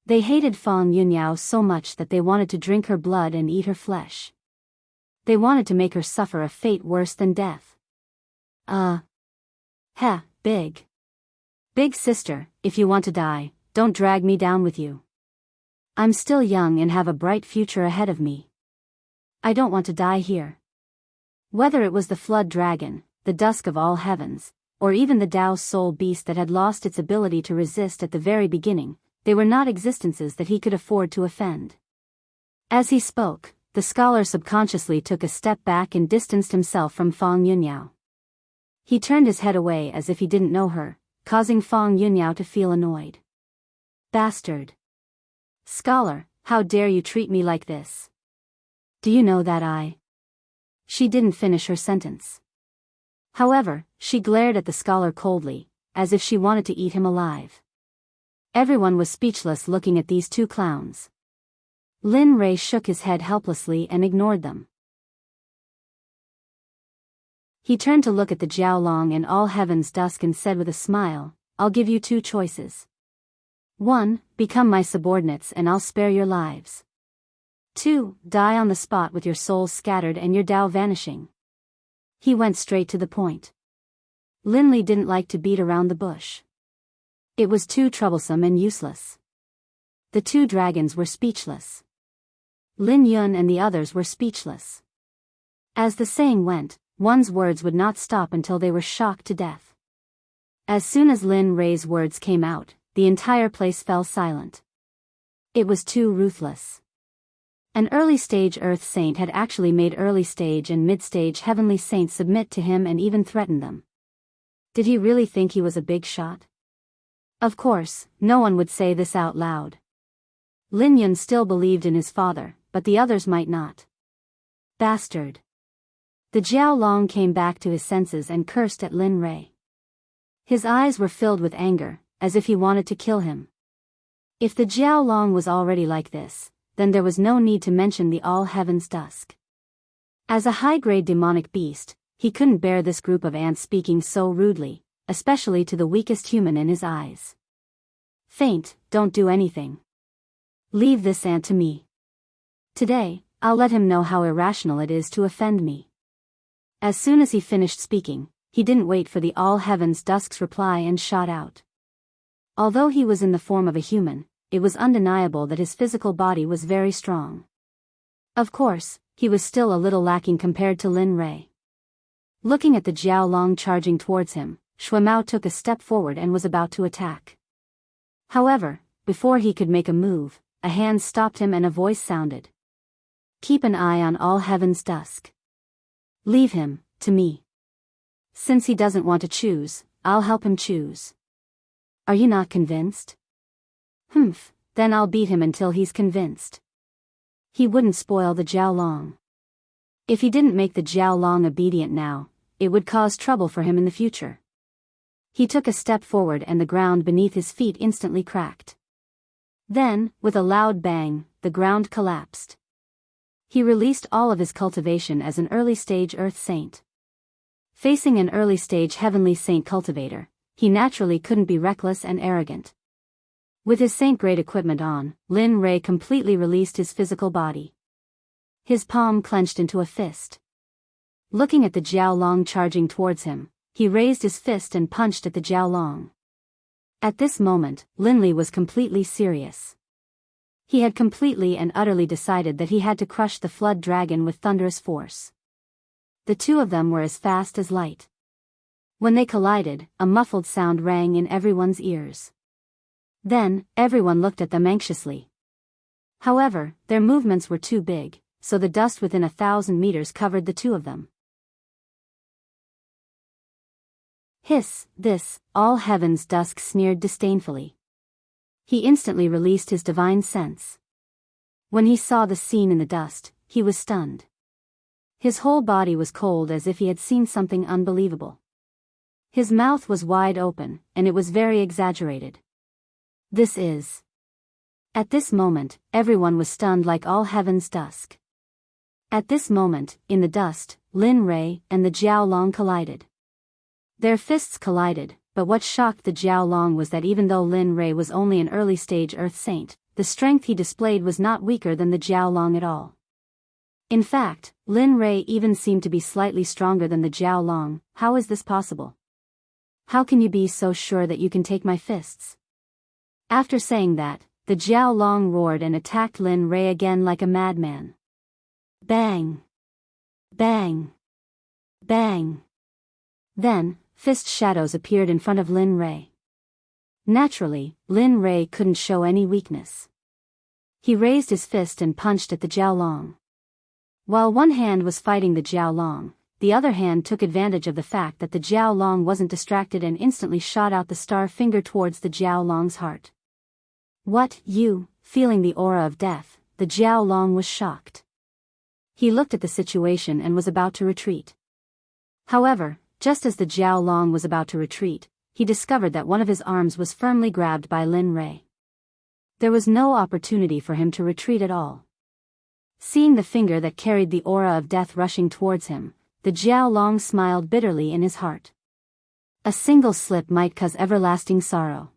They hated Fang Yunyao so much that they wanted to drink her blood and eat her flesh. They wanted to make her suffer a fate worse than death. Big. Big sister, if you want to die, don't drag me down with you. I'm still young and have a bright future ahead of me. I don't want to die here. Whether it was the Flood Dragon, the Dusk of All Heavens, or even the Dao Soul Beast that had lost its ability to resist at the very beginning, they were not existences that he could afford to offend. As he spoke, the scholar subconsciously took a step back and distanced himself from Fang Yunyao. He turned his head away as if he didn't know her, causing Fang Yunyao to feel annoyed. Bastard. Scholar, how dare you treat me like this? Do you know that I... She didn't finish her sentence. However, she glared at the scholar coldly, as if she wanted to eat him alive. Everyone was speechless looking at these two clowns. Lin Rei shook his head helplessly and ignored them. He turned to look at the Jiaolong and All Heaven's Dusk and said with a smile, I'll give you two choices. 1. Become my subordinates and I'll spare your lives. 2. Die on the spot with your souls scattered and your Dao vanishing. He went straight to the point. Linley didn't like to beat around the bush. It was too troublesome and useless. The two dragons were speechless. Lin Yun and the others were speechless. As the saying went, one's words would not stop until they were shocked to death. As soon as Lin Rei's words came out, the entire place fell silent. It was too ruthless. An early-stage Earth Saint had actually made early-stage and mid-stage Heavenly Saints submit to him and even threaten them. Did he really think he was a big shot? Of course, no one would say this out loud. Lin Yun still believed in his father, but the others might not. Bastard. The Jiao Long came back to his senses and cursed at Lin Rei. His eyes were filled with anger, as if he wanted to kill him. If the Jiao Long was already like this, then there was no need to mention the all heaven's dusk. As a high-grade demonic beast, he couldn't bear this group of ants speaking so rudely, especially to the weakest human in his eyes. Faint, don't do anything. Leave this ant to me. Today, I'll let him know how irrational it is to offend me. As soon as he finished speaking, he didn't wait for the all heaven's dusk's reply and shot out. Although he was in the form of a human, it was undeniable that his physical body was very strong. Of course, he was still a little lacking compared to Lin Rei. Looking at the Jiao Long charging towards him, Shui Mao took a step forward and was about to attack. However, before he could make a move, a hand stopped him and a voice sounded. Keep an eye on all heaven's dusk. Leave him to me. Since he doesn't want to choose, I'll help him choose. Are you not convinced? Humph, then I'll beat him until he's convinced. He wouldn't spoil the Jiao Long. If he didn't make the Jiao Long obedient now, it would cause trouble for him in the future. He took a step forward and the ground beneath his feet instantly cracked. Then, with a loud bang, the ground collapsed. He released all of his cultivation as an early-stage Earth Saint. Facing an early-stage Heavenly Saint cultivator, he naturally couldn't be reckless and arrogant. With his Saint-grade equipment on, Lin Rei completely released his physical body. His palm clenched into a fist. Looking at the Jiao Long charging towards him, he raised his fist and punched at the Jiao Long. At this moment, Lin Li was completely serious. He had completely and utterly decided that he had to crush the flood dragon with thunderous force. The two of them were as fast as light. When they collided, a muffled sound rang in everyone's ears. Then, everyone looked at them anxiously. However, their movements were too big, so the dust within 1,000 meters covered the two of them. Hiss, this, all heaven's dusk sneered disdainfully. He instantly released his divine sense. When he saw the scene in the dust, he was stunned. His whole body was cold as if he had seen something unbelievable. His mouth was wide open, and it was very exaggerated. This is... At this moment, everyone was stunned like all heaven's dusk. At this moment, in the dust, Lin Rei and the Jiao Long collided. Their fists collided, but what shocked the Jiao Long was that even though Lin Rei was only an early-stage Earth Saint, the strength he displayed was not weaker than the Jiao Long at all. In fact, Lin Rei even seemed to be slightly stronger than the Jiao Long. How is this possible? How can you be so sure that you can take my fists? After saying that, the Jiao Long roared and attacked Lin Rei again like a madman. Bang! Bang! Bang! Then, fist shadows appeared in front of Lin Rei. Naturally, Lin Rei couldn't show any weakness. He raised his fist and punched at the Jiao Long. While one hand was fighting the Jiao Long, the other hand took advantage of the fact that the Jiao Long wasn't distracted and instantly shot out the star finger towards the Jiao Long's heart. What, you? Feeling the aura of death, the Jiao Long was shocked. He looked at the situation and was about to retreat. However, just as the Jiao Long was about to retreat, he discovered that one of his arms was firmly grabbed by Lin Rei. There was no opportunity for him to retreat at all. Seeing the finger that carried the aura of death rushing towards him, the Jiao Long smiled bitterly in his heart. A single slip might cause everlasting sorrow.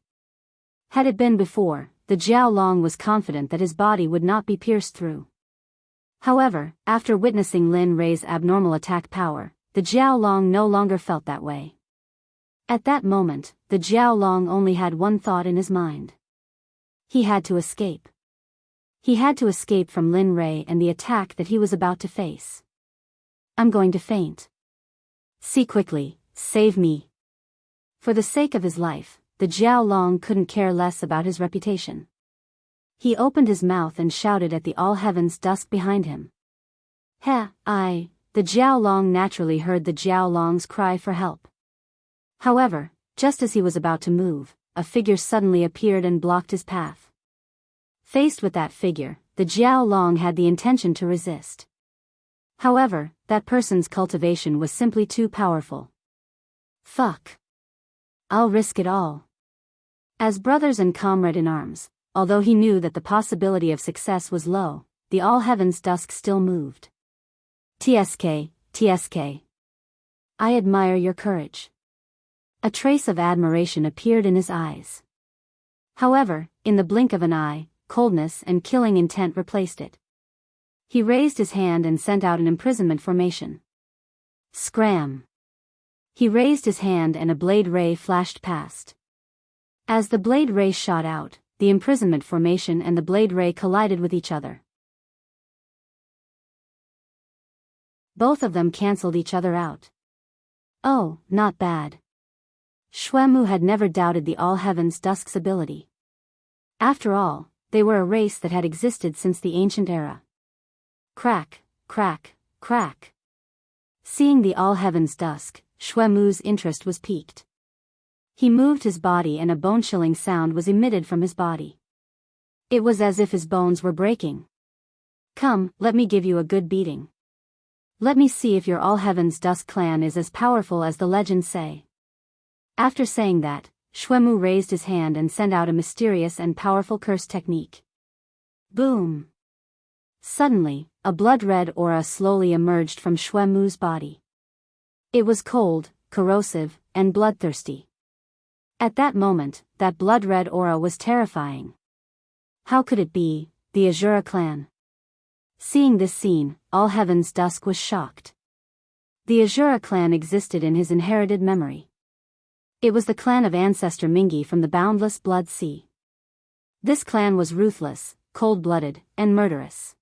Had it been before, the Jiao Long was confident that his body would not be pierced through. However, after witnessing Lin Rei's abnormal attack power, the Jiao Long no longer felt that way. At that moment, the Jiao Long only had one thought in his mind. He had to escape. He had to escape from Lin Rei and the attack that he was about to face. I'm going to faint. See quickly, save me. For the sake of his life, the Jiao Long couldn't care less about his reputation. He opened his mouth and shouted at the all heaven's dusk behind him. The Jiao Long naturally heard the Jiao Long's cry for help. However, just as he was about to move, a figure suddenly appeared and blocked his path. Faced with that figure, the Jiao Long had the intention to resist. However, that person's cultivation was simply too powerful. Fuck. I'll risk it all. As brothers and comrade in arms, although he knew that the possibility of success was low, the all heaven's dusk still moved. TSK, TSK. I admire your courage. A trace of admiration appeared in his eyes. However, in the blink of an eye, coldness and killing intent replaced it. He raised his hand and sent out an imprisonment formation. Scram. He raised his hand and a blade ray flashed past. As the blade ray shot out, the imprisonment formation and the blade ray collided with each other. Both of them cancelled each other out. Oh, not bad. Xuemu had never doubted the All Heaven's Dusk's ability. After all, they were a race that had existed since the ancient era. Crack, crack, crack. Seeing the All Heaven's Dusk, Xuemu's interest was piqued. He moved his body and a bone-chilling sound was emitted from his body. It was as if his bones were breaking. Come, let me give you a good beating. Let me see if your All Heaven's Dusk clan is as powerful as the legends say. After saying that, Xuemu raised his hand and sent out a mysterious and powerful curse technique. Boom! Suddenly, a blood-red aura slowly emerged from Xuemu's body. It was cold, corrosive, and bloodthirsty. At that moment, that blood-red aura was terrifying. How could it be, the Azura clan? Seeing this scene, All Heaven's Dusk was shocked. The Azura clan existed in his inherited memory. It was the clan of ancestor Mingi from the boundless Blood Sea. This clan was ruthless, cold-blooded, and murderous.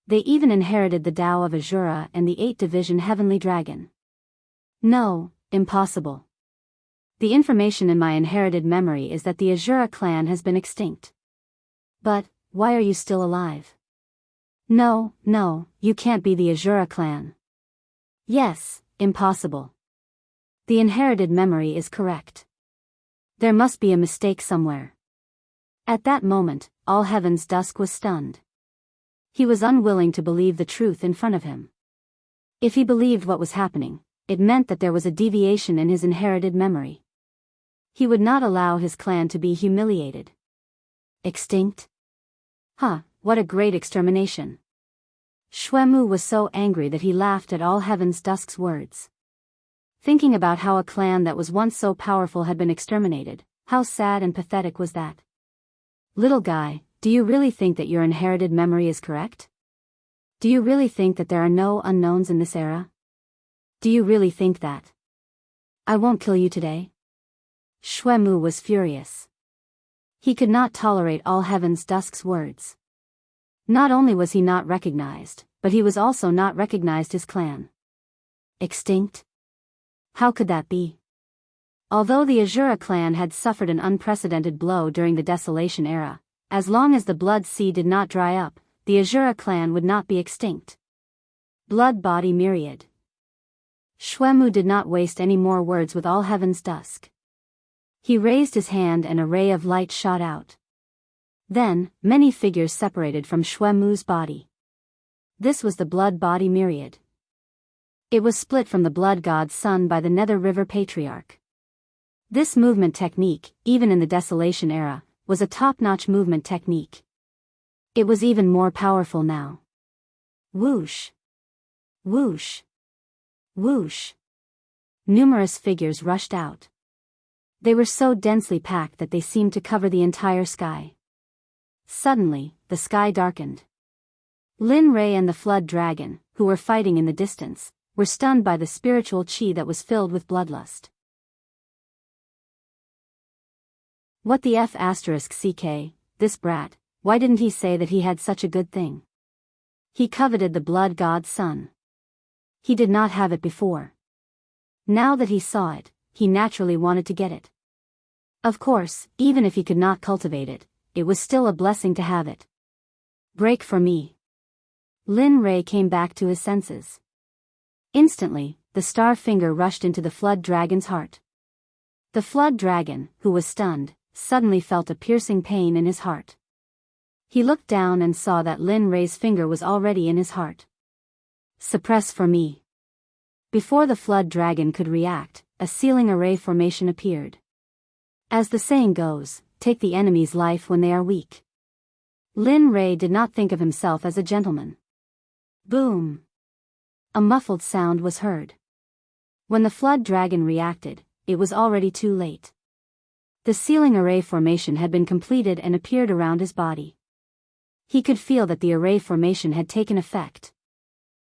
They even inherited the Tao of Azura and the 8th-division Heavenly Dragon. No, impossible. The information in my inherited memory is that the Azura clan has been extinct. But, why are you still alive? No, you can't be the Azura clan. Yes, impossible. The inherited memory is correct. There must be a mistake somewhere. At that moment, All Heaven's Dusk was stunned. He was unwilling to believe the truth in front of him. If he believed what was happening, it meant that there was a deviation in his inherited memory. He would not allow his clan to be humiliated. Extinct? Huh, what a great extermination. Xuemu was so angry that he laughed at All Heaven's Dusk's words. Thinking about how a clan that was once so powerful had been exterminated, how sad and pathetic was that? Little guy, do you really think that your inherited memory is correct? Do you really think that there are no unknowns in this era? Do you really think that? I won't kill you today? Xuemu was furious. He could not tolerate All Heaven's Dusk's words. Not only was he not recognized, but he was also not recognized his clan. Extinct? How could that be? Although the Azura clan had suffered an unprecedented blow during the Desolation era, as long as the Blood Sea did not dry up, the Azura clan would not be extinct. Blood Body Myriad. Xuemu did not waste any more words with All Heaven's Dusk. He raised his hand and a ray of light shot out. Then, many figures separated from Xuemu's body. This was the Blood Body Myriad. It was split from the Blood God's Son by the Nether River Patriarch. This movement technique, even in the Desolation era, was a top-notch movement technique. It was even more powerful now. Whoosh! Whoosh! Whoosh! Numerous figures rushed out. They were so densely packed that they seemed to cover the entire sky. Suddenly, the sky darkened. Lin Rei and the Flood Dragon, who were fighting in the distance, were stunned by the spiritual chi that was filled with bloodlust. What the F***ck, this brat, why didn't he say that he had such a good thing? He coveted the Blood God's Son. He did not have it before. Now that he saw it, he naturally wanted to get it. Of course, even if he could not cultivate it, it was still a blessing to have it. Break for me. Lin Rei came back to his senses. Instantly, the star finger rushed into the Flood Dragon's heart. The flood dragon, who was stunned, suddenly felt a piercing pain in his heart. He looked down and saw that Lin Rei's finger was already in his heart. Suppress for me. Before the flood dragon could react, a sealing array formation appeared. As the saying goes, take the enemy's life when they are weak. Lin Rei did not think of himself as a gentleman. Boom! A muffled sound was heard. When the flood dragon reacted, it was already too late. The sealing array formation had been completed and appeared around his body. He could feel that the array formation had taken effect.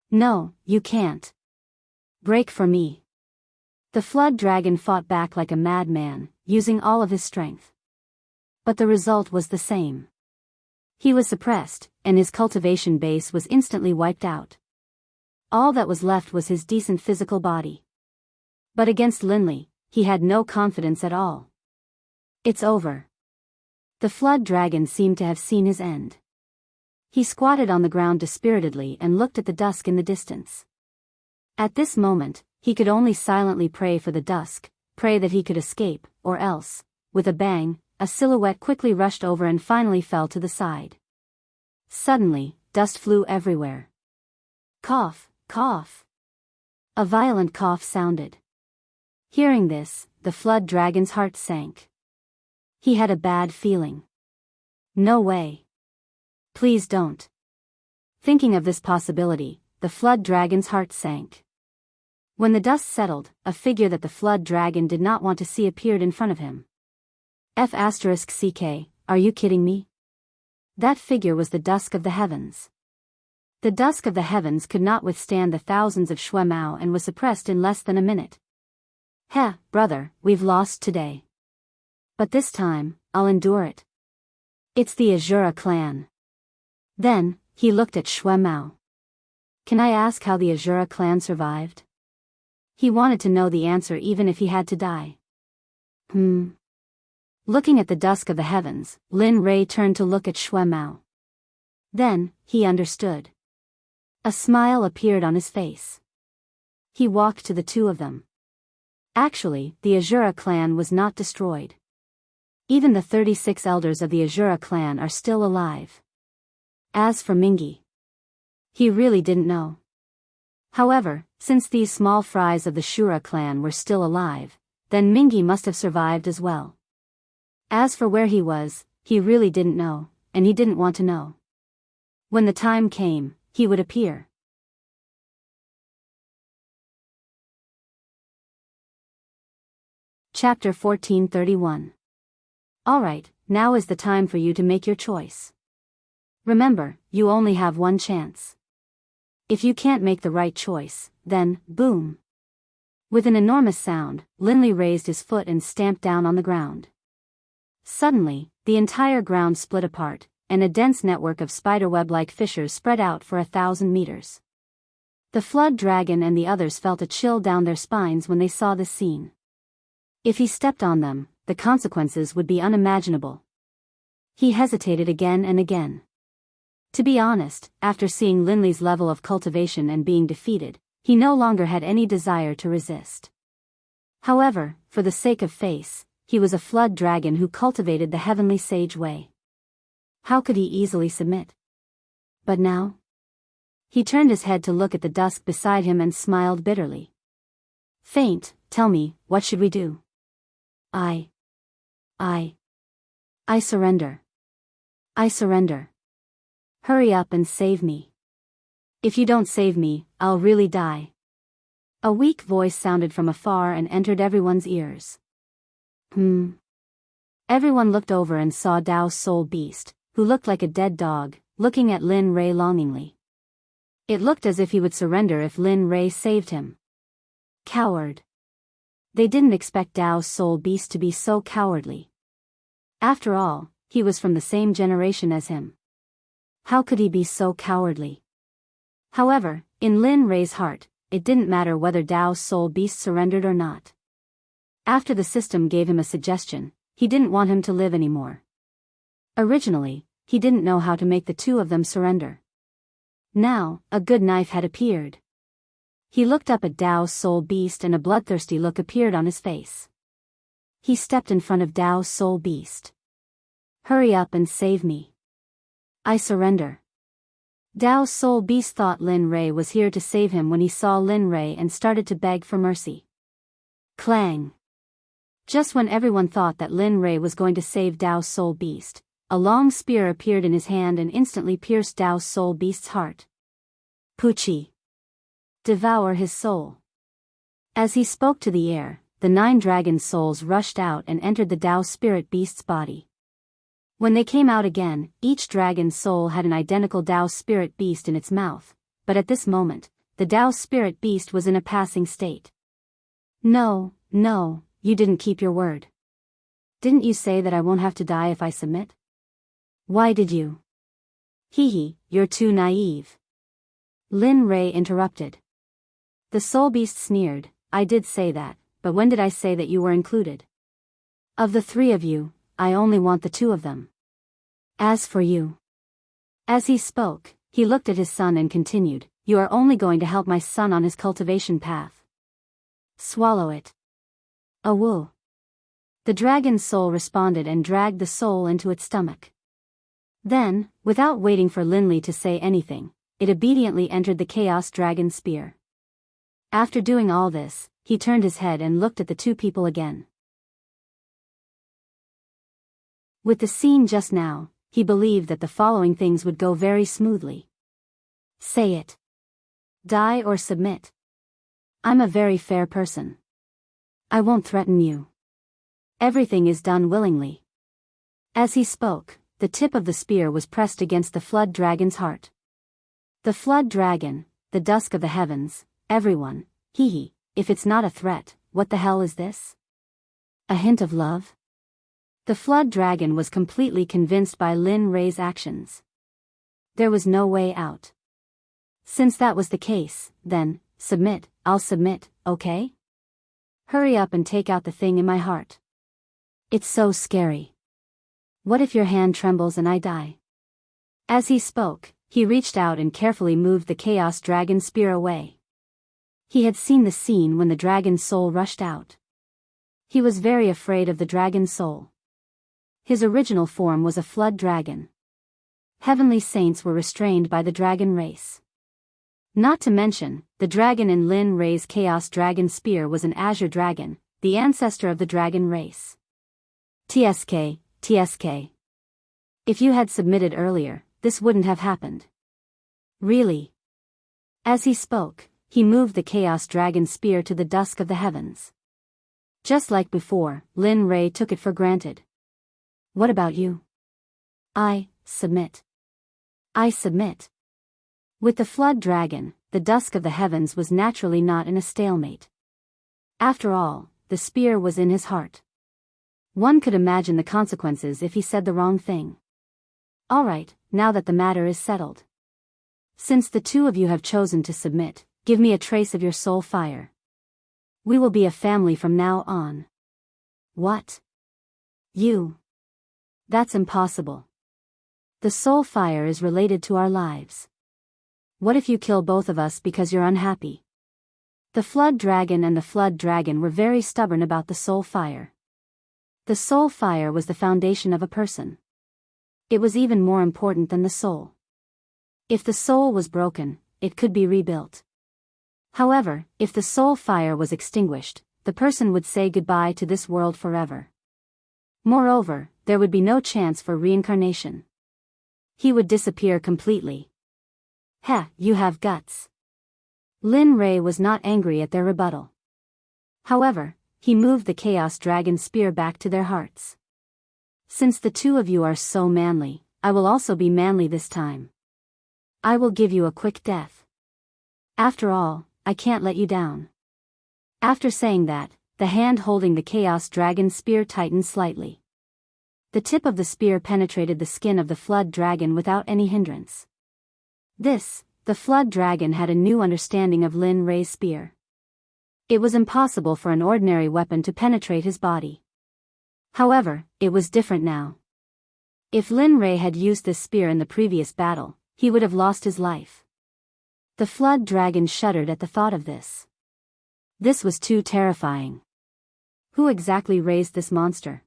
No, you can't. Break for me. The flood dragon fought back like a madman, using all of his strength. But the result was the same. He was suppressed, and his cultivation base was instantly wiped out. All that was left was his decent physical body. But against Linley, he had no confidence at all. It's over. The flood dragon seemed to have seen his end. He squatted on the ground dispiritedly and looked at the dusk in the distance. At this moment, he could only silently pray for the dusk, pray that he could escape, or else, with a bang, a silhouette quickly rushed over and finally fell to the side. Suddenly, dust flew everywhere. Cough, cough. A violent cough sounded. Hearing this, the flood dragon's heart sank. He had a bad feeling. No way. Please don't. Thinking of this possibility, the flood dragon's heart sank. When the dust settled, a figure that the flood dragon did not want to see appeared in front of him. F***ck, are you kidding me? That figure was the dusk of the heavens. The dusk of the heavens could not withstand the thousands of Shui Mao and was suppressed in less than a minute. Heh, brother, we've lost today. But this time, I'll endure it. It's the Azura clan. Then, he looked at Shui Mao. Can I ask how the Azura clan survived? He wanted to know the answer even if he had to die. Looking at the dusk of the heavens, Lin Rei turned to look at Shui Mao. Then, he understood. A smile appeared on his face. He walked to the two of them. Actually, the Azura clan was not destroyed. Even the 36 elders of the Azura clan are still alive. As for Mingi, he really didn't know. However, since these small fries of the Shura clan were still alive, then Mingi must have survived as well. As for where he was, he really didn't know, and he didn't want to know. When the time came, he would appear. Chapter 1431. Alright, now is the time for you to make your choice. Remember, you only have one chance. If you can't make the right choice, then, boom. With an enormous sound, Linley raised his foot and stamped down on the ground. Suddenly, the entire ground split apart, and a dense network of spiderweb-like fissures spread out for 1,000 meters. The flood dragon and the others felt a chill down their spines when they saw this scene. If he stepped on them, the consequences would be unimaginable. He hesitated again and again. To be honest, after seeing Linley's level of cultivation and being defeated, he no longer had any desire to resist. However, for the sake of face, he was a flood dragon who cultivated the heavenly sage way. How could he easily submit? But now? He turned his head to look at the dusk beside him and smiled bitterly. Faint, tell me, what should we do? I surrender. I surrender. Hurry up and save me. If you don't save me, I'll really die. A weak voice sounded from afar and entered everyone's ears. Everyone looked over and saw Dao's soul beast, who looked like a dead dog, looking at Lin Rei longingly. It looked as if he would surrender if Lin Rei saved him. Coward. They didn't expect Dao's soul beast to be so cowardly. After all, he was from the same generation as him. How could he be so cowardly? However, in Lin Rei's heart, it didn't matter whether Dao's soul beast surrendered or not. After the system gave him a suggestion, he didn't want him to live anymore. Originally, he didn't know how to make the two of them surrender. Now, a good knife had appeared. He looked up at Dao's soul beast and a bloodthirsty look appeared on his face. He stepped in front of Dao's soul beast. Hurry up and save me. I surrender. Dao's soul beast thought Lin Rei was here to save him when he saw Lin Rei and started to beg for mercy. Clang. Just when everyone thought that Lin Rei was going to save Dao's soul beast, a long spear appeared in his hand and instantly pierced Dao's soul beast's heart. Puchi. Devour his soul. As he spoke to the air, the 9 dragon souls rushed out and entered the Dao spirit beast's body. When they came out again, each dragon soul had an identical Dao spirit beast in its mouth, but at this moment, the Dao spirit beast was in a passing state. No, you didn't keep your word. Didn't you say that I won't have to die if I submit? Why did you? Hee, you're too naive. Lin Rei interrupted. The soul beast sneered, I did say that, but when did I say that you were included? Of the 3 of you, I only want the 2 of them. As for you. As he spoke, he looked at his son and continued, you are only going to help my son on his cultivation path. Swallow it. Awoo. The dragon's soul responded and dragged the soul into its stomach. Then, without waiting for Linli to say anything, it obediently entered the chaos dragon spear. After doing all this, he turned his head and looked at the 2 people again. With the scene just now, he believed that the following things would go very smoothly. Say it. Die or submit. I'm a very fair person. I won't threaten you. Everything is done willingly. As he spoke, the tip of the spear was pressed against the flood dragon's heart. The flood dragon, the dusk of the heavens, everyone, hee, if it's not a threat, what the hell is this? A hint of love? The flood dragon was completely convinced by Lin Rei's actions. There was no way out. Since that was the case, then, submit, I'll submit, okay? Hurry up and take out the thing in my heart. It's so scary. What if your hand trembles and I die? As he spoke, he reached out and carefully moved the chaos dragon spear away. He had seen the scene when the dragon's soul rushed out. He was very afraid of the dragon's soul. His original form was a flood dragon. Heavenly saints were restrained by the dragon race. Not to mention, the dragon in Lin Rei's chaos dragon spear was an azure dragon, the ancestor of the dragon race. TSK. If you had submitted earlier, this wouldn't have happened. Really? As he spoke, he moved the chaos dragon spear to the dusk of the heavens. Just like before, Lin Rei took it for granted. What about you? I submit. I submit. With the flood dragon, the dusk of the heavens was naturally not in a stalemate. After all, the spear was in his heart. One could imagine the consequences if he said the wrong thing. Alright, now that the matter is settled. Since the 2 of you have chosen to submit, give me a trace of your soul fire. We will be a family from now on. What? You? That's impossible. The soul fire is related to our lives. What if you kill both of us because you're unhappy? The flood dragon and the flood dragon were very stubborn about the soul fire. The soul fire was the foundation of a person. It was even more important than the soul. If the soul was broken, it could be rebuilt. However, if the soul fire was extinguished, the person would say goodbye to this world forever. Moreover, there would be no chance for reincarnation. He would disappear completely. Heh, you have guts. Lin Rei was not angry at their rebuttal. However, he moved the chaos dragon spear back to their hearts. Since the 2 of you are so manly, I will also be manly this time. I will give you a quick death. After all, I can't let you down. After saying that, the hand holding the chaos dragon spear tightened slightly. The tip of the spear penetrated the skin of the flood dragon without any hindrance. The flood dragon had a new understanding of Lin Rei's spear. It was impossible for an ordinary weapon to penetrate his body. However, it was different now. If Lin Rei had used this spear in the previous battle, he would have lost his life. The flood dragon shuddered at the thought of this. This was too terrifying. Who exactly raised this monster?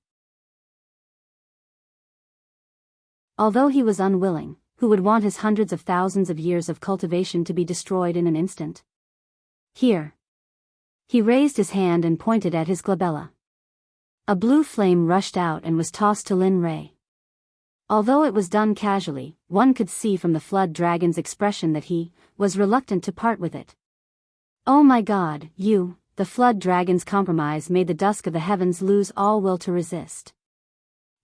Although he was unwilling, who would want his hundreds of thousands of years of cultivation to be destroyed in an instant? Here. He raised his hand and pointed at his glabella. A blue flame rushed out and was tossed to Lin Rei. Although it was done casually, one could see from the flood dragon's expression that he was reluctant to part with it. Oh my God, the flood dragon's compromise made the dusk of the heavens lose all will to resist.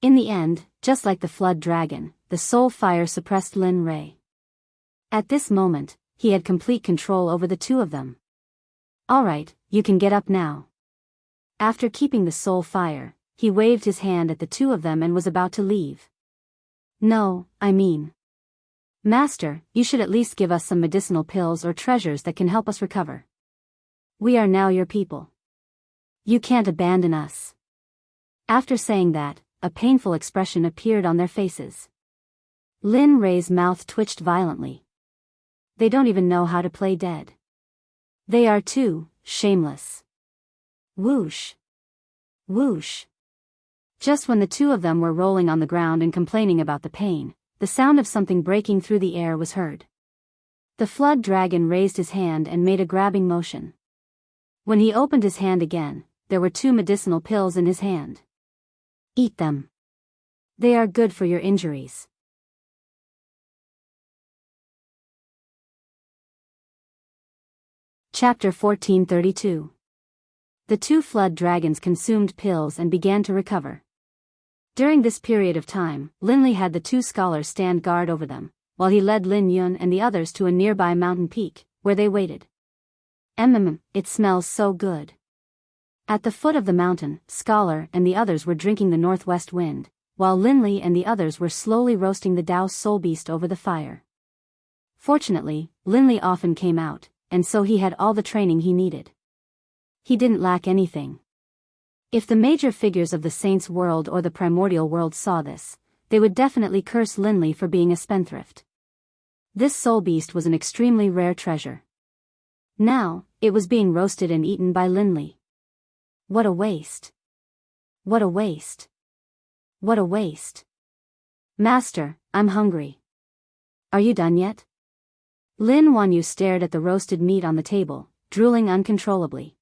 In the end, just like the flood dragon, the soul fire suppressed Lin Rei. At this moment, he had complete control over the two of them. All right, you can get up now. After keeping the soul fire, he waved his hand at the two of them and was about to leave. No, I mean. Master, you should at least give us some medicinal pills or treasures that can help us recover. We are now your people. You can't abandon us. After saying that, a painful expression appeared on their faces. Lin Rei's mouth twitched violently. They don't even know how to play dead. They are too shameless. Whoosh. Whoosh. Just when the two of them were rolling on the ground and complaining about the pain, the sound of something breaking through the air was heard. The flood dragon raised his hand and made a grabbing motion. When he opened his hand again, there were 2 medicinal pills in his hand. Eat them. They are good for your injuries. Chapter 1432. The 2 flood dragons consumed pills and began to recover. During this period of time, Lin Li had the 2 scholars stand guard over them, while he led Lin Yun and the others to a nearby mountain peak, where they waited. It smells so good. At the foot of the mountain, Scholar and the others were drinking the northwest wind, while Lin Li and the others were slowly roasting the Dao soul beast over the fire. Fortunately, Lin Li often came out, and so he had all the training he needed. He didn't lack anything. If the major figures of the Saints' world or the primordial world saw this, they would definitely curse Lin Li for being a spendthrift. This soul beast was an extremely rare treasure. Now, it was being roasted and eaten by Lin Li. What a waste. What a waste. What a waste. Master, I'm hungry. Are you done yet? Lin Wanyu stared at the roasted meat on the table, drooling uncontrollably.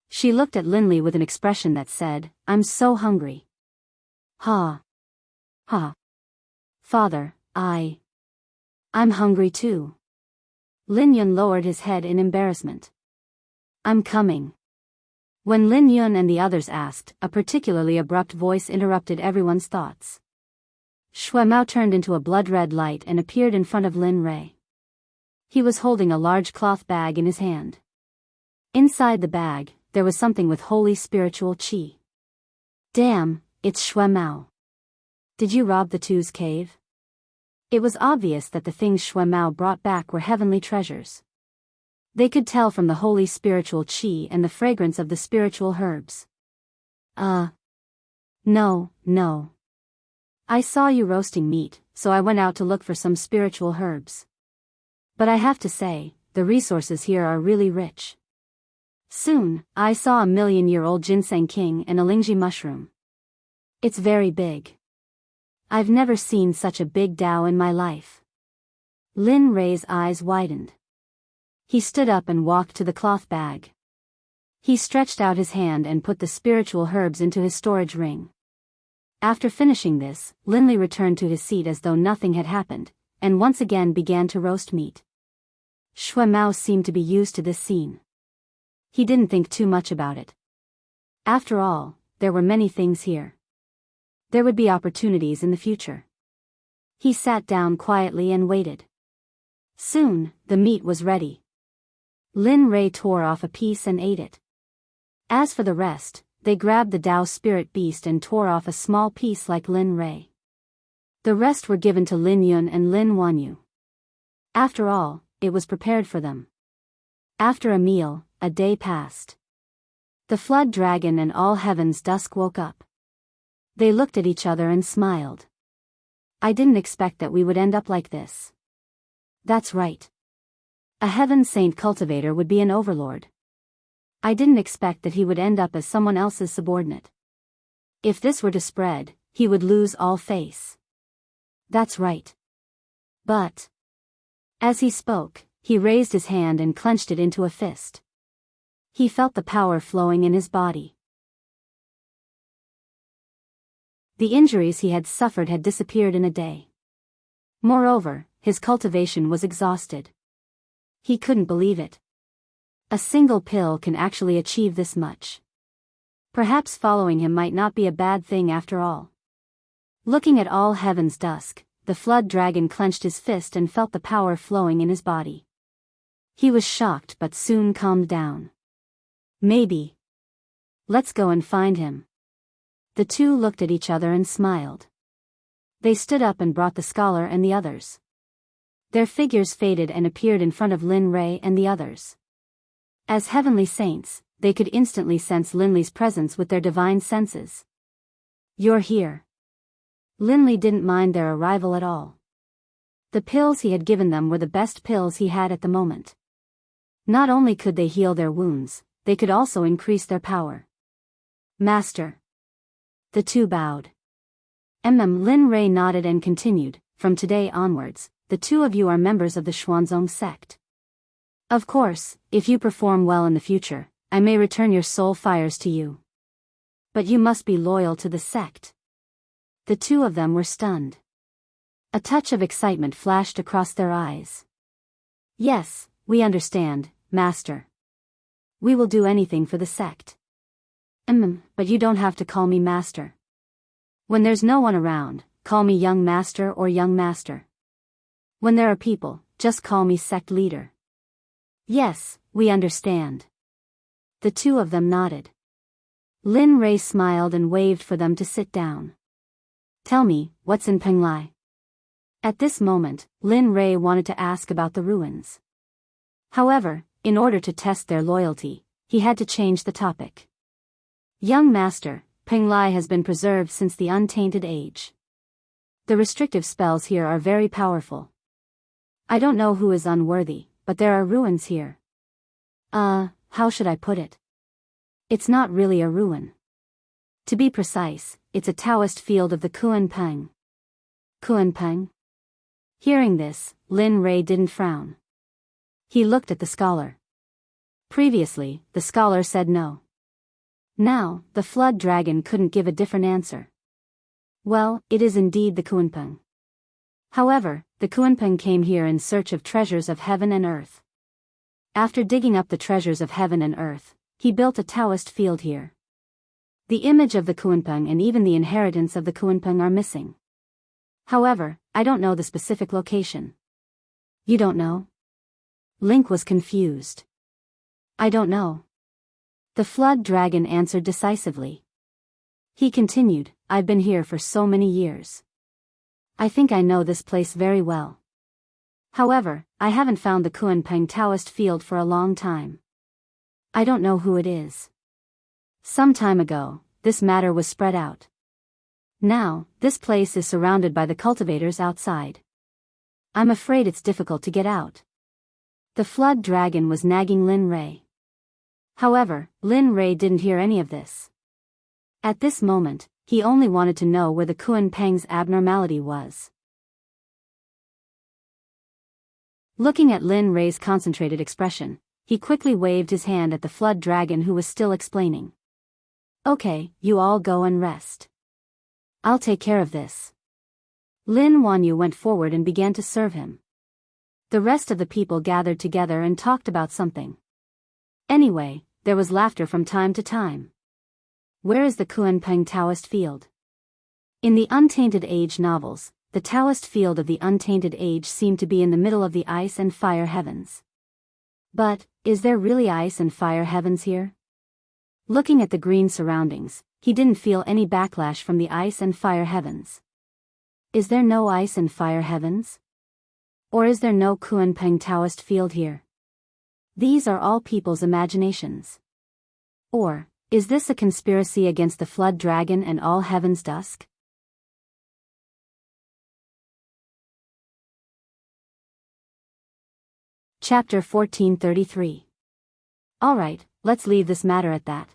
She looked at Lin Li with an expression that said, I'm so hungry. Ha. Ha. Father, I'm hungry too. Lin Yun lowered his head in embarrassment. I'm coming. When Lin Yun and the others asked, a particularly abrupt voice interrupted everyone's thoughts. Shui Mao turned into a blood-red light and appeared in front of Lin Rei. He was holding a large cloth bag in his hand. Inside the bag, there was something with holy spiritual qi. Damn, it's Shui Mao. Did you rob the two's cave? It was obvious that the things Shui Mao brought back were heavenly treasures. They could tell from the holy spiritual qi and the fragrance of the spiritual herbs. No. I saw you roasting meat, so I went out to look for some spiritual herbs. But I have to say, the resources here are really rich. Soon, I saw a 1,000,000-year-old ginseng king and a lingji mushroom. It's very big. I've never seen such a big Dao in my life. Lin Rei's eyes widened. He stood up and walked to the cloth bag. He stretched out his hand and put the spiritual herbs into his storage ring. After finishing this, Lin Li returned to his seat as though nothing had happened, and once again began to roast meat. Shui Mao seemed to be used to this scene. He didn't think too much about it. After all, there were many things here. There would be opportunities in the future. He sat down quietly and waited. Soon, the meat was ready. Lin Rei tore off a piece and ate it. As for the rest, they grabbed the Dao spirit beast and tore off a small piece like Lin Rei. The rest were given to Lin Yun and Lin Wanyu. After all, it was prepared for them. After a meal, a day passed. The flood dragon and all heaven's dusk woke up. They looked at each other and smiled. I didn't expect that we would end up like this. That's right. A heaven saint cultivator would be an overlord. I didn't expect that he would end up as someone else's subordinate. If this were to spread, he would lose all face. That's right. But... As he spoke, he raised his hand and clenched it into a fist. He felt the power flowing in his body. The injuries he had suffered had disappeared in a day. Moreover, his cultivation was exhausted. He couldn't believe it. A single pill can actually achieve this much. Perhaps following him might not be a bad thing after all. Looking at all heaven's dusk, the flood dragon clenched his fist and felt the power flowing in his body. He was shocked but soon calmed down. Maybe. Let's go and find him. The two looked at each other and smiled. They stood up and brought the scholar and the others. Their figures faded and appeared in front of Lin Rei and the others. As heavenly saints, they could instantly sense Linley's presence with their divine senses. You're here. Linley didn't mind their arrival at all. The pills he had given them were the best pills he had at the moment. Not only could they heal their wounds, they could also increase their power. Master. The two bowed. Lin Rei nodded and continued, from today onwards, the two of you are members of the Xuanzong Sect. Of course, if you perform well in the future, I may return your soul fires to you. But you must be loyal to the sect. The two of them were stunned. A touch of excitement flashed across their eyes. Yes, we understand, Master. We will do anything for the sect. But you don't have to call me Master. When there's no one around, call me Young Master or Young Master. When there are people, just call me Sect Leader. Yes, we understand. The two of them nodded. Lin Rei smiled and waved for them to sit down. Tell me, what's in Penglai? At this moment, Lin Rei wanted to ask about the ruins. However, in order to test their loyalty, he had to change the topic. Young Master, Penglai has been preserved since the Untainted Age. The restrictive spells here are very powerful. I don't know who is unworthy, but there are ruins here. How should I put it? It's not really a ruin. To be precise, it's a Taoist field of the Kuanpeng. Kuanpeng? Hearing this, Lin Rei didn't frown. He looked at the scholar. Previously, the scholar said no. Now, the flood dragon couldn't give a different answer. Well, it is indeed the Kuanpeng. However, the Kuanpeng came here in search of treasures of heaven and earth. After digging up the treasures of heaven and earth, he built a Taoist field here. The image of the Kuanpeng and even the inheritance of the Kuanpeng are missing. However, I don't know the specific location. You don't know? Link was confused. I don't know. The flood dragon answered decisively. He continued, I've been here for so many years. I think I know this place very well. However, I haven't found the Kuanpeng Taoist field for a long time. I don't know who it is. Some time ago, this matter was spread out. Now, this place is surrounded by the cultivators outside. I'm afraid it's difficult to get out. The flood dragon was nagging Lin Rei. However, Lin Rei didn't hear any of this. At this moment, he only wanted to know where the Kuanpeng's abnormality was. Looking at Lin Rei's concentrated expression, he quickly waved his hand at the flood dragon who was still explaining. Okay, you all go and rest. I'll take care of this. Lin Wanyu went forward and began to serve him. The rest of the people gathered together and talked about something. Anyway, there was laughter from time to time. Where is the Kuanpeng Taoist field? In the Untainted Age novels, the Taoist field of the Untainted Age seemed to be in the middle of the ice and fire heavens. But, is there really ice and fire heavens here? Looking at the green surroundings, he didn't feel any backlash from the ice and fire heavens. Is there no ice and fire heavens? Or is there no Kuanpeng Taoist field here? These are all people's imaginations. Or, is this a conspiracy against the flood dragon and all heaven's dusk? Chapter 1433. Alright, let's leave this matter at that.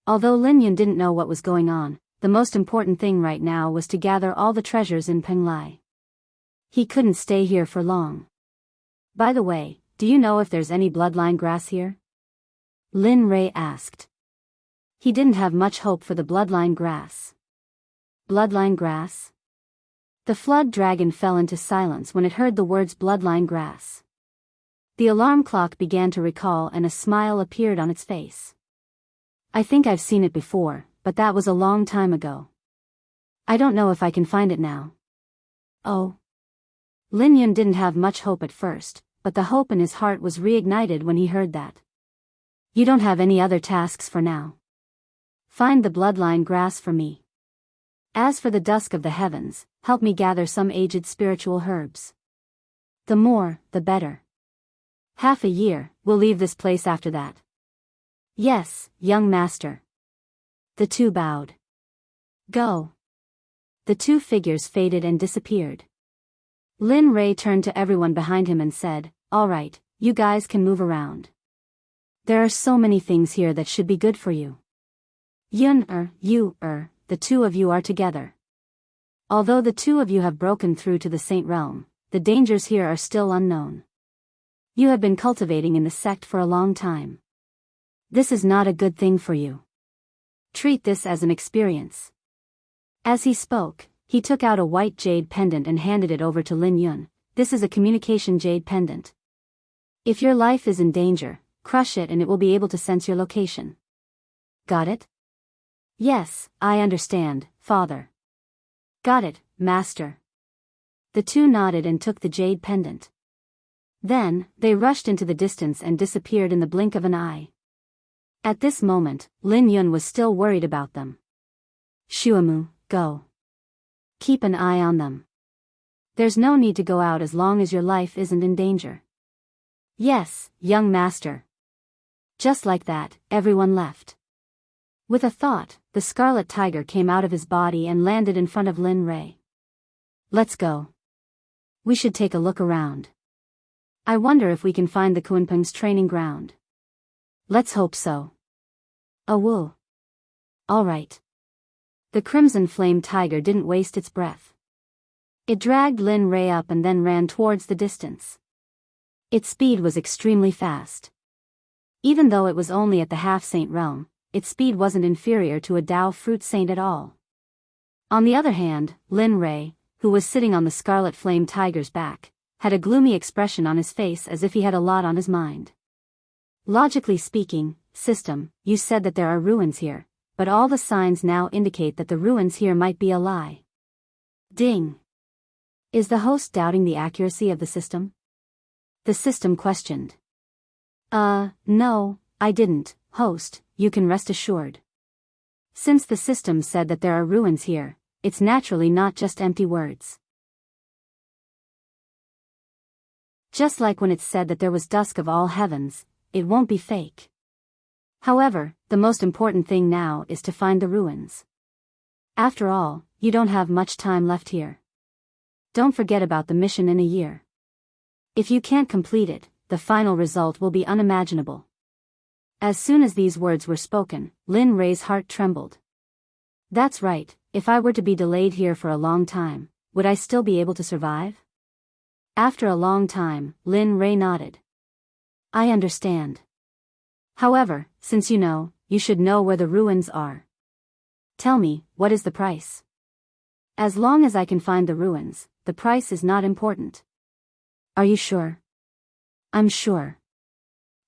Although Lin Yun didn't know what was going on, the most important thing right now was to gather all the treasures in Penglai. He couldn't stay here for long. By the way, do you know if there's any bloodline grass here? Lin Rei asked. He didn't have much hope for the bloodline grass. Bloodline grass? The flood dragon fell into silence when it heard the words bloodline grass. The alarm clock began to recall and a smile appeared on its face. I think I've seen it before, but that was a long time ago. I don't know if I can find it now. Oh. Lin Yun didn't have much hope at first, but the hope in his heart was reignited when he heard that. You don't have any other tasks for now. Find the bloodline grass for me. As for the dusk of the heavens, help me gather some aged spiritual herbs. The more, the better. Half a year, we'll leave this place after that. Yes, young master. The two bowed. Go. The two figures faded and disappeared. Lin Rei turned to everyone behind him and said, all right, you guys can move around. There are so many things here that should be good for you. The two of you are together. Although the two of you have broken through to the Saint Realm, the dangers here are still unknown. You have been cultivating in the sect for a long time. This is not a good thing for you. Treat this as an experience. As he spoke, he took out a white jade pendant and handed it over to Lin Yun. This is a communication jade pendant. If your life is in danger, crush it and it will be able to sense your location. Got it? Yes, I understand, Father. Got it, Master. The two nodded and took the jade pendant. Then, they rushed into the distance and disappeared in the blink of an eye. At this moment, Lin Yun was still worried about them. Shuamu, go. Keep an eye on them. There's no need to go out as long as your life isn't in danger. Yes, young master. Just like that, everyone left. With a thought, the scarlet tiger came out of his body and landed in front of Lin Rei. Let's go. We should take a look around. I wonder if we can find the Kunpeng's training ground. Let's hope so. Awoo. All right. The crimson flame tiger didn't waste its breath. It dragged Lin Rei up and then ran towards the distance. Its speed was extremely fast. Even though it was only at the half-saint realm, its speed wasn't inferior to a Dao fruit saint at all. On the other hand, Lin Rei, who was sitting on the scarlet flame tiger's back, had a gloomy expression on his face as if he had a lot on his mind. Logically speaking, system, you said that there are ruins here, but all the signs now indicate that the ruins here might be a lie. Ding. Is the host doubting the accuracy of the system? The system questioned. No, I didn't, host, you can rest assured. Since the system said that there are ruins here, it's naturally not just empty words. Just like when it said that there was dusk of all heavens, it won't be fake. However, the most important thing now is to find the ruins. After all, you don't have much time left here. Don't forget about the mission in a year. If you can't complete it, the final result will be unimaginable. As soon as these words were spoken, Lin Rei's heart trembled. That's right, if I were to be delayed here for a long time, would I still be able to survive? After a long time, Lin Rei nodded. I understand. However, since you know, you should know where the ruins are. Tell me, what is the price? As long as I can find the ruins, the price is not important. Are you sure? I'm sure.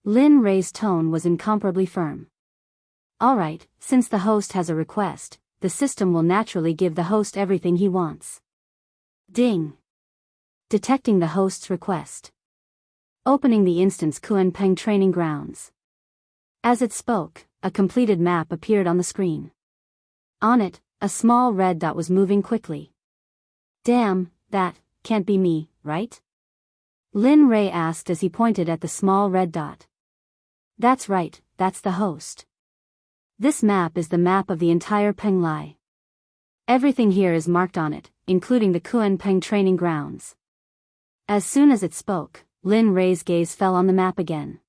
Lin Rei's tone was incomparably firm. All right, since the host has a request, the system will naturally give the host everything he wants. Ding. Detecting the host's request. Opening the instance Kunpeng training grounds. As it spoke, a completed map appeared on the screen. On it, a small red dot was moving quickly. Damn, that can't be me, right? Lin Rei asked as he pointed at the small red dot. That's right, that's the host. This map is the map of the entire Penglai. Everything here is marked on it, including the Kunpeng training grounds. As soon as it spoke, Lin Rei's gaze fell on the map again.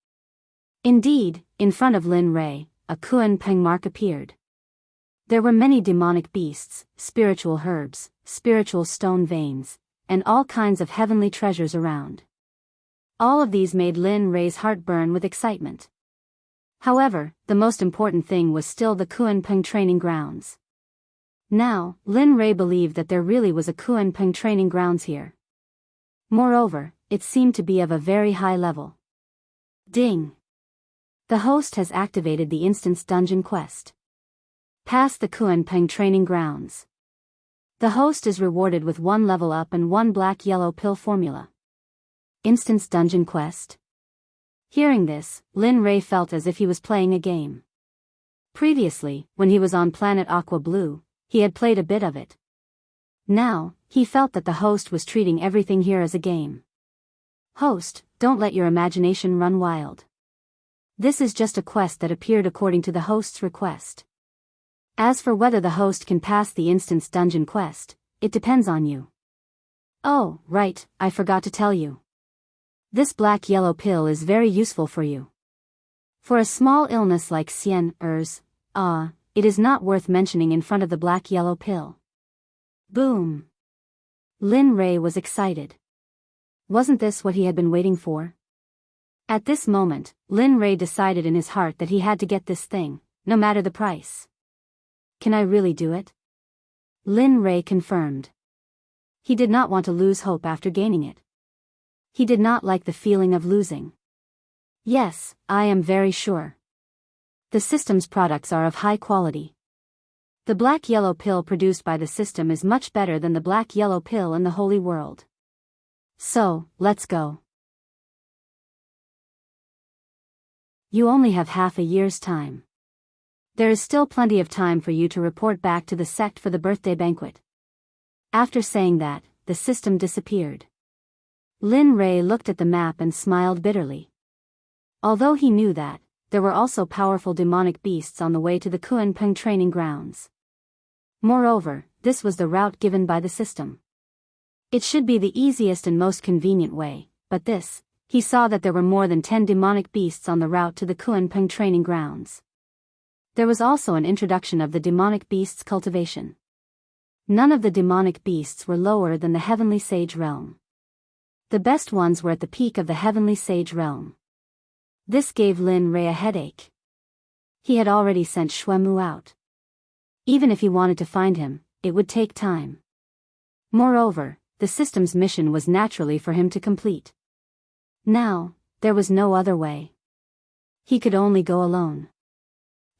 Indeed, in front of Lin Rei, a Kuan Peng mark appeared. There were many demonic beasts, spiritual herbs, spiritual stone veins, and all kinds of heavenly treasures around. All of these made Lin Rei's heart burn with excitement. However, the most important thing was still the Kuan Peng training grounds. Now, Lin Rei believed that there really was a Kuan Peng training grounds here. Moreover, it seemed to be of a very high level. Ding! The host has activated the instance dungeon quest. Pass the Kuan Peng training grounds. The host is rewarded with 1 level up and 1 black-yellow pill formula. Instance dungeon quest? Hearing this, Lin Rei felt as if he was playing a game. Previously, when he was on planet Aqua Blue, he had played a bit of it. Now, he felt that the host was treating everything here as a game. Host, don't let your imagination run wild. This is just a quest that appeared according to the host's request. As for whether the host can pass the instance dungeon quest, it depends on you. Oh, right, I forgot to tell you. This black-yellow pill is very useful for you. For a small illness like Xian Ers, it is not worth mentioning in front of the black-yellow pill. Boom! Lin Rei was excited. Wasn't this what he had been waiting for? At this moment, Lin Rei decided in his heart that he had to get this thing, no matter the price. Can I really do it? Lin Rei confirmed. He did not want to lose hope after gaining it. He did not like the feeling of losing. Yes, I am very sure. The system's products are of high quality. The black-yellow pill produced by the system is much better than the black-yellow pill in the Holy World. So, let's go. You only have half a year's time. There is still plenty of time for you to report back to the sect for the birthday banquet. After saying that, the system disappeared. Lin Rei looked at the map and smiled bitterly. Although he knew that, there were also powerful demonic beasts on the way to the Kuan Peng training grounds. Moreover, this was the route given by the system. It should be the easiest and most convenient way, but he saw that there were more than 10 demonic beasts on the route to the Kuan Peng training grounds. There was also an introduction of the demonic beasts cultivation. None of the demonic beasts were lower than the heavenly sage realm. The best ones were at the peak of the heavenly sage realm. This gave Lin Rei a headache. He had already sent Xuemu out. Even if he wanted to find him, it would take time. Moreover, the system's mission was naturally for him to complete. Now, there was no other way. He could only go alone.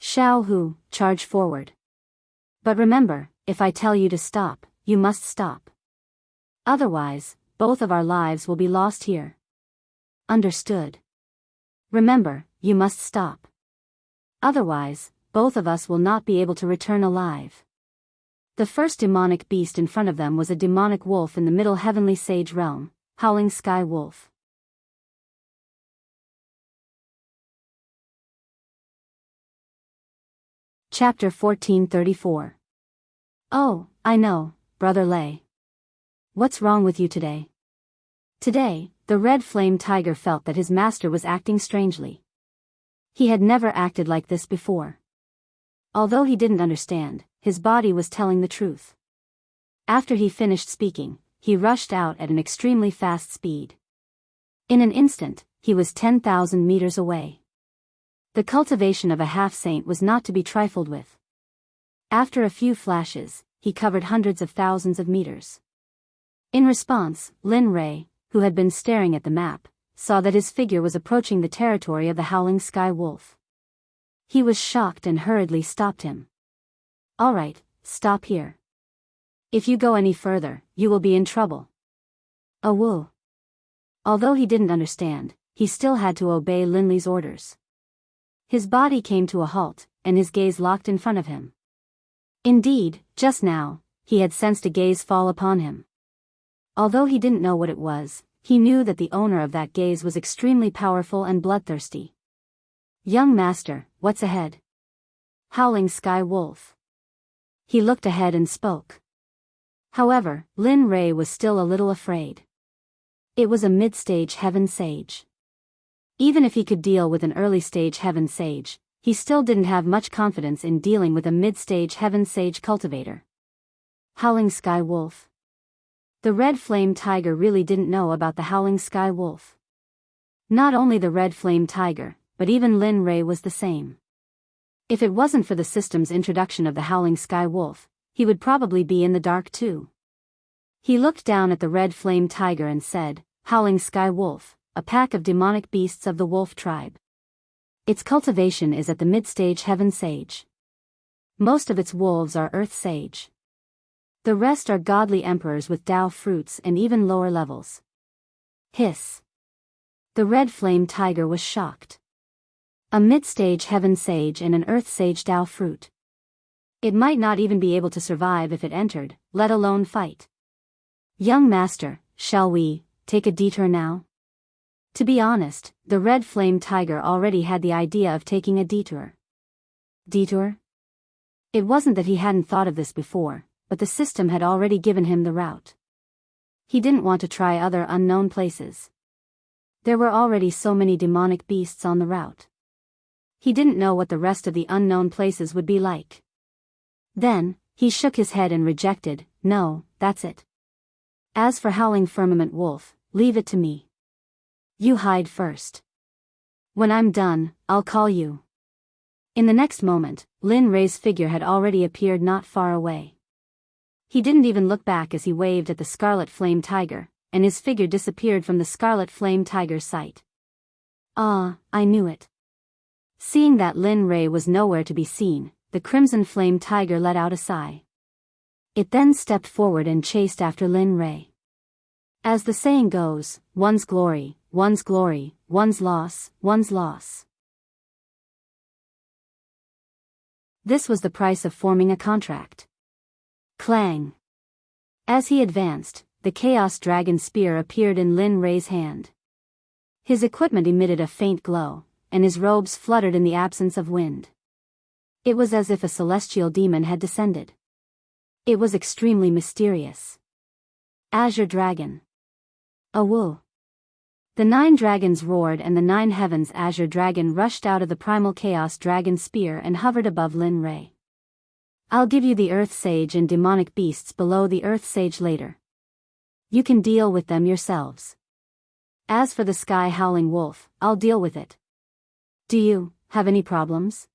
Xiao Hu, charge forward. But remember, if I tell you to stop, you must stop. Otherwise, both of our lives will be lost here. Understood. Remember, you must stop. Otherwise, both of us will not be able to return alive. The first demonic beast in front of them was a demonic wolf in the middle heavenly sage realm, howling sky wolf. Chapter 1434. Oh, I know, Brother Lei. What's wrong with you today? Today, the red flame tiger felt that his master was acting strangely. He had never acted like this before. Although he didn't understand, his body was telling the truth. After he finished speaking, he rushed out at an extremely fast speed. In an instant, he was 10,000 meters away. The cultivation of a half-saint was not to be trifled with. After a few flashes, he covered hundreds of thousands of meters. In response, Lin Rei, who had been staring at the map, saw that his figure was approaching the territory of the howling sky wolf. He was shocked and hurriedly stopped him. All right, stop here. If you go any further, you will be in trouble. Woo. Although he didn't understand, he still had to obey Lin Li's orders. His body came to a halt, and his gaze locked in front of him. Indeed, just now, he had sensed a gaze fall upon him. Although he didn't know what it was, he knew that the owner of that gaze was extremely powerful and bloodthirsty. Young master, what's ahead? Howling sky wolf. He looked ahead and spoke. However, Lin Rei was still a little afraid. It was a mid-stage heaven sage. Even if he could deal with an early-stage Heaven Sage, he still didn't have much confidence in dealing with a mid-stage Heaven Sage cultivator. Howling Sky Wolf. The Red Flame Tiger really didn't know about the Howling Sky Wolf. Not only the Red Flame Tiger, but even Lin Ray was the same. If it wasn't for the system's introduction of the Howling Sky Wolf, he would probably be in the dark too. He looked down at the Red Flame Tiger and said, "Howling Sky Wolf, a pack of demonic beasts of the wolf tribe. Its cultivation is at the mid-stage Heaven Sage. Most of its wolves are Earth Sage. The rest are godly emperors with Tao fruits and even lower levels." Hiss. The Red Flame Tiger was shocked. A mid-stage Heaven Sage and an Earth Sage Tao fruit. It might not even be able to survive if it entered, let alone fight. "Young master, shall we take a detour now?" To be honest, the Red Flame Tiger already had the idea of taking a detour. Detour? It wasn't that he hadn't thought of this before, but the system had already given him the route. He didn't want to try other unknown places. There were already so many demonic beasts on the route. He didn't know what the rest of the unknown places would be like. Then, he shook his head and rejected, "No, that's it. As for Howling Firmament Wolf, leave it to me. You hide first. When I'm done, I'll call you." In the next moment, Lin Ray's figure had already appeared not far away. He didn't even look back as he waved at the Scarlet Flame Tiger, and his figure disappeared from the Scarlet Flame Tiger's sight. "Ah, I knew it." Seeing that Lin Ray was nowhere to be seen, the Crimson Flame Tiger let out a sigh. It then stepped forward and chased after Lin Ray. As the saying goes, one's glory, one's loss, one's loss. This was the price of forming a contract. Clang. As he advanced, the Chaos Dragon Spear appeared in Lin Ray's hand. His equipment emitted a faint glow, and his robes fluttered in the absence of wind. It was as if a celestial demon had descended. It was extremely mysterious. Azure Dragon. Awoo. The 9 dragons roared and the 9 heavens Azure Dragon rushed out of the primal Chaos Dragon Spear and hovered above Lin Ray. "I'll give you the Earth Sage and demonic beasts below the Earth Sage later. You can deal with them yourselves. As for the Sky Howling Wolf, I'll deal with it. Do you have any problems?"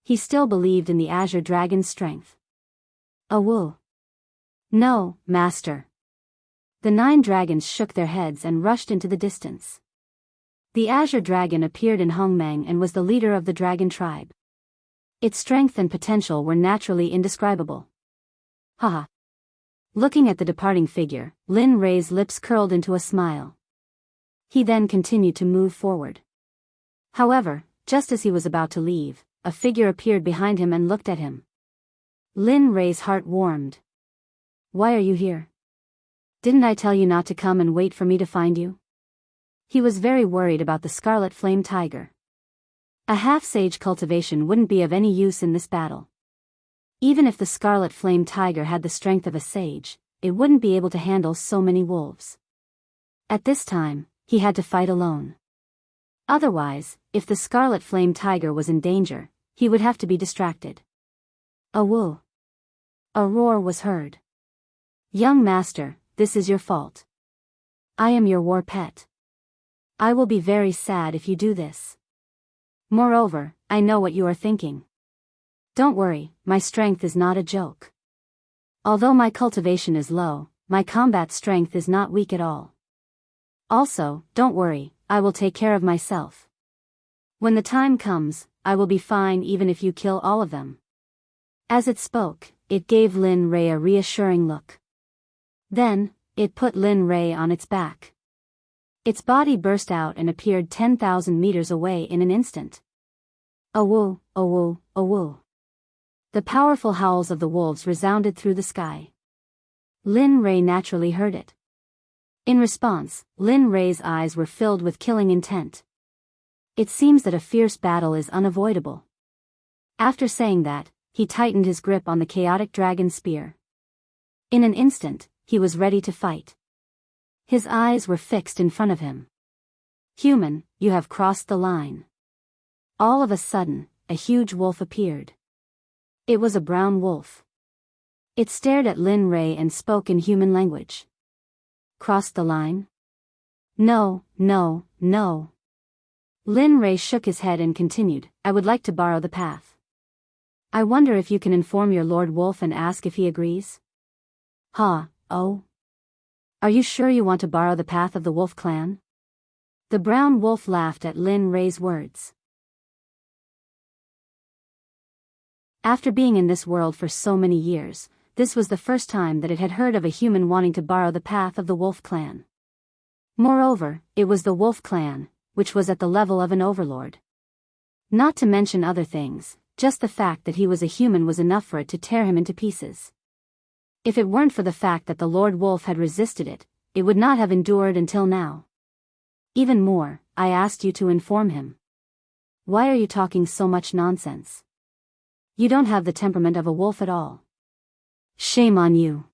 He still believed in the Azure Dragon's strength. "Awoo. No, master." The 9 dragons shook their heads and rushed into the distance. The Azure Dragon appeared in Hongmeng and was the leader of the dragon tribe. Its strength and potential were naturally indescribable. Haha. Looking at the departing figure, Lin Ray's lips curled into a smile. He then continued to move forward. However, just as he was about to leave, a figure appeared behind him and looked at him. Lin Ray's heart warmed. "Why are you here? Didn't I tell you not to come and wait for me to find you?" He was very worried about the Scarlet Flame Tiger. A half-sage cultivation wouldn't be of any use in this battle. Even if the Scarlet Flame Tiger had the strength of a sage, it wouldn't be able to handle so many wolves. At this time, he had to fight alone. Otherwise, if the Scarlet Flame Tiger was in danger, he would have to be distracted. Awoo. A roar was heard. "Young master, this is your fault. I am your war pet. I will be very sad if you do this. Moreover, I know what you are thinking. Don't worry, my strength is not a joke. Although my cultivation is low, my combat strength is not weak at all. Also, don't worry, I will take care of myself. When the time comes, I will be fine even if you kill all of them." As it spoke, it gave Lin Ray a reassuring look. Then, it put Lin Ray on its back. Its body burst out and appeared 10,000 meters away in an instant. Awoo, awoo, awoo. The powerful howls of the wolves resounded through the sky. Lin Ray naturally heard it. In response, Lin Ray's eyes were filled with killing intent. It seems that a fierce battle is unavoidable. After saying that, he tightened his grip on the chaotic dragon spear. In an instant, he was ready to fight. His eyes were fixed in front of him. Human, you have crossed the line. All of a sudden, a huge wolf appeared. It was a brown wolf. It stared at Lin Rei and spoke in human language. Crossed the line? No, no, no. Lin Rei shook his head and continued, I would like to borrow the path. I wonder if you can inform your Lord Wolf and ask if he agrees? Oh? Are you sure you want to borrow the path of the wolf clan? The brown wolf laughed at Lin Rei's words. After being in this world for so many years, this was the first time that it had heard of a human wanting to borrow the path of the wolf clan. Moreover, it was the wolf clan, which was at the level of an overlord. Not to mention other things, just the fact that he was a human was enough for it to tear him into pieces. If it weren't for the fact that the Lord Wolf had resisted it, it would not have endured until now. Even more, I asked you to inform him. Why are you talking so much nonsense? You don't have the temperament of a wolf at all. Shame on you.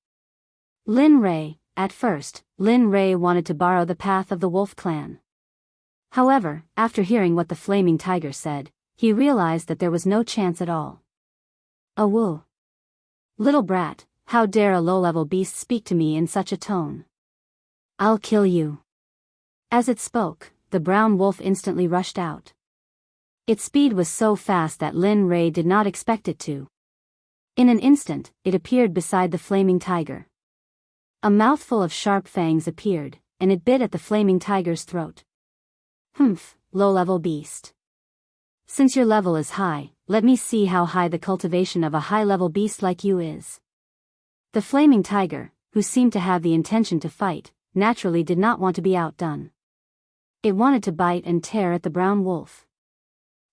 Lin Rei, at first, Lin Rei wanted to borrow the path of the wolf clan. However, after hearing what the flaming tiger said, he realized that there was no chance at all. Woo. Little brat, how dare a low-level beast speak to me in such a tone? I'll kill you. As it spoke, the brown wolf instantly rushed out. Its speed was so fast that Lin Rei did not expect it to. In an instant, it appeared beside the flaming tiger. A mouthful of sharp fangs appeared, and it bit at the flaming tiger's throat. Humph, low-level beast. Since your level is high, let me see how high the cultivation of a high-level beast like you is. The flaming tiger, who seemed to have the intention to fight, naturally did not want to be outdone. It wanted to bite and tear at the brown wolf.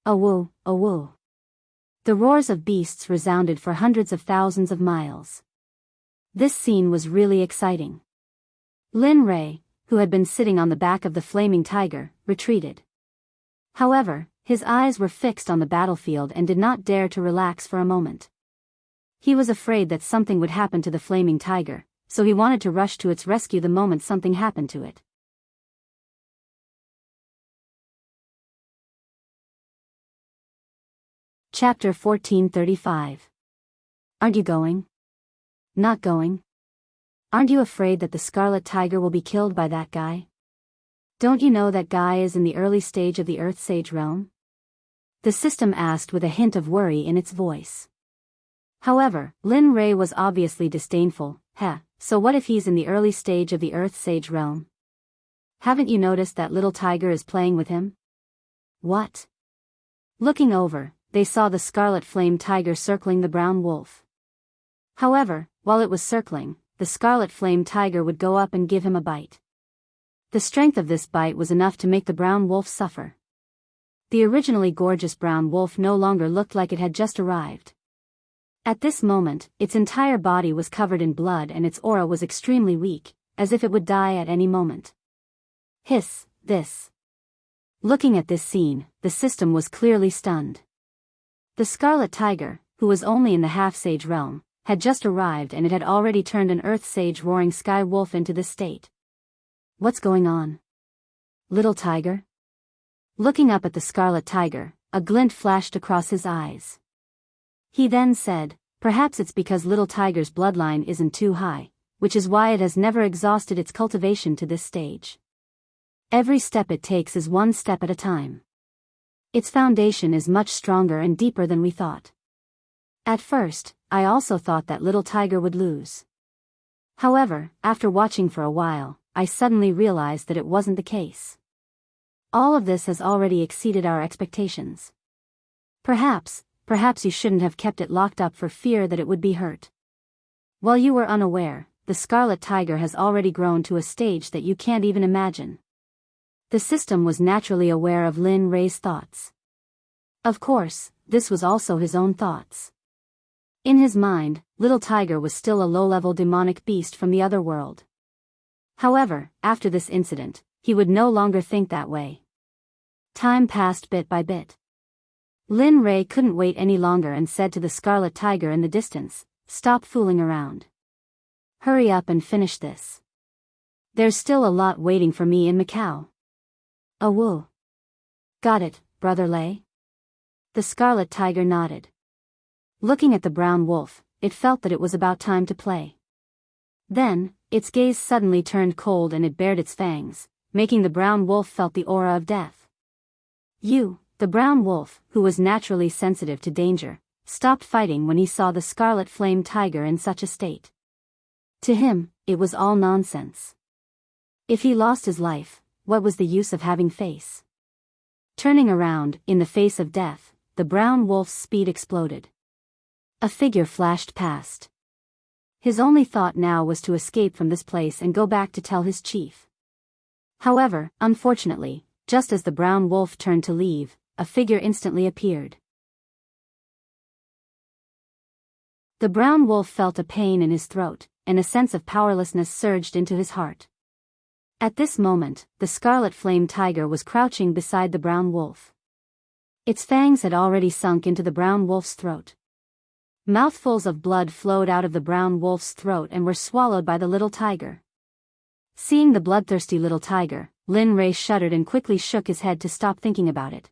Woo, woo. The roars of beasts resounded for hundreds of thousands of miles. This scene was really exciting. Lin Rei, who had been sitting on the back of the flaming tiger, retreated. However, his eyes were fixed on the battlefield and did not dare to relax for a moment. He was afraid that something would happen to the flaming tiger, so he wanted to rush to its rescue the moment something happened to it. Chapter 1435. Aren't you going? Not going? Aren't you afraid that the scarlet tiger will be killed by that guy? Don't you know that guy is in the early stage of the Earth Sage realm? The system asked with a hint of worry in its voice. However, Lin Rei was obviously disdainful. So what if he's in the early stage of the Earth Sage realm? Haven't you noticed that little tiger is playing with him? What? Looking over, they saw the scarlet flame tiger circling the brown wolf. However, while it was circling, the scarlet flame tiger would go up and give him a bite. The strength of this bite was enough to make the brown wolf suffer. The originally gorgeous brown wolf no longer looked like it had just arrived. At this moment, its entire body was covered in blood and its aura was extremely weak, as if it would die at any moment. Hiss, this. Looking at this scene, the system was clearly stunned. The scarlet tiger, who was only in the half-sage realm, had just arrived and it had already turned an earth sage roaring sky wolf into this state. What's going on? Little tiger? Looking up at the scarlet tiger, a glint flashed across his eyes. He then said, perhaps it's because little tiger's bloodline isn't too high, which is why it has never exhausted its cultivation to this stage. Every step it takes is one step at a time. Its foundation is much stronger and deeper than we thought. At first, I also thought that little tiger would lose. However, after watching for a while, I suddenly realized that it wasn't the case. All of this has already exceeded our expectations. Perhaps you shouldn't have kept it locked up for fear that it would be hurt. While you were unaware, the scarlet tiger has already grown to a stage that you can't even imagine. The system was naturally aware of Lin Rei's thoughts. Of course, this was also his own thoughts. In his mind, little tiger was still a low-level demonic beast from the other world. However, after this incident, he would no longer think that way. Time passed bit by bit. Lin Rei couldn't wait any longer and said to the scarlet tiger in the distance, stop fooling around. Hurry up and finish this. There's still a lot waiting for me in Macau. A woo. Got it, Brother Lei? The scarlet tiger nodded. Looking at the brown wolf, it felt that it was about time to play. Then, its gaze suddenly turned cold and it bared its fangs, making the brown wolf felt the aura of death. The brown wolf, who was naturally sensitive to danger, stopped fighting when he saw the scarlet flame tiger in such a state. To him, it was all nonsense. If he lost his life, what was the use of having face? Turning around, in the face of death, the brown wolf's speed exploded. A figure flashed past. His only thought now was to escape from this place and go back to tell his chief. However, unfortunately, just as the brown wolf turned to leave, a figure instantly appeared. The brown wolf felt a pain in his throat, and a sense of powerlessness surged into his heart. At this moment, the scarlet flame tiger was crouching beside the brown wolf. Its fangs had already sunk into the brown wolf's throat. Mouthfuls of blood flowed out of the brown wolf's throat and were swallowed by the little tiger. Seeing the bloodthirsty little tiger, Lin Rei shuddered and quickly shook his head to stop thinking about it.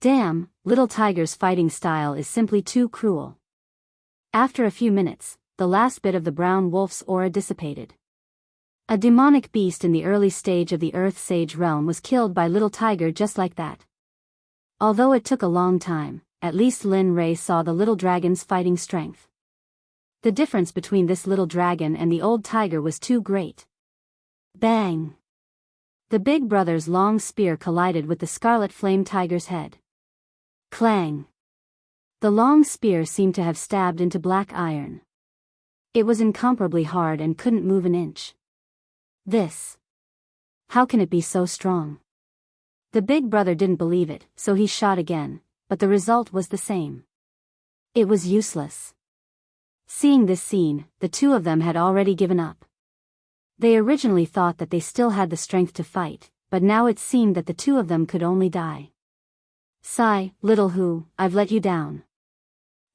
Damn, little tiger's fighting style is simply too cruel. After a few minutes, the last bit of the brown wolf's aura dissipated. A demonic beast in the early stage of the Earth Sage realm was killed by little tiger just like that. Although it took a long time, at least Lin Rei saw the little dragon's fighting strength. The difference between this little dragon and the old tiger was too great. Bang! The big brother's long spear collided with the scarlet flame tiger's head. Clang! The long spear seemed to have stabbed into black iron. It was incomparably hard and couldn't move an inch. How can it be so strong? The big brother didn't believe it, so he shot again, but the result was the same. It was useless. Seeing this scene, the two of them had already given up. They originally thought that they still had the strength to fight, but now it seemed that the two of them could only die. Sigh, little Hu, I've let you down.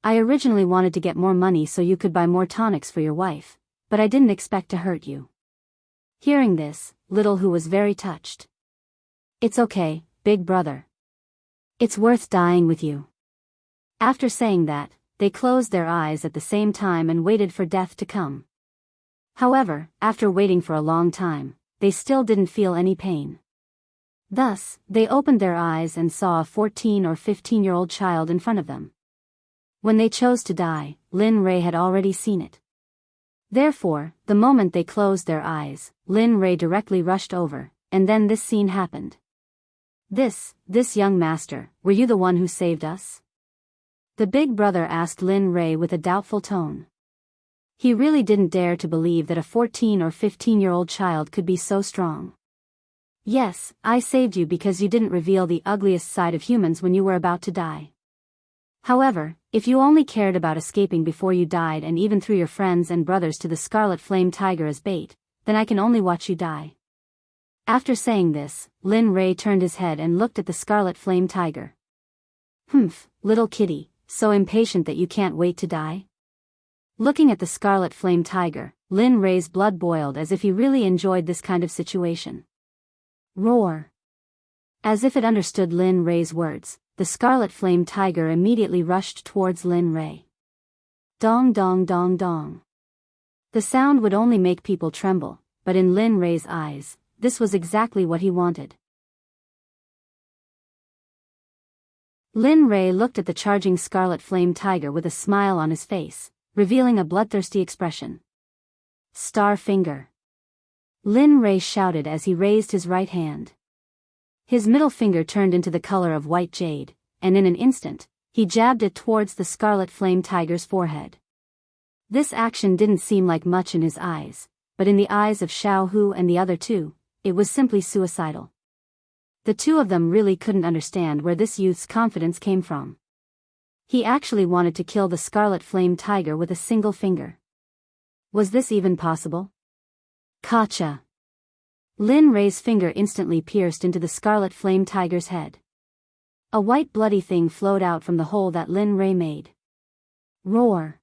I originally wanted to get more money so you could buy more tonics for your wife, but I didn't expect to hurt you. Hearing this, little Hu was very touched. It's okay, big brother. It's worth dying with you. After saying that, they closed their eyes at the same time and waited for death to come. However, after waiting for a long time, they still didn't feel any pain. Thus, they opened their eyes and saw a 14 or 15-year-old child in front of them. When they chose to die, Lin Rei had already seen it. Therefore, the moment they closed their eyes, Lin Rei directly rushed over, and then this scene happened. This young master, were you the one who saved us? The big brother asked Lin Rei with a doubtful tone. He really didn't dare to believe that a 14 or 15-year-old child could be so strong. Yes, I saved you because you didn't reveal the ugliest side of humans when you were about to die. However, if you only cared about escaping before you died and even threw your friends and brothers to the scarlet flame tiger as bait, then I can only watch you die. After saying this, Lin Rei turned his head and looked at the scarlet flame tiger. Humph, little kitty, so impatient that you can't wait to die? Looking at the scarlet flame tiger, Lin Rei's blood boiled as if he really enjoyed this kind of situation. Roar! As if it understood Lin Rei's words, the scarlet flame tiger immediately rushed towards Lin Rei. Dong dong dong dong. The sound would only make people tremble, but in Lin Rei's eyes, this was exactly what he wanted. Lin Rei looked at the charging scarlet flame tiger with a smile on his face, revealing a bloodthirsty expression. Star finger. Lin Rei shouted as he raised his right hand. His middle finger turned into the color of white jade, and in an instant, he jabbed it towards the scarlet flame tiger's forehead. This action didn't seem like much in his eyes, but in the eyes of Xiao Hu and the other two, it was simply suicidal. The two of them really couldn't understand where this youth's confidence came from. He actually wanted to kill the scarlet flame tiger with a single finger. Was this even possible? Gotcha! Lin Rei's finger instantly pierced into the scarlet flame tiger's head. A white bloody thing flowed out from the hole that Lin Rei made. Roar!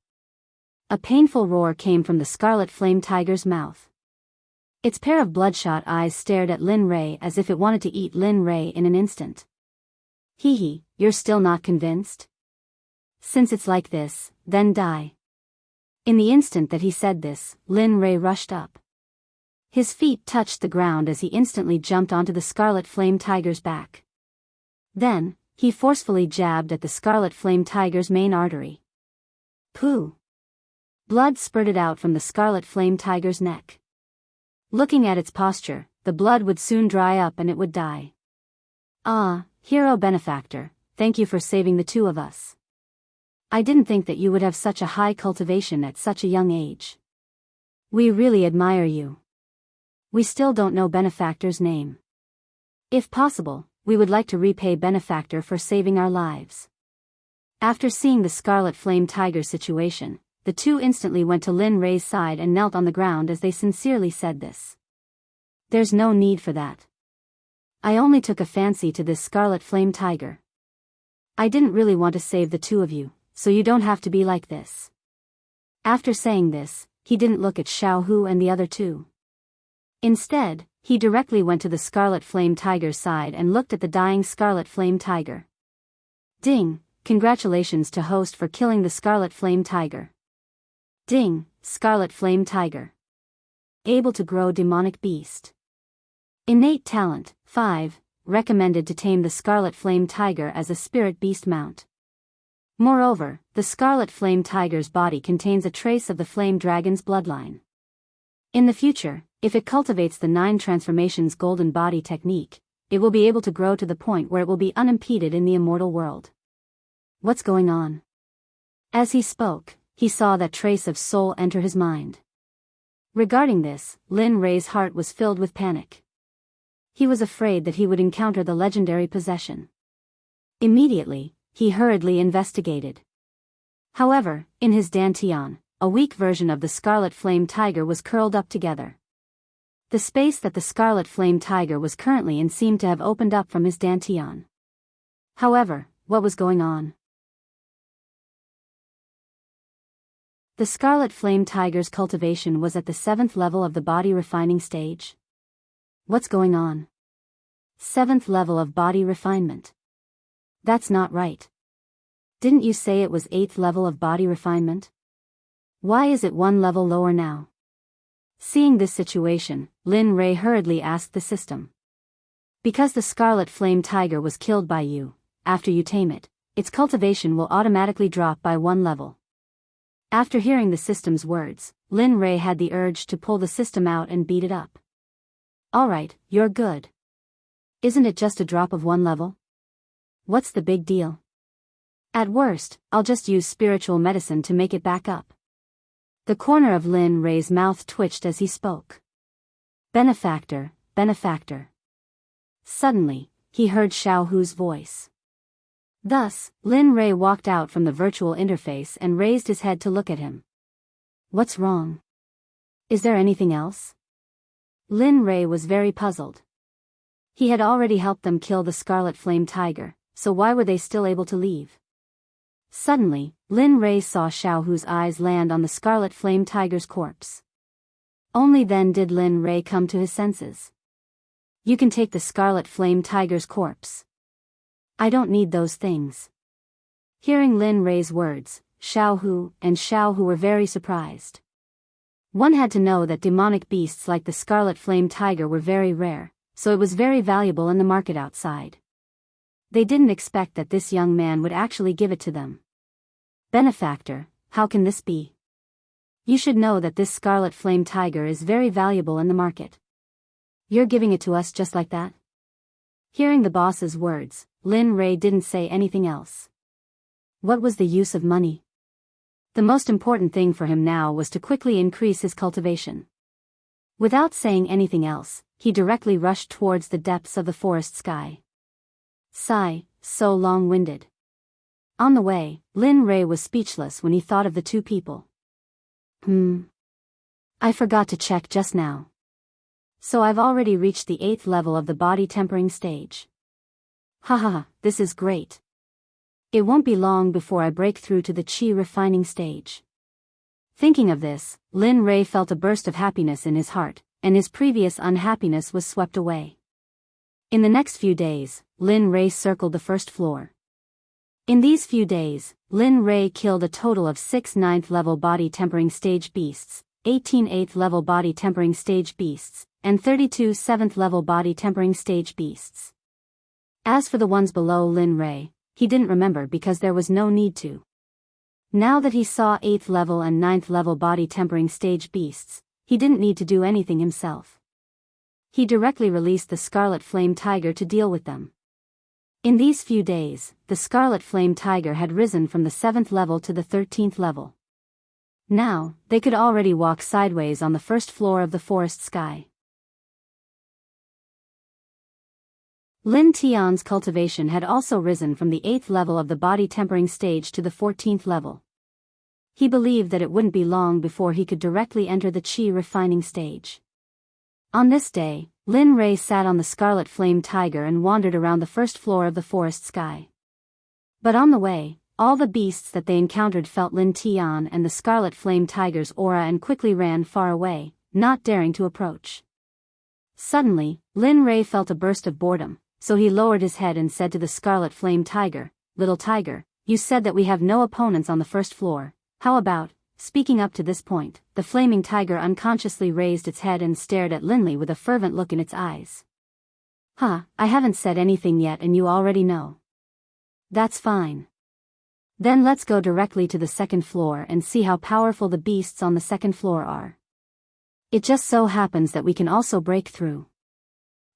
A painful roar came from the scarlet flame tiger's mouth. Its pair of bloodshot eyes stared at Lin Rei as if it wanted to eat Lin Rei in an instant. Hee hee, you're still not convinced? Since it's like this, then die. In the instant that he said this, Lin Rei rushed up. His feet touched the ground as he instantly jumped onto the Scarlet Flame Tiger's back. Then, he forcefully jabbed at the Scarlet Flame Tiger's main artery. Pooh! Blood spurted out from the Scarlet Flame Tiger's neck. Looking at its posture, the blood would soon dry up and it would die. Ah, hero benefactor, thank you for saving the two of us. I didn't think that you would have such a high cultivation at such a young age. We really admire you. We still don't know benefactor's name. If possible, we would like to repay benefactor for saving our lives. After seeing the Scarlet Flame Tiger's situation, the two instantly went to Lin Rei's side and knelt on the ground as they sincerely said this. There's no need for that. I only took a fancy to this Scarlet Flame Tiger. I didn't really want to save the two of you, so you don't have to be like this. After saying this, he didn't look at Xiaohu and the other two. Instead, he directly went to the Scarlet Flame Tiger's side and looked at the dying Scarlet Flame Tiger. Ding, congratulations to host for killing the Scarlet Flame Tiger. Ding, Scarlet Flame Tiger. Able to grow demonic beast. Innate talent, 5, recommended to tame the Scarlet Flame Tiger as a spirit beast mount. Moreover, the Scarlet Flame Tiger's body contains a trace of the Flame Dragon's bloodline. In the future, if it cultivates the 9 transformations golden body technique, it will be able to grow to the point where it will be unimpeded in the immortal world. What's going on? As he spoke, he saw that trace of soul enter his mind. Regarding this, Lin Rei's heart was filled with panic. He was afraid that he would encounter the legendary possession. Immediately, he hurriedly investigated. However, in his dantian, a weak version of the Scarlet Flame Tiger was curled up together. The space that the Scarlet Flame Tiger was currently in seemed to have opened up from his dantian. However, what was going on? The Scarlet Flame Tiger's cultivation was at the 7th level of the body refining stage. What's going on? 7th level of body refinement. That's not right. Didn't you say it was 8th level of body refinement? Why is it 1 level lower now? Seeing this situation, Lin Rei hurriedly asked the system. Because the Scarlet Flame Tiger was killed by you, after you tame it, its cultivation will automatically drop by 1 level. After hearing the system's words, Lin Rei had the urge to pull the system out and beat it up. Alright, you're good. Isn't it just a drop of 1 level? What's the big deal? At worst, I'll just use spiritual medicine to make it back up. The corner of Lin Rei's mouth twitched as he spoke. Benefactor, benefactor. Suddenly, he heard Xiaohu's voice. Thus, Lin Rei walked out from the virtual interface and raised his head to look at him. What's wrong? Is there anything else? Lin Rei was very puzzled. He had already helped them kill the Scarlet Flame Tiger, so why were they still able to leave? Suddenly, Lin Rei saw Xiaohu's eyes land on the Scarlet Flame Tiger's corpse. Only then did Lin Rei come to his senses. You can take the Scarlet Flame Tiger's corpse. I don't need those things. Hearing Lin Rei's words, Xiaohu and Xiaohu were very surprised. One had to know that demonic beasts like the Scarlet Flame Tiger were very rare, so it was very valuable in the market outside. They didn't expect that this young man would actually give it to them. Benefactor, how can this be? You should know that this Scarlet Flame Tiger is very valuable in the market. You're giving it to us just like that? Hearing the boss's words, Lin Rei didn't say anything else. What was the use of money? The most important thing for him now was to quickly increase his cultivation. Without saying anything else, he directly rushed towards the depths of the forest sky. Sigh, so long-winded. On the way, Lin Rei was speechless when he thought of the two people. I forgot to check just now. So I've already reached the 8th level of the body tempering stage. Haha, this is great. It won't be long before I break through to the qi refining stage. Thinking of this, Lin Rei felt a burst of happiness in his heart, and his previous unhappiness was swept away. In the next few days, Lin Ray circled the first floor. In these few days, Lin Ray killed a total of 6 9th-level body tempering stage beasts, 18 8th-level body tempering stage beasts, and 32 7th-level body tempering stage beasts. As for the ones below Lin Ray, he didn't remember because there was no need to. Now that he saw 8th level and 9th level body tempering stage beasts, he didn't need to do anything himself. He directly released the Scarlet Flame Tiger to deal with them. In these few days, the Scarlet Flame Tiger had risen from the 7th level to the 13th level. Now, they could already walk sideways on the first floor of the forest sky. Lin Tian's cultivation had also risen from the 8th level of the body tempering stage to the 14th level. He believed that it wouldn't be long before he could directly enter the qi refining stage. On this day, Lin Ray sat on the Scarlet Flame Tiger and wandered around the first floor of the forest sky. But on the way, all the beasts that they encountered felt Lin Tian and the Scarlet Flame Tiger's aura and quickly ran far away, not daring to approach. Suddenly, Lin Ray felt a burst of boredom, so he lowered his head and said to the Scarlet Flame Tiger, "Little tiger, you said that we have no opponents on the first floor. How about, speaking up to this point?" The flaming tiger unconsciously raised its head and stared at Linley with a fervent look in its eyes. "Huh, I haven't said anything yet and you already know. That's fine. Then let's go directly to the second floor and see how powerful the beasts on the second floor are. It just so happens that we can also break through."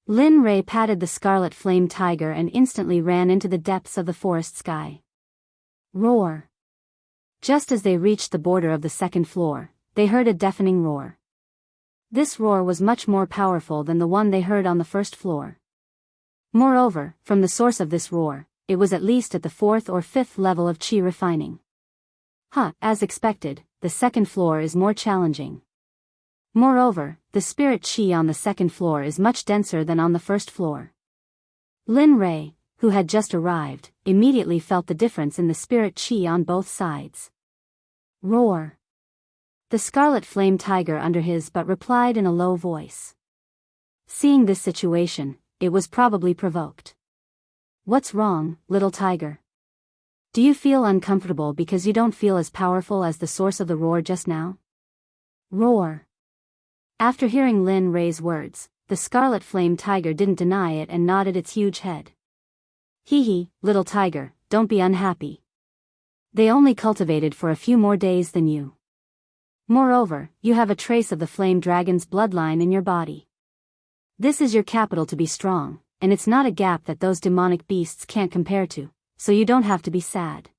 Lin Ray patted the Scarlet Flame Tiger and instantly ran into the depths of the forest sky. Roar! Just as they reached the border of the second floor, they heard a deafening roar. This roar was much more powerful than the one they heard on the first floor. Moreover, from the source of this roar, it was at least at the 4th or 5th level of qi refining. As expected, the second floor is more challenging. Moreover, the spirit qi on the second floor is much denser than on the first floor. Lin Ray, who had just arrived, immediately felt the difference in the spirit qi on both sides. Roar! The Scarlet Flame Tiger under his but replied in a low voice. Seeing this situation, it was probably provoked. "What's wrong, little tiger? Do you feel uncomfortable because you don't feel as powerful as the source of the roar just now?" Roar! After hearing Lin Ray's words, the Scarlet Flame Tiger didn't deny it and nodded its huge head. "Hee, little tiger, don't be unhappy. They only cultivated for a few more days than you. Moreover, you have a trace of the Flame Dragon's bloodline in your body. This is your capital to be strong, and it's not a gap that those demonic beasts can't compare to, so you don't have to be sad."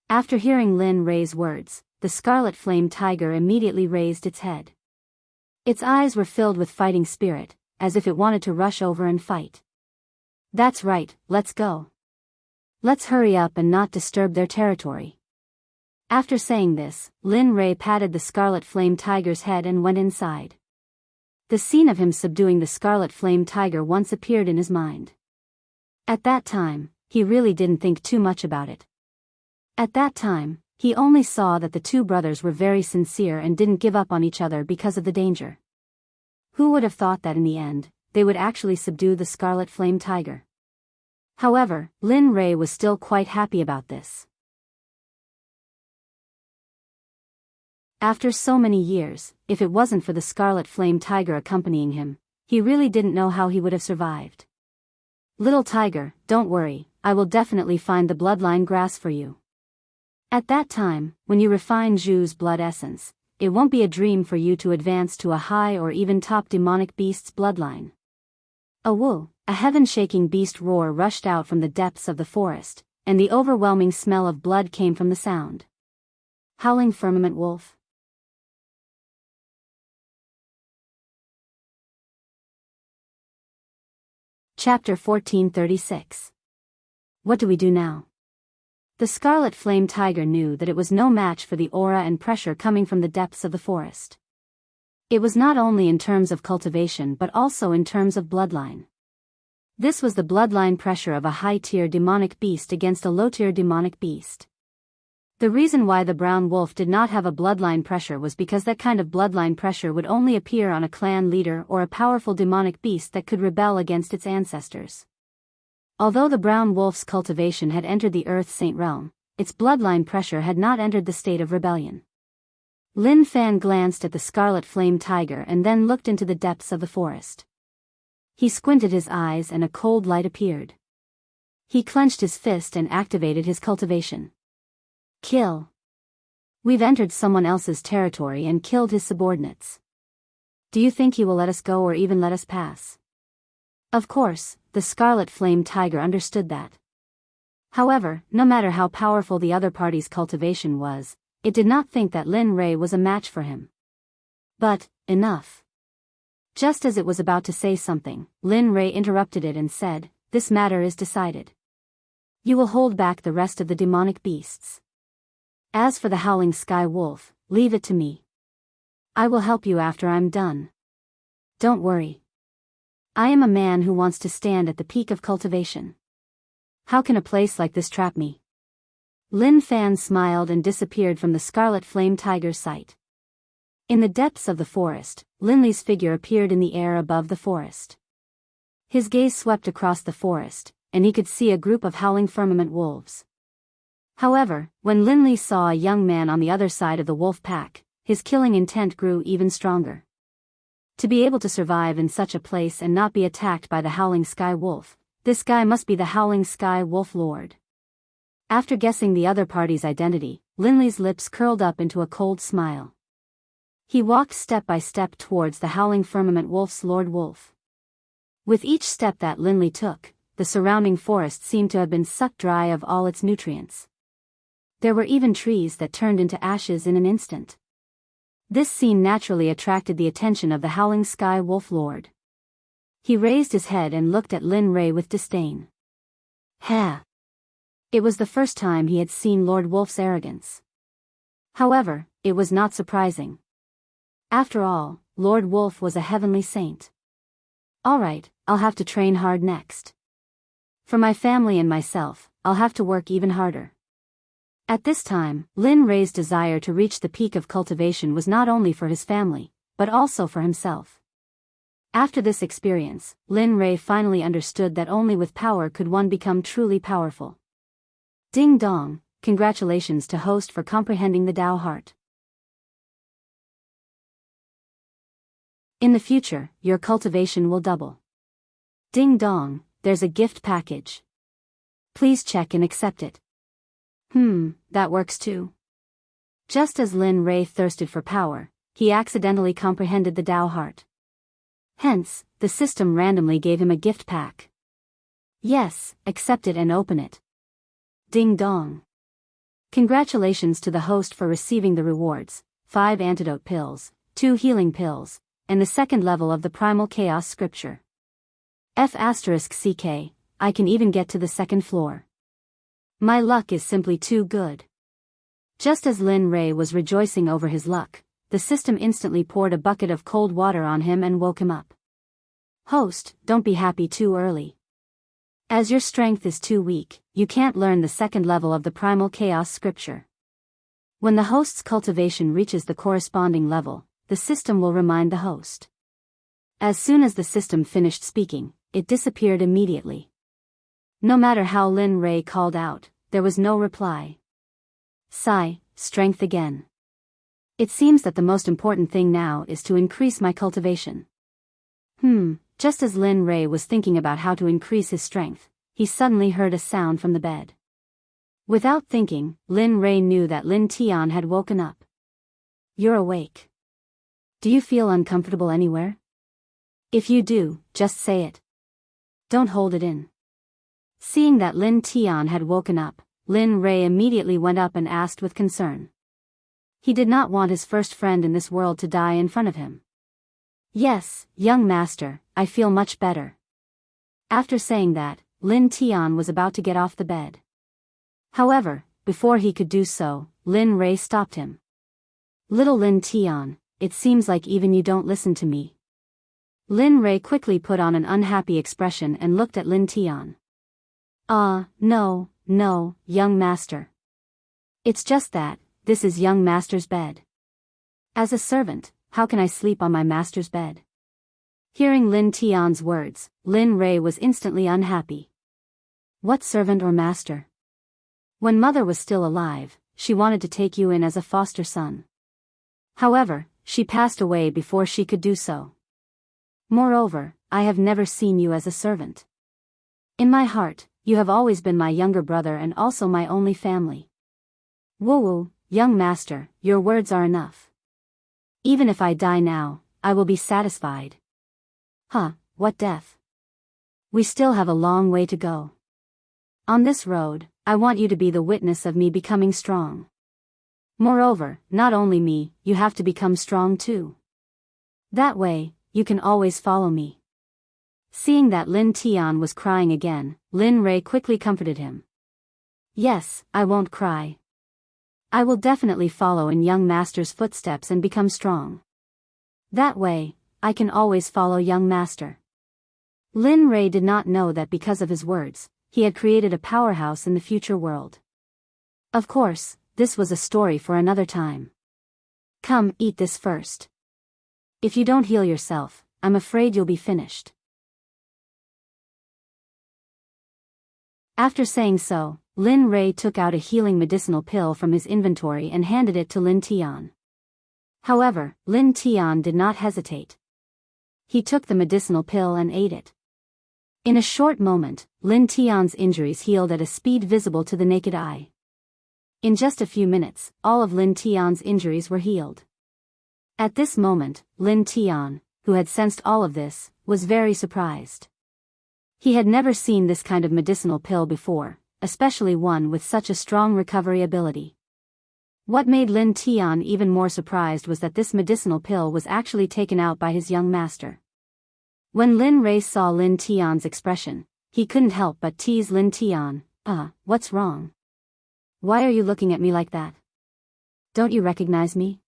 After hearing Lin Ray's words, the Scarlet Flame Tiger immediately raised its head. Its eyes were filled with fighting spirit, as if it wanted to rush over and fight. "That's right, let's go. Let's hurry up and not disturb their territory." After saying this, Lin Ray patted the Scarlet Flame Tiger's head and went inside. The scene of him subduing the Scarlet Flame Tiger once appeared in his mind. At that time, he really didn't think too much about it. At that time, he only saw that the two brothers were very sincere and didn't give up on each other because of the danger. Who would have thought that in the end, they would actually subdue the Scarlet Flame Tiger? However, Lin Ray was still quite happy about this. After so many years, if it wasn't for the Scarlet Flame Tiger accompanying him, he really didn't know how he would have survived. "Little tiger, don't worry, I will definitely find the bloodline grass for you. At that time, when you refine Zhu's blood essence, it won't be a dream for you to advance to a high or even top demonic beast's bloodline." A woo, a heaven-shaking beast roar rushed out from the depths of the forest, and the overwhelming smell of blood came from the sound. Howling Firmament Wolf. Chapter 1436. What do we do now? The Scarlet Flame Tiger knew that it was no match for the aura and pressure coming from the depths of the forest. It was not only in terms of cultivation but also in terms of bloodline. This was the bloodline pressure of a high-tier demonic beast against a low-tier demonic beast. The reason why the brown wolf did not have a bloodline pressure was because that kind of bloodline pressure would only appear on a clan leader or a powerful demonic beast that could rebel against its ancestors. Although the brown wolf's cultivation had entered the Earth Saint realm, its bloodline pressure had not entered the state of rebellion. Lin Fan glanced at the scarlet flame tiger and then looked into the depths of the forest. He squinted his eyes and a cold light appeared. He clenched his fist and activated his cultivation. Kill. We've entered someone else's territory and killed his subordinates. Do you think he will let us go or even let us pass? Of course, the scarlet flame tiger understood that. However, no matter how powerful the other party's cultivation was, it did not think that Lin Rei was a match for him. But, enough. Just as it was about to say something, Lin Rei interrupted it and said, "This matter is decided. You will hold back the rest of the demonic beasts. As for the howling sky wolf, leave it to me. I will help you after I'm done. Don't worry. I am a man who wants to stand at the peak of cultivation. How can a place like this trap me?" Lin Fan smiled and disappeared from the scarlet flame tiger's sight. In the depths of the forest, Lin Li's figure appeared in the air above the forest. His gaze swept across the forest, and he could see a group of howling firmament wolves. However, when Lin Li saw a young man on the other side of the wolf pack, his killing intent grew even stronger. To be able to survive in such a place and not be attacked by the howling sky wolf, this guy must be the howling sky wolf lord. After guessing the other party's identity, Lin Li's lips curled up into a cold smile. He walked step by step towards the howling firmament wolf's lord wolf. With each step that Lin Li took, the surrounding forest seemed to have been sucked dry of all its nutrients. There were even trees that turned into ashes in an instant. This scene naturally attracted the attention of the howling sky wolf lord. He raised his head and looked at Lin Rei with disdain. Ha! It was the first time he had seen Lord Wolf's arrogance. However, it was not surprising. After all, Lord Wolf was a heavenly saint. Alright, I'll have to train hard next. For my family and myself, I'll have to work even harder. At this time, Lin Rei's desire to reach the peak of cultivation was not only for his family, but also for himself. After this experience, Lin Rei finally understood that only with power could one become truly powerful. Ding dong, congratulations to host for comprehending the Tao heart. In the future, your cultivation will double. Ding dong, there's a gift package. Please check and accept it. That works too. Just as Lin Rei thirsted for power, he accidentally comprehended the Tao heart. Hence, the system randomly gave him a gift pack. Yes, accept it and open it. Ding dong. Congratulations to the host for receiving the rewards: 5 antidote pills, 2 healing pills, and the second level of the primal chaos scripture. F*CK, I can even get to the second floor. My luck is simply too good. Just as Lin Rei was rejoicing over his luck, the system instantly poured a bucket of cold water on him and woke him up. Host, don't be happy too early. As your strength is too weak, you can't learn the second level of the primal chaos scripture. When the host's cultivation reaches the corresponding level, the system will remind the host. As soon as the system finished speaking, it disappeared immediately. No matter how Lin Rei called out, there was no reply. Sigh, strength again. It seems that the most important thing now is to increase my cultivation. Just as Lin Rei was thinking about how to increase his strength, he suddenly heard a sound from the bed. Without thinking, Lin Rei knew that Lin Tian had woken up. You're awake. Do you feel uncomfortable anywhere? If you do, just say it. Don't hold it in. Seeing that Lin Tian had woken up, Lin Rei immediately went up and asked with concern. He did not want his first friend in this world to die in front of him. Yes, young master, I feel much better. After saying that, Lin Tian was about to get off the bed. However, before he could do so, Lin Rei stopped him. Little Lin Tian, it seems like even you don't listen to me. Lin Rei quickly put on an unhappy expression and looked at Lin Tian. No, young master. It's just that, this is young master's bed. As a servant, how can I sleep on my master's bed? Hearing Lin Tian's words, Lin Rei was instantly unhappy. What servant or master? When mother was still alive, she wanted to take you in as a foster son. However, she passed away before she could do so. Moreover, I have never seen you as a servant. In my heart, you have always been my younger brother and also my only family. Woo, young master, your words are enough. Even if I die now, I will be satisfied. Huh, what death? We still have a long way to go. On this road, I want you to be the witness of me becoming strong. Moreover, not only me, you have to become strong too. That way, you can always follow me. Seeing that Lin Tian was crying again, Lin Rei quickly comforted him. Yes, I won't cry. I will definitely follow in young master's footsteps and become strong. That way, I can always follow young master. Lin Rei did not know that because of his words, he had created a powerhouse in the future world. Of course, this was a story for another time. Come, eat this first. If you don't heal yourself, I'm afraid you'll be finished. After saying so, Lin Rei took out a healing medicinal pill from his inventory and handed it to Lin Tian. However, Lin Tian did not hesitate. He took the medicinal pill and ate it. In a short moment, Lin Tian's injuries healed at a speed visible to the naked eye. In just a few minutes, all of Lin Tian's injuries were healed. At this moment, Lin Tian, who had sensed all of this, was very surprised. He had never seen this kind of medicinal pill before, especially one with such a strong recovery ability. What made Lin Tian even more surprised was that this medicinal pill was actually taken out by his young master. When Lin Rei saw Lin Tian's expression, he couldn't help but tease Lin Tian. What's wrong? Why are you looking at me like that? Don't you recognize me?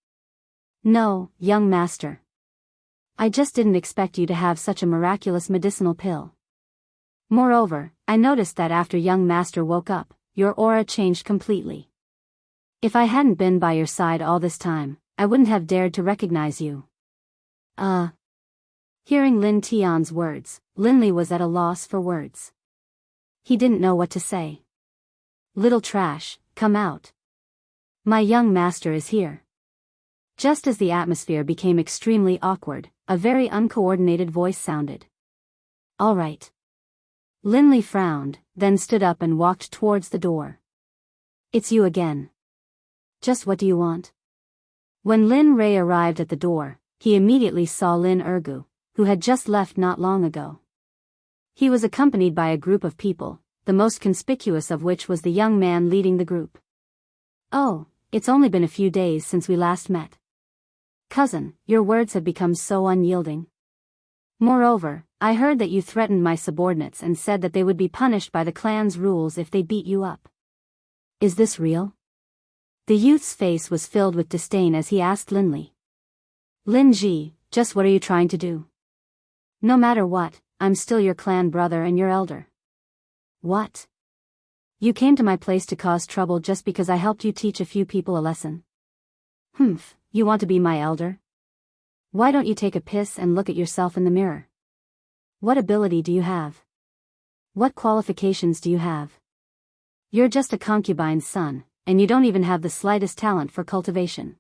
No, young master. I just didn't expect you to have such a miraculous medicinal pill. Moreover, I noticed that after young master woke up, your aura changed completely. If I hadn't been by your side all this time, I wouldn't have dared to recognize you. Hearing Lin Tian's words, Lin Li was at a loss for words. He didn't know what to say. Little trash, come out. My young master is here. Just as the atmosphere became extremely awkward, a very uncoordinated voice sounded. All right. Lin Li frowned, then stood up and walked towards the door. It's you again. Just what do you want? When Lin Rei arrived at the door, he immediately saw Lin Ergu, who had just left not long ago. He was accompanied by a group of people, the most conspicuous of which was the young man leading the group. Oh, it's only been a few days since we last met. Cousin, your words have become so unyielding. Moreover, I heard that you threatened my subordinates and said that they would be punished by the clan's rules if they beat you up. Is this real? The youth's face was filled with disdain as he asked Lin Li. Lin Ji, just what are you trying to do? No matter what, I'm still your clan brother and your elder. What? You came to my place to cause trouble just because I helped you teach a few people a lesson? Humph, you want to be my elder? Why don't you take a piss and look at yourself in the mirror? What ability do you have? What qualifications do you have? You're just a concubine's son, and you don't even have the slightest talent for cultivation.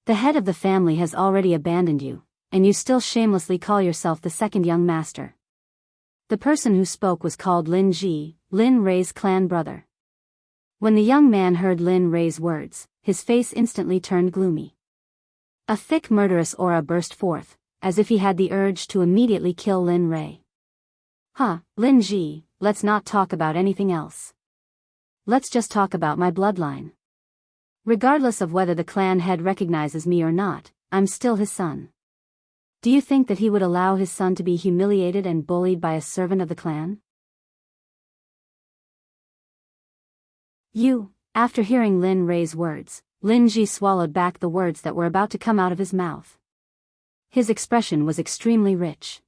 The head of the family has already abandoned you, and you still shamelessly call yourself the second young master. The person who spoke was called Lin Ji, Lin Rei's clan brother. When the young man heard Lin Rei's words, his face instantly turned gloomy. A thick murderous aura burst forth, as if he had the urge to immediately kill Lin Rei. Lin Ji, let's not talk about anything else. Let's just talk about my bloodline. Regardless of whether the clan head recognizes me or not, I'm still his son. Do you think that he would allow his son to be humiliated and bullied by a servant of the clan? After hearing Lin Rei's words, Lin Ji swallowed back the words that were about to come out of his mouth. His expression was extremely rich.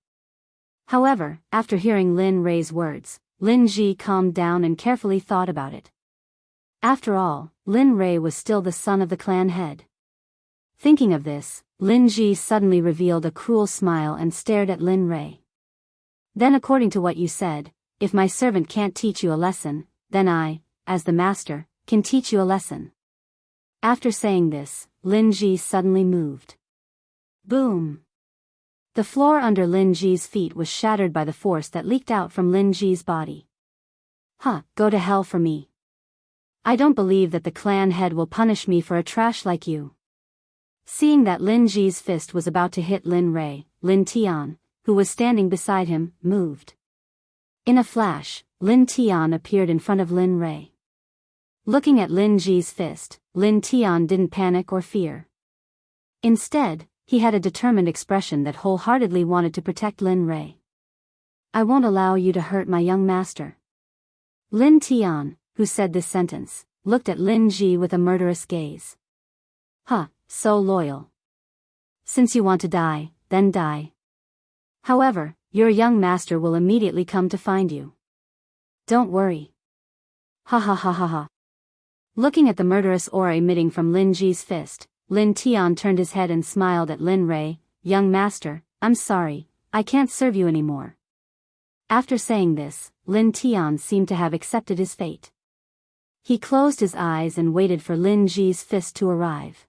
However, after hearing Lin Rei's words, Lin Ji calmed down and carefully thought about it. After all, Lin Rei was still the son of the clan head. Thinking of this, Lin Ji suddenly revealed a cruel smile and stared at Lin Rei. Then, according to what you said, if my servant can't teach you a lesson, then I, as the master, can teach you a lesson. After saying this, Lin Ji suddenly moved. Boom! The floor under Lin Ji's feet was shattered by the force that leaked out from Lin Ji's body. Go to hell for me. I don't believe that the clan head will punish me for a trash like you. Seeing that Lin Ji's fist was about to hit Lin Rei, Lin Tian, who was standing beside him, moved. In a flash, Lin Tian appeared in front of Lin Rei. Looking at Lin Ji's fist, Lin Tian didn't panic or fear. Instead, he had a determined expression that wholeheartedly wanted to protect Lin Rei. I won't allow you to hurt my young master. Lin Tian, who said this sentence, looked at Lin Ji with a murderous gaze. So loyal. Since you want to die, then die. However, your young master will immediately come to find you. Don't worry. Ha ha ha ha ha. Looking at the murderous aura emitting from Lin Ji's fist, Lin Tian turned his head and smiled at Lin Rei. Young master, I'm sorry, I can't serve you anymore. After saying this, Lin Tian seemed to have accepted his fate. He closed his eyes and waited for Lin Ji's fist to arrive.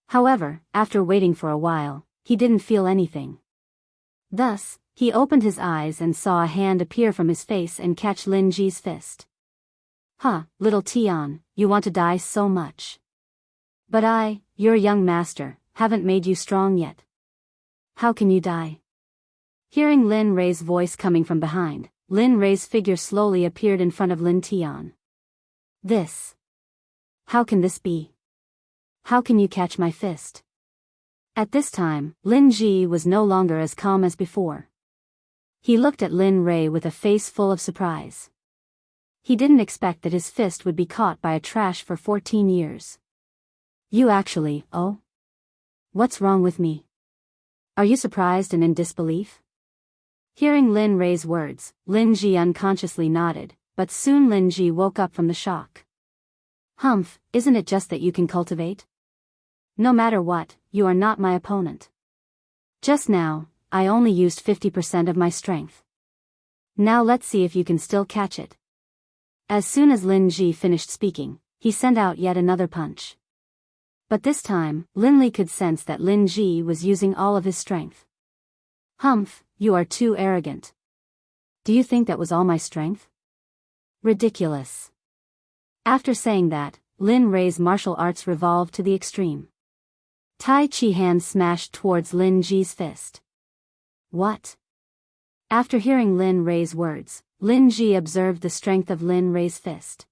However, after waiting for a while, he didn't feel anything. Thus, he opened his eyes and saw a hand appear from his face and catch Lin Ji's fist. Little Tian, you want to die so much. But I, your young master, haven't made you strong yet. How can you die? Hearing Lin Rei's voice coming from behind, Lin Rei's figure slowly appeared in front of Lin Tian. How can this be? How can you catch my fist? At this time, Lin Ji was no longer as calm as before. He looked at Lin Rei with a face full of surprise. He didn't expect that his fist would be caught by a trash for 14 years. You actually, what's wrong with me? Are you surprised and in disbelief? Hearing Lin Rei's words, Lin Ji unconsciously nodded, but soon Lin Ji woke up from the shock. Isn't it just that you can cultivate? No matter what, you are not my opponent. Just now, I only used 50% of my strength. Now let's see if you can still catch it. As soon as Lin Ji finished speaking, he sent out yet another punch. But this time, Lin Li could sense that Lin Ji was using all of his strength. You are too arrogant. Do you think that was all my strength? Ridiculous. After saying that, Lin Rei's martial arts revolved to the extreme. Tai Chi hand smashed towards Lin Ji's fist. What? After hearing Lin Rei's words, Lin Ji observed the strength of Lin Rei's fist.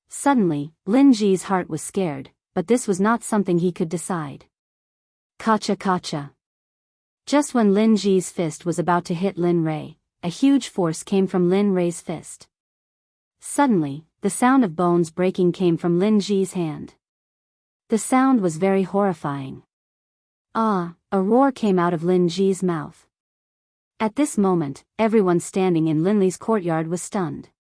Suddenly, Lin Ji's heart was scared, but this was not something he could decide. Kacha kacha. Just when Lin Ji's fist was about to hit Lin Rei, a huge force came from Lin Rei's fist. Suddenly, the sound of bones breaking came from Lin Ji's hand. The sound was very horrifying. A roar came out of Lin Ji's mouth. At this moment, everyone standing in Lin Li's courtyard was stunned.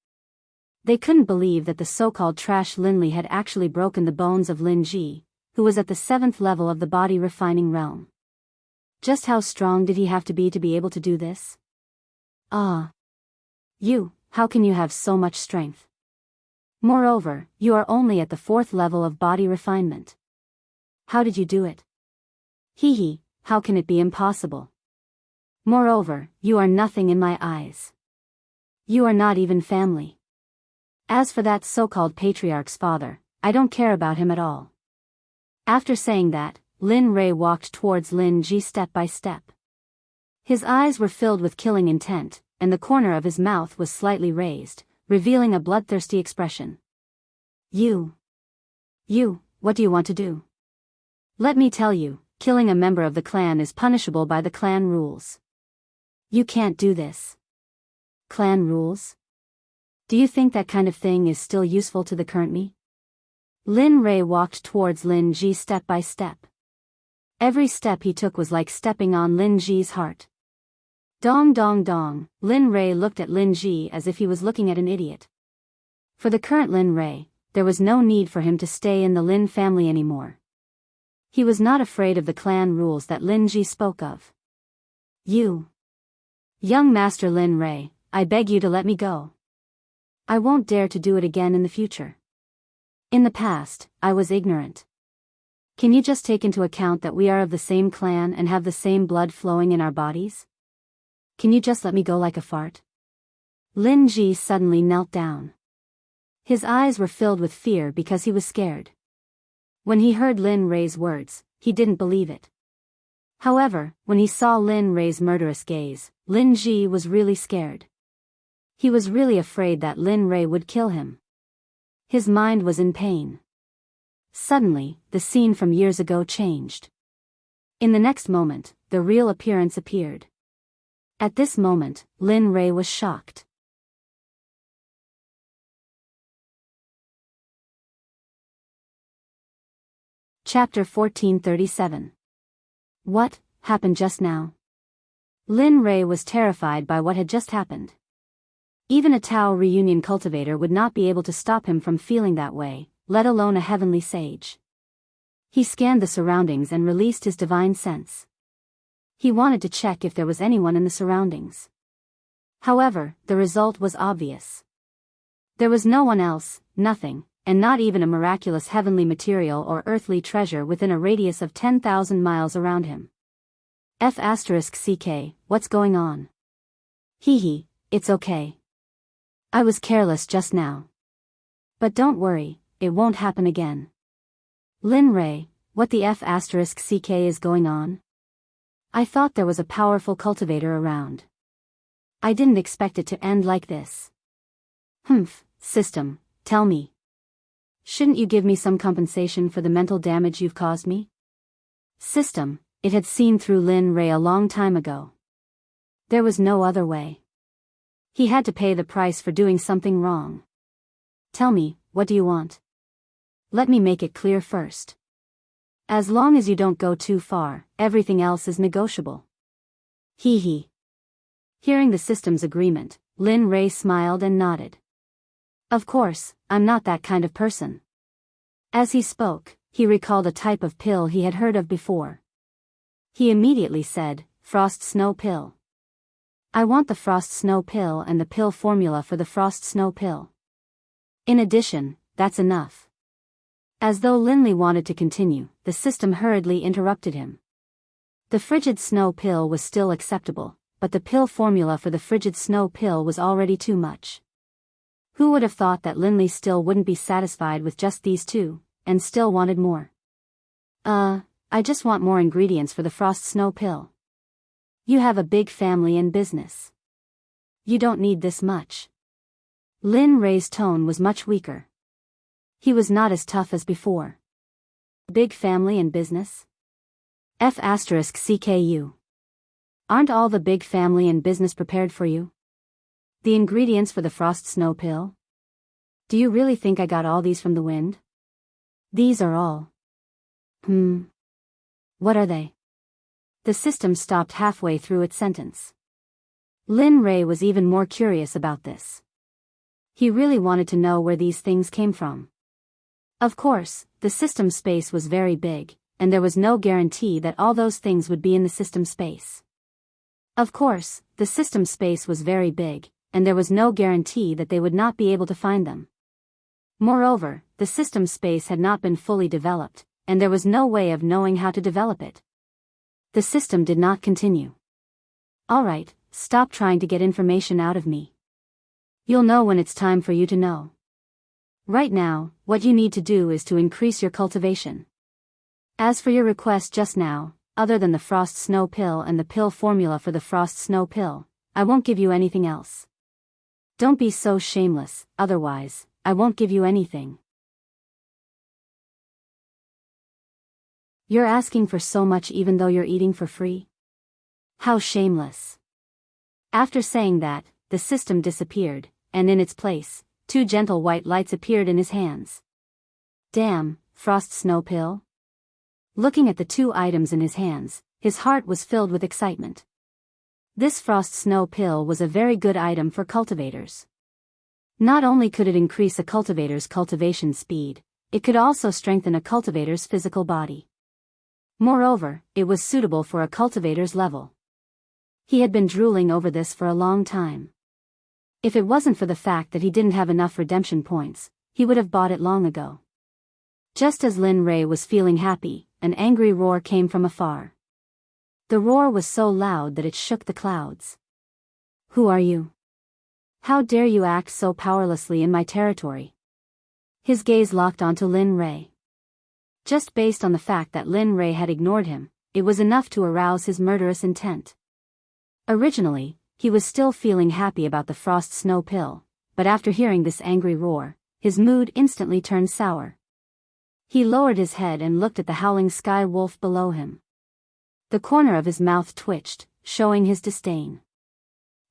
They couldn't believe that the so-called trash Lin Li had actually broken the bones of Lin Ji, who was at the 7th level of the body refining realm. Just how strong did he have to be able to do this? How can you have so much strength? Moreover, you are only at the 4th level of body refinement. How did you do it? How can it be impossible? Moreover, you are nothing in my eyes. You are not even family. As for that so-called patriarch's father, I don't care about him at all. After saying that, Lin Rei walked towards Lin Ji step by step. His eyes were filled with killing intent, and the corner of his mouth was slightly raised, revealing a bloodthirsty expression. You, what do you want to do? Let me tell you, killing a member of the clan is punishable by the clan rules. You can't do this. Clan rules? Do you think that kind of thing is still useful to the current me? Lin Rei walked towards Lin Ji step by step. Every step he took was like stepping on Lin Ji's heart. Dong dong dong, Lin Rei looked at Lin Ji as if he was looking at an idiot. For the current Lin Rei, there was no need for him to stay in the Lin family anymore. He was not afraid of the clan rules that Lin Ji spoke of. You, young Master Lin Rei, I beg you to let me go. I won't dare to do it again in the future. In the past, I was ignorant. Can you just take into account that we are of the same clan and have the same blood flowing in our bodies? Can you just let me go like a fart? Lin Ji suddenly knelt down. His eyes were filled with fear because he was scared. When he heard Lin Rei's words, he didn't believe it. However, when he saw Lin Rei's murderous gaze, Lin Ji was really scared. He was really afraid that Lin Rei would kill him. His mind was in pain. Suddenly, the scene from years ago changed. In the next moment, the real appearance appeared. At this moment, Lin Rei was shocked. Chapter 1437. What happened just now? Lin Rei was terrified by what had just happened. Even a Tao reunion cultivator would not be able to stop him from feeling that way, let alone a heavenly sage. He scanned the surroundings and released his divine sense. He wanted to check if there was anyone in the surroundings. However, the result was obvious. There was no one else, nothing, and not even a miraculous heavenly material or earthly treasure within a radius of 10,000 miles around him. F***CK, what's going on? Hee, it's okay. I was careless just now. But don't worry, it won't happen again. Lin Rei, what the F***CK is going on? I thought there was a powerful cultivator around. I didn't expect it to end like this. System, tell me. Shouldn't you give me some compensation for the mental damage you've caused me? System, it had seen through Lin Rei a long time ago. There was no other way. He had to pay the price for doing something wrong. Tell me, what do you want? Let me make it clear first. As long as you don't go too far, everything else is negotiable. Hee. Hearing the system's agreement, Lin Rei smiled and nodded. Of course, I'm not that kind of person. As he spoke, he recalled a type of pill he had heard of before. He immediately said, Frost Snow Pill. I want the Frost Snow Pill and the pill formula for the Frost Snow Pill. In addition, that's enough. As though Linley wanted to continue, the system hurriedly interrupted him. The Frigid Snow Pill was still acceptable, but the pill formula for the Frigid Snow Pill was already too much. Who would have thought that Linley still wouldn't be satisfied with just these two, and still wanted more? I just want more ingredients for the Frost Snow Pill. You have a big family and business. You don't need this much. Lin Rei's tone was much weaker. He was not as tough as before. Big family and business? F***CKU. Aren't all the big family and business prepared for you? The ingredients for the Frost Snow Pill? Do you really think I got all these from the wind? These are all. What are they? The system stopped halfway through its sentence. Lin Rei was even more curious about this. He really wanted to know where these things came from. Of course, the system space was very big, and there was no guarantee that all those things would be in the system space. Of course, the system space was very big, and there was no guarantee that they would not be able to find them. Moreover, the system space had not been fully developed, and there was no way of knowing how to develop it. The system did not continue. Alright, stop trying to get information out of me. You'll know when it's time for you to know. Right now, what you need to do is to increase your cultivation. As for your request just now, other than the Frost Snow Pill and the pill formula for the Frost Snow Pill, I won't give you anything else. Don't be so shameless, otherwise, I won't give you anything. You're asking for so much even though you're eating for free? How shameless. After saying that, the system disappeared, and in its place, two gentle white lights appeared in his hands. Damn, Frost Snow Pill? Looking at the two items in his hands, his heart was filled with excitement. This Frost Snow Pill was a very good item for cultivators. Not only could it increase a cultivator's cultivation speed, it could also strengthen a cultivator's physical body. Moreover, it was suitable for a cultivator's level. He had been drooling over this for a long time. If it wasn't for the fact that he didn't have enough redemption points, he would have bought it long ago. Just as Lin Rei was feeling happy, an angry roar came from afar. The roar was so loud that it shook the clouds. Who are you? How dare you act so powerlessly in my territory? His gaze locked onto Lin Rei. Just based on the fact that Lin Rei had ignored him, it was enough to arouse his murderous intent. Originally, he was still feeling happy about the frost snow pill, but after hearing this angry roar, his mood instantly turned sour. He lowered his head and looked at the howling sky wolf below him. The corner of his mouth twitched, showing his disdain.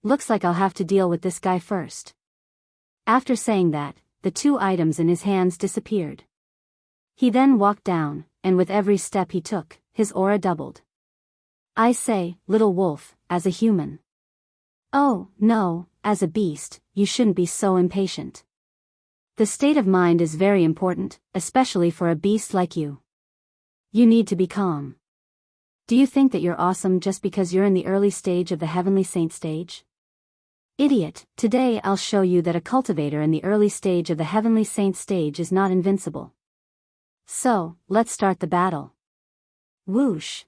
Looks like I'll have to deal with this guy first. After saying that, the two items in his hands disappeared. He then walked down, and with every step he took, his aura doubled. I say, little wolf, as a human. Oh, no, as a beast, you shouldn't be so impatient. The state of mind is very important, especially for a beast like you. You need to be calm. Do you think that you're awesome just because you're in the early stage of the Heavenly Saint stage? Idiot, today I'll show you that a cultivator in the early stage of the Heavenly Saint stage is not invincible. So, let's start the battle. Whoosh.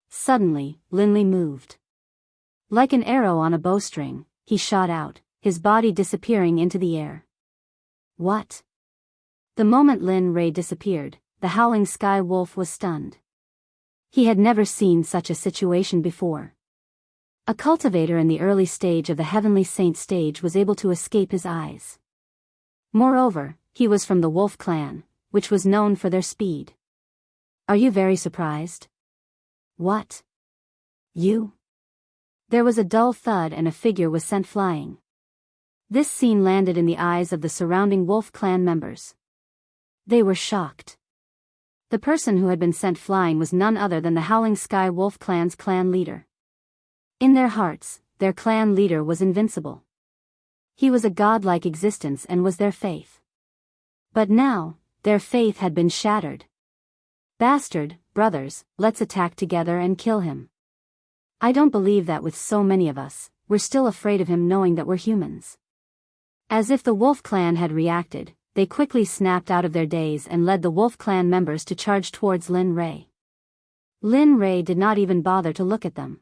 Suddenly, Linley moved. Like an arrow on a bowstring, he shot out, his body disappearing into the air. What? The moment Lin Rei disappeared, the howling sky wolf was stunned. He had never seen such a situation before. A cultivator in the early stage of the Heavenly Saint stage was able to escape his eyes. Moreover, he was from the Wolf clan, which was known for their speed. Are you very surprised? What? You? There was a dull thud and a figure was sent flying. This scene landed in the eyes of the surrounding Wolf clan members. They were shocked. The person who had been sent flying was none other than the Howling Sky Wolf clan's clan leader. In their hearts, their clan leader was invincible. He was a godlike existence and was their faith. But now, their faith had been shattered. Bastard, brothers, let's attack together and kill him. I don't believe that with so many of us, we're still afraid of him knowing that we're humans. As if the Wolf clan had reacted, they quickly snapped out of their daze and led the Wolf clan members to charge towards Lin Rei. Lin Rei did not even bother to look at them.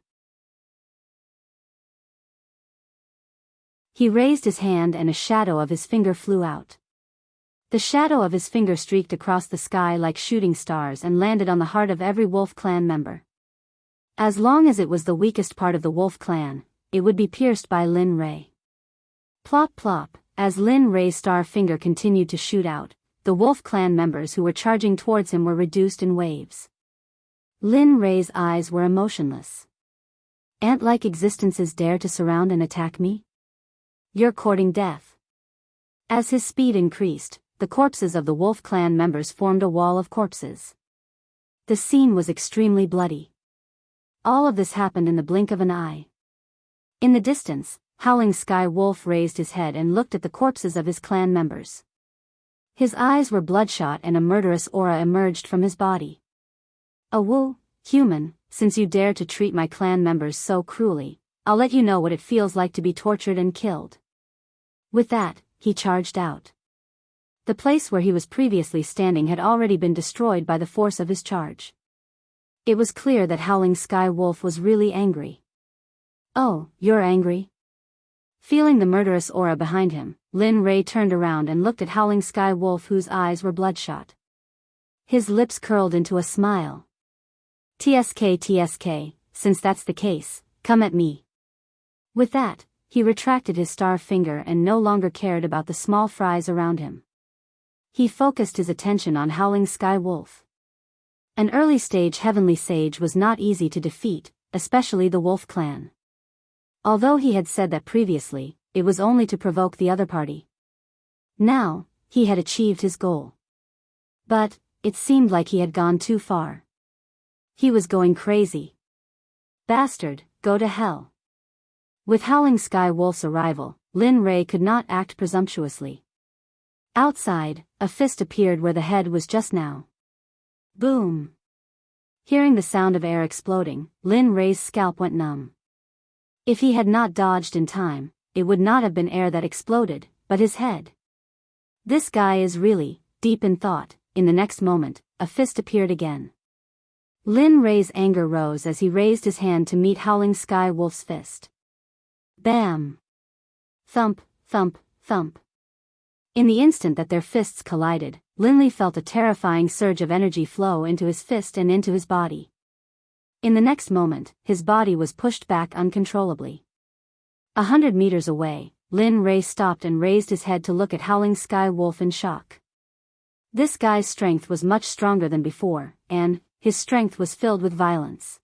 He raised his hand and a shadow of his finger flew out. The shadow of his finger streaked across the sky like shooting stars and landed on the heart of every Wolf clan member. As long as it was the weakest part of the Wolf clan, it would be pierced by Lin Rei. Plop plop, as Lin Rei's star finger continued to shoot out, the Wolf clan members who were charging towards him were reduced in waves. Lin Rei's eyes were emotionless. Ant-like existences dare to surround and attack me? You're courting death. As his speed increased, the corpses of the Wolf clan members formed a wall of corpses. The scene was extremely bloody. All of this happened in the blink of an eye. In the distance, Howling Sky Wolf raised his head and looked at the corpses of his clan members. His eyes were bloodshot and a murderous aura emerged from his body. Human, since you dare to treat my clan members so cruelly, I'll let you know what it feels like to be tortured and killed. With that, he charged out. The place where he was previously standing had already been destroyed by the force of his charge. It was clear that Howling Sky Wolf was really angry. Oh, you're angry? Feeling the murderous aura behind him, Lin Rei turned around and looked at Howling Sky Wolf whose eyes were bloodshot. His lips curled into a smile. TSK, since that's the case, come at me. With that, he retracted his star finger and no longer cared about the small fries around him. He focused his attention on Howling Sky Wolf. An early-stage heavenly sage was not easy to defeat, especially the Wolf clan. Although he had said that previously, it was only to provoke the other party. Now, he had achieved his goal. But, it seemed like he had gone too far. He was going crazy. Bastard, go to hell. With Howling Sky Wolf's arrival, Lin Rei could not act presumptuously. Outside, a fist appeared where the head was just now. Boom! Hearing the sound of air exploding, Lin Rei's scalp went numb. If he had not dodged in time, it would not have been air that exploded, but his head. This guy is really deep in thought. In the next moment, a fist appeared again. Lin Rei's anger rose as he raised his hand to meet Howling Sky Wolf's fist. Bam! Thump, thump, thump. In the instant that their fists collided, Linley felt a terrifying surge of energy flow into his fist and into his body. In the next moment, his body was pushed back uncontrollably. 100 meters away, Lin Rei stopped and raised his head to look at Howling Sky Wolf in shock. This guy's strength was much stronger than before, and his strength was filled with violence.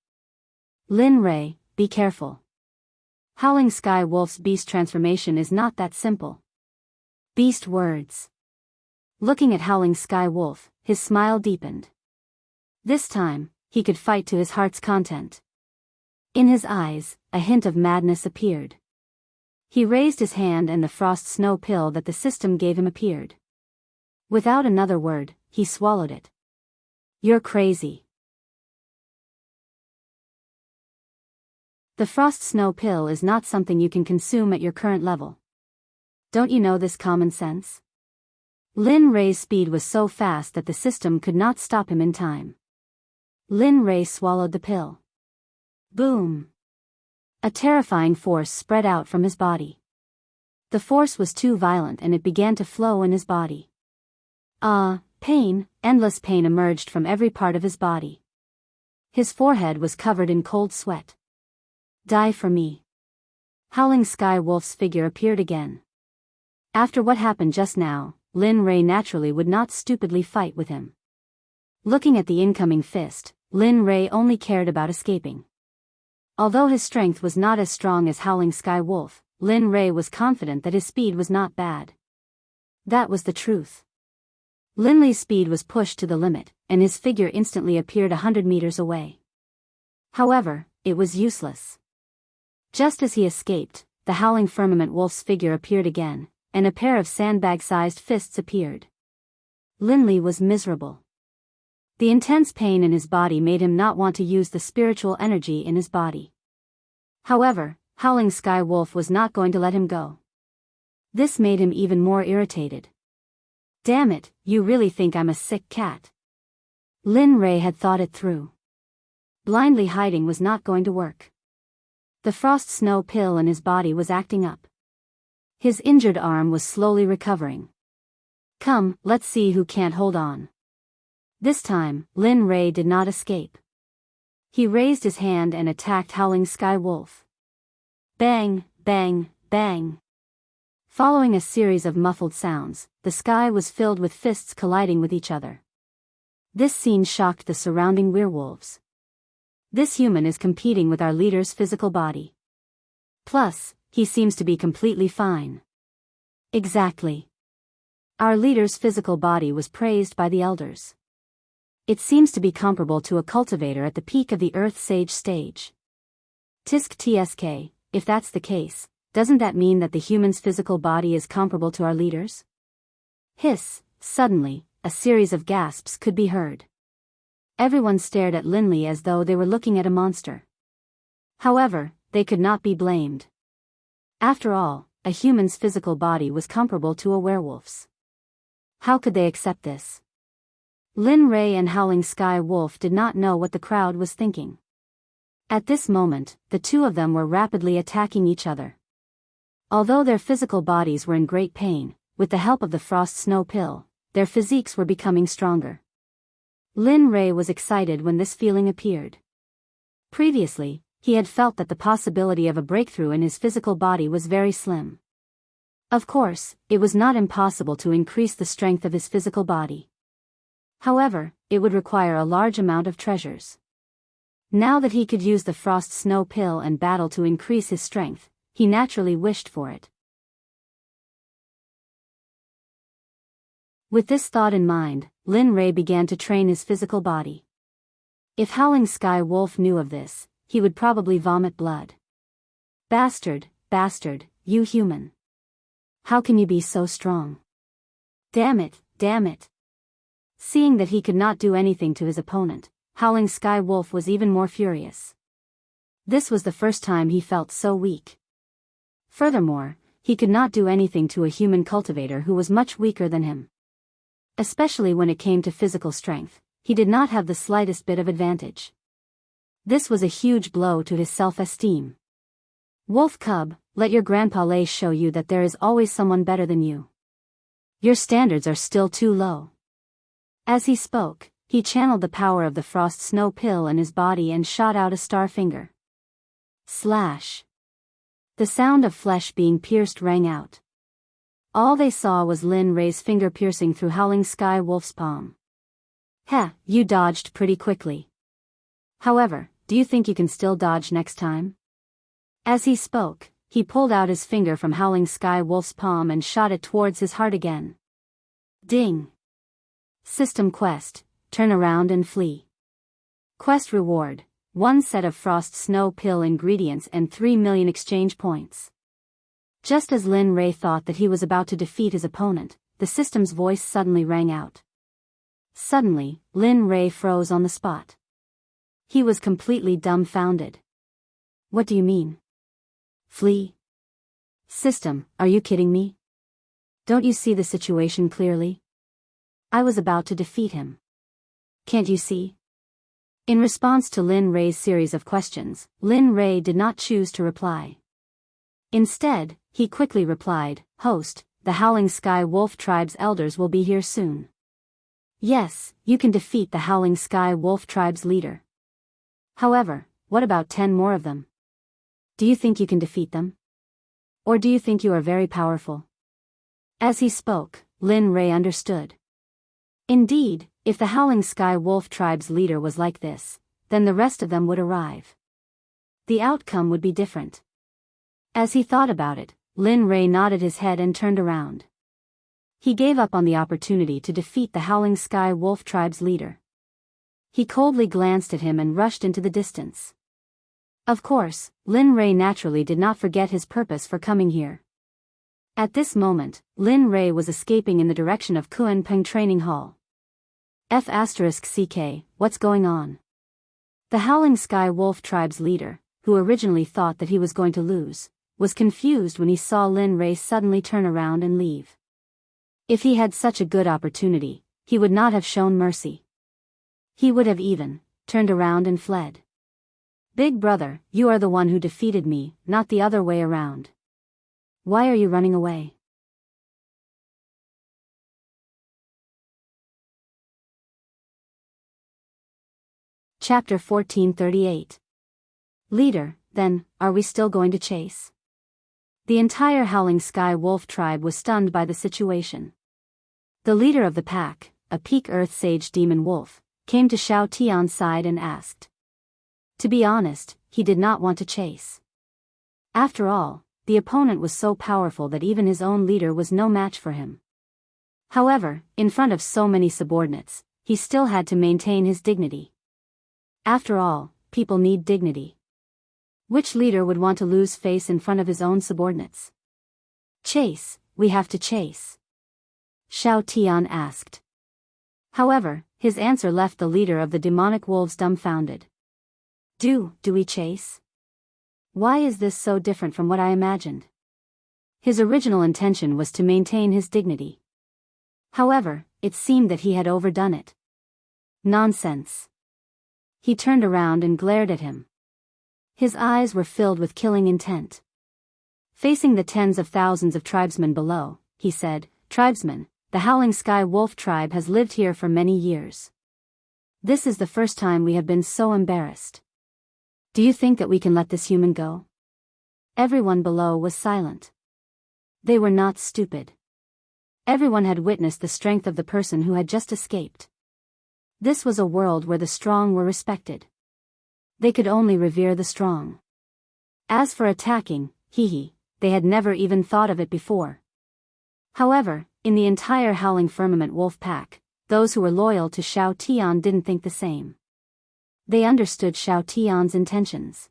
Lin Rei, be careful. Howling Sky Wolf's beast transformation is not that simple. Beast words. Looking at Howling Sky Wolf, his smile deepened. This time, he could fight to his heart's content. In his eyes, a hint of madness appeared. He raised his hand and the frost snow pill that the system gave him appeared. Without another word, he swallowed it. You're crazy. The frost snow pill is not something you can consume at your current level. Don't you know this common sense? Lin Rei's speed was so fast that the system could not stop him in time. Lin Rei swallowed the pill. Boom! A terrifying force spread out from his body. The force was too violent and it began to flow in his body. Pain, endless pain emerged from every part of his body. His forehead was covered in cold sweat. Die for me. Howling Sky Wolf's figure appeared again. After what happened just now, Lin Rei naturally would not stupidly fight with him. Looking at the incoming fist, Lin Rei only cared about escaping. Although his strength was not as strong as Howling Sky Wolf, Lin Rei was confident that his speed was not bad. That was the truth. Lin Lei's speed was pushed to the limit, and his figure instantly appeared 100 meters away. However, it was useless. Just as he escaped, the Howling Firmament Wolf's figure appeared again, and a pair of sandbag-sized fists appeared. Lin Lei was miserable. The intense pain in his body made him not want to use the spiritual energy in his body. However, Howling Sky Wolf was not going to let him go. This made him even more irritated. Damn it, you really think I'm a sick cat? Lin Rei had thought it through. Blindly hiding was not going to work. The frost snow pill in his body was acting up. His injured arm was slowly recovering. Come, let's see who can't hold on. This time, Lin Rei did not escape. He raised his hand and attacked Howling Sky Wolf. Bang, bang, bang. Following a series of muffled sounds, the sky was filled with fists colliding with each other. This scene shocked the surrounding werewolves. This human is competing with our leader's physical body. Plus, he seems to be completely fine. Exactly. Our leader's physical body was praised by the elders. It seems to be comparable to a cultivator at the peak of the Earth Sage stage. Tisk tsk, if that's the case, doesn't that mean that the human's physical body is comparable to our leader's? Hiss, suddenly, a series of gasps could be heard. Everyone stared at Lin Lei as though they were looking at a monster. However, they could not be blamed. After all, a human's physical body was comparable to a werewolf's. How could they accept this? Lin Rei and Howling Sky Wolf did not know what the crowd was thinking. At this moment, the two of them were rapidly attacking each other. Although their physical bodies were in great pain, with the help of the frost snow pill, their physiques were becoming stronger. Lin Rei was excited when this feeling appeared. Previously, he had felt that the possibility of a breakthrough in his physical body was very slim. Of course, it was not impossible to increase the strength of his physical body. However, it would require a large amount of treasures. Now that he could use the frost snow pill and battle to increase his strength, he naturally wished for it. With this thought in mind, Lin Rei began to train his physical body. If Howling Sky Wolf knew of this, he would probably vomit blood. Bastard, bastard, you human. How can you be so strong? Damn it, damn it. Seeing that he could not do anything to his opponent, Howling Sky Wolf was even more furious. This was the first time he felt so weak. Furthermore, he could not do anything to a human cultivator who was much weaker than him. Especially when it came to physical strength, he did not have the slightest bit of advantage. This was a huge blow to his self-esteem. Wolf cub, let your grandpa Lei show you that there is always someone better than you. Your standards are still too low. As he spoke, he channeled the power of the frost snow pill in his body and shot out a star finger. Slash. The sound of flesh being pierced rang out. All they saw was Lin Rei's finger piercing through Howling Sky Wolf's palm. Heh, you dodged pretty quickly. However, do you think you can still dodge next time? As he spoke, he pulled out his finger from Howling Sky Wolf's palm and shot it towards his heart again. Ding. System quest, turn around and flee. Quest reward, 1 set of frost snow pill ingredients and 3 million exchange points. Just as Lin Rei thought that he was about to defeat his opponent, the system's voice suddenly rang out. Suddenly, Lin Rei froze on the spot. He was completely dumbfounded. What do you mean? Flee? System, are you kidding me? Don't you see the situation clearly? I was about to defeat him. Can't you see? In response to Lin Rei's series of questions, Lin Rei did not choose to reply. Instead, he quickly replied, Host, the Howling Sky Wolf Tribe's elders will be here soon. Yes, you can defeat the Howling Sky Wolf Tribe's leader. However, what about 10 more of them? Do you think you can defeat them? Or do you think you are very powerful? As he spoke, Lin Rei understood. Indeed, if the Howling Sky Wolf Tribe's leader was like this, then the rest of them would arrive. The outcome would be different. As he thought about it, Lin Rei nodded his head and turned around. He gave up on the opportunity to defeat the Howling Sky Wolf Tribe's leader. He coldly glanced at him and rushed into the distance. Of course, Lin Rei naturally did not forget his purpose for coming here. At this moment, Lin Rei was escaping in the direction of Kuan Peng Training Hall. F***CK, what's going on? The Howling Sky Wolf Tribe's leader, who originally thought that he was going to lose, was confused when he saw Lin Rei suddenly turn around and leave. If he had such a good opportunity, he would not have shown mercy. He would have even turned around and fled. Big brother, you are the one who defeated me, not the other way around. Why are you running away? Chapter 1438. Leader, then, are we still going to chase? The entire Howling Sky Wolf tribe was stunned by the situation. The leader of the pack, a peak Earth Sage Demon Wolf, came to Xiao Tian's side and asked. To be honest, he did not want to chase. After all, the opponent was so powerful that even his own leader was no match for him. However, in front of so many subordinates, he still had to maintain his dignity. After all, people need dignity. Which leader would want to lose face in front of his own subordinates? Chase, we have to chase. Xiao Tian asked. However, his answer left the leader of the demonic wolves dumbfounded. Do we chase? Why is this so different from what I imagined? His original intention was to maintain his dignity. However, it seemed that he had overdone it. Nonsense. He turned around and glared at him. His eyes were filled with killing intent. Facing the tens of thousands of tribesmen below, he said, Tribesmen, the Howling Sky Wolf tribe has lived here for many years. This is the first time we have been so embarrassed. Do you think that we can let this human go? Everyone below was silent. They were not stupid. Everyone had witnessed the strength of the person who had just escaped. This was a world where the strong were respected. They could only revere the strong. As for attacking, they had never even thought of it before. However, in the entire Howling Firmament Wolf Pack, those who were loyal to Xiao Tian didn't think the same. They understood Xiao Tian's intentions.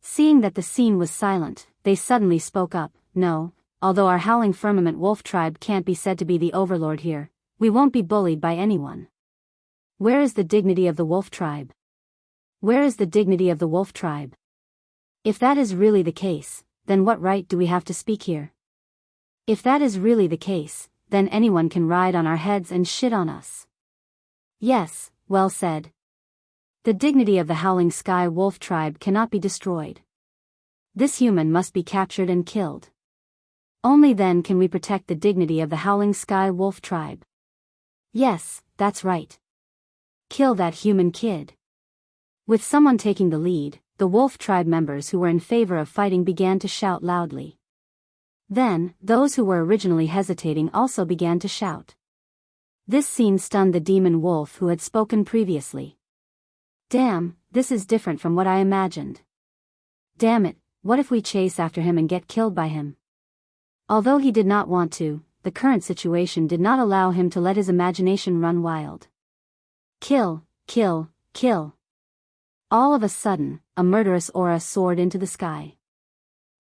Seeing that the scene was silent, they suddenly spoke up, No, although our Howling Firmament Wolf tribe can't be said to be the overlord here, we won't be bullied by anyone. Where is the dignity of the wolf tribe? Where is the dignity of the wolf tribe? If that is really the case, then what right do we have to speak here? If that is really the case, then anyone can ride on our heads and shit on us. Yes, well said. The dignity of the Howling Sky Wolf tribe cannot be destroyed. This human must be captured and killed. Only then can we protect the dignity of the Howling Sky Wolf tribe. Yes, that's right. Kill that human kid. With someone taking the lead, the wolf tribe members who were in favor of fighting began to shout loudly. Then, those who were originally hesitating also began to shout. This scene stunned the demon wolf who had spoken previously. Damn, this is different from what I imagined. Damn it, what if we chase after him and get killed by him? Although he did not want to, the current situation did not allow him to let his imagination run wild. Kill, kill, kill. All of a sudden, a murderous aura soared into the sky.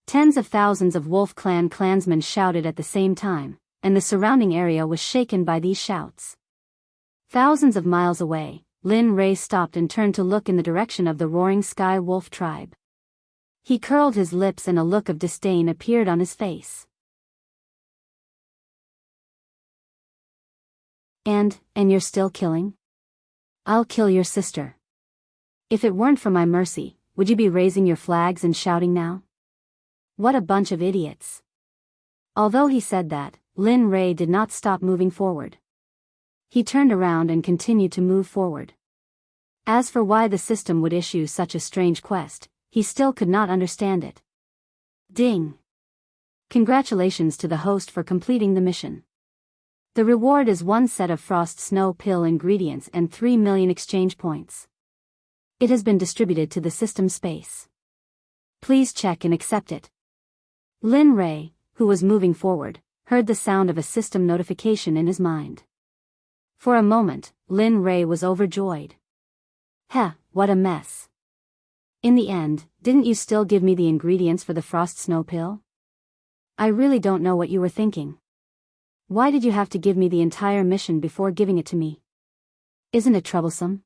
Tens of thousands of Wolf Clan clansmen shouted at the same time, and the surrounding area was shaken by these shouts. Thousands of miles away, Lin Ray stopped and turned to look in the direction of the Roaring Sky Wolf tribe. He curled his lips and a look of disdain appeared on his face. And you're still killing? I'll kill your sister. If it weren't for my mercy, would you be raising your flags and shouting now? What a bunch of idiots. Although he said that, Lin Ray did not stop moving forward. He turned around and continued to move forward. As for why the system would issue such a strange quest, he still could not understand it. Ding! Congratulations to the host for completing the mission. The reward is 1 set of frost snow pill ingredients and 3 million exchange points. It has been distributed to the system space. Please check and accept it. Lin Ray, who was moving forward, heard the sound of a system notification in his mind. For a moment, Lin Ray was overjoyed. Heh, what a mess. In the end, didn't you still give me the ingredients for the frost snow pill? I really don't know what you were thinking. Why did you have to give me the entire mission before giving it to me? Isn't it troublesome?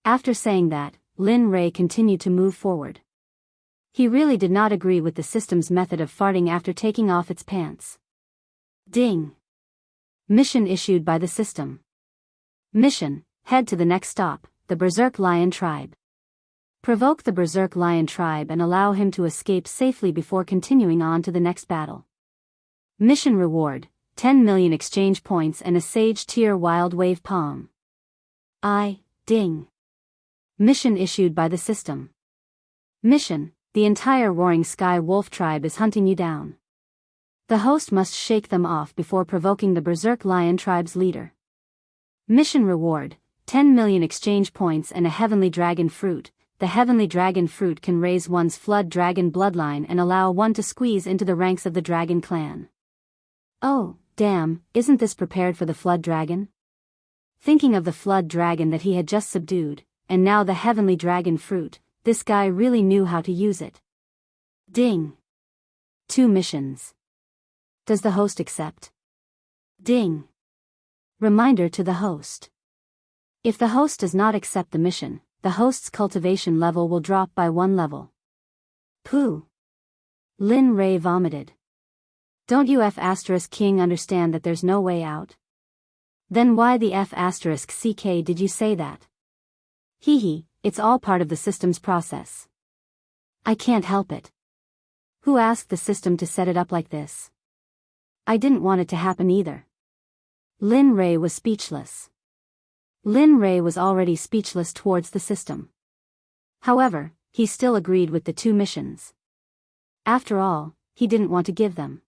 After saying that, Lin Ray continued to move forward. He really did not agree with the system's method of farting after taking off its pants. Ding! Mission issued by the system. Mission, head to the next stop, the Berserk Lion Tribe. Provoke the Berserk Lion Tribe and allow him to escape safely before continuing on to the next battle. Mission reward, 10 million exchange points and a Sage Tier Wild Wave Palm. Ding. Mission issued by the system. Mission, the entire Roaring Sky Wolf tribe is hunting you down. The host must shake them off before provoking the Berserk Lion tribe's leader. Mission reward, 10 million exchange points and a Heavenly Dragon Fruit. The Heavenly Dragon Fruit can raise one's Flood Dragon bloodline and allow one to squeeze into the ranks of the Dragon Clan. Oh, damn, isn't this prepared for the Flood Dragon? Thinking of the Flood Dragon that he had just subdued, and now the Heavenly Dragon Fruit, this guy really knew how to use it. Ding. 2 missions. Does the host accept? Ding. Reminder to the host. If the host does not accept the mission, the host's cultivation level will drop by 1 level. Pooh. Lin Ray vomited. Don't you F***king understand that there's no way out? Then why the F***ck did you say that? Hee hee, it's all part of the system's process. I can't help it. Who asked the system to set it up like this? I didn't want it to happen either. Lin Ray was speechless. Lin Ray was already speechless towards the system. However, he still agreed with the 2 missions. After all, he didn't want to give them.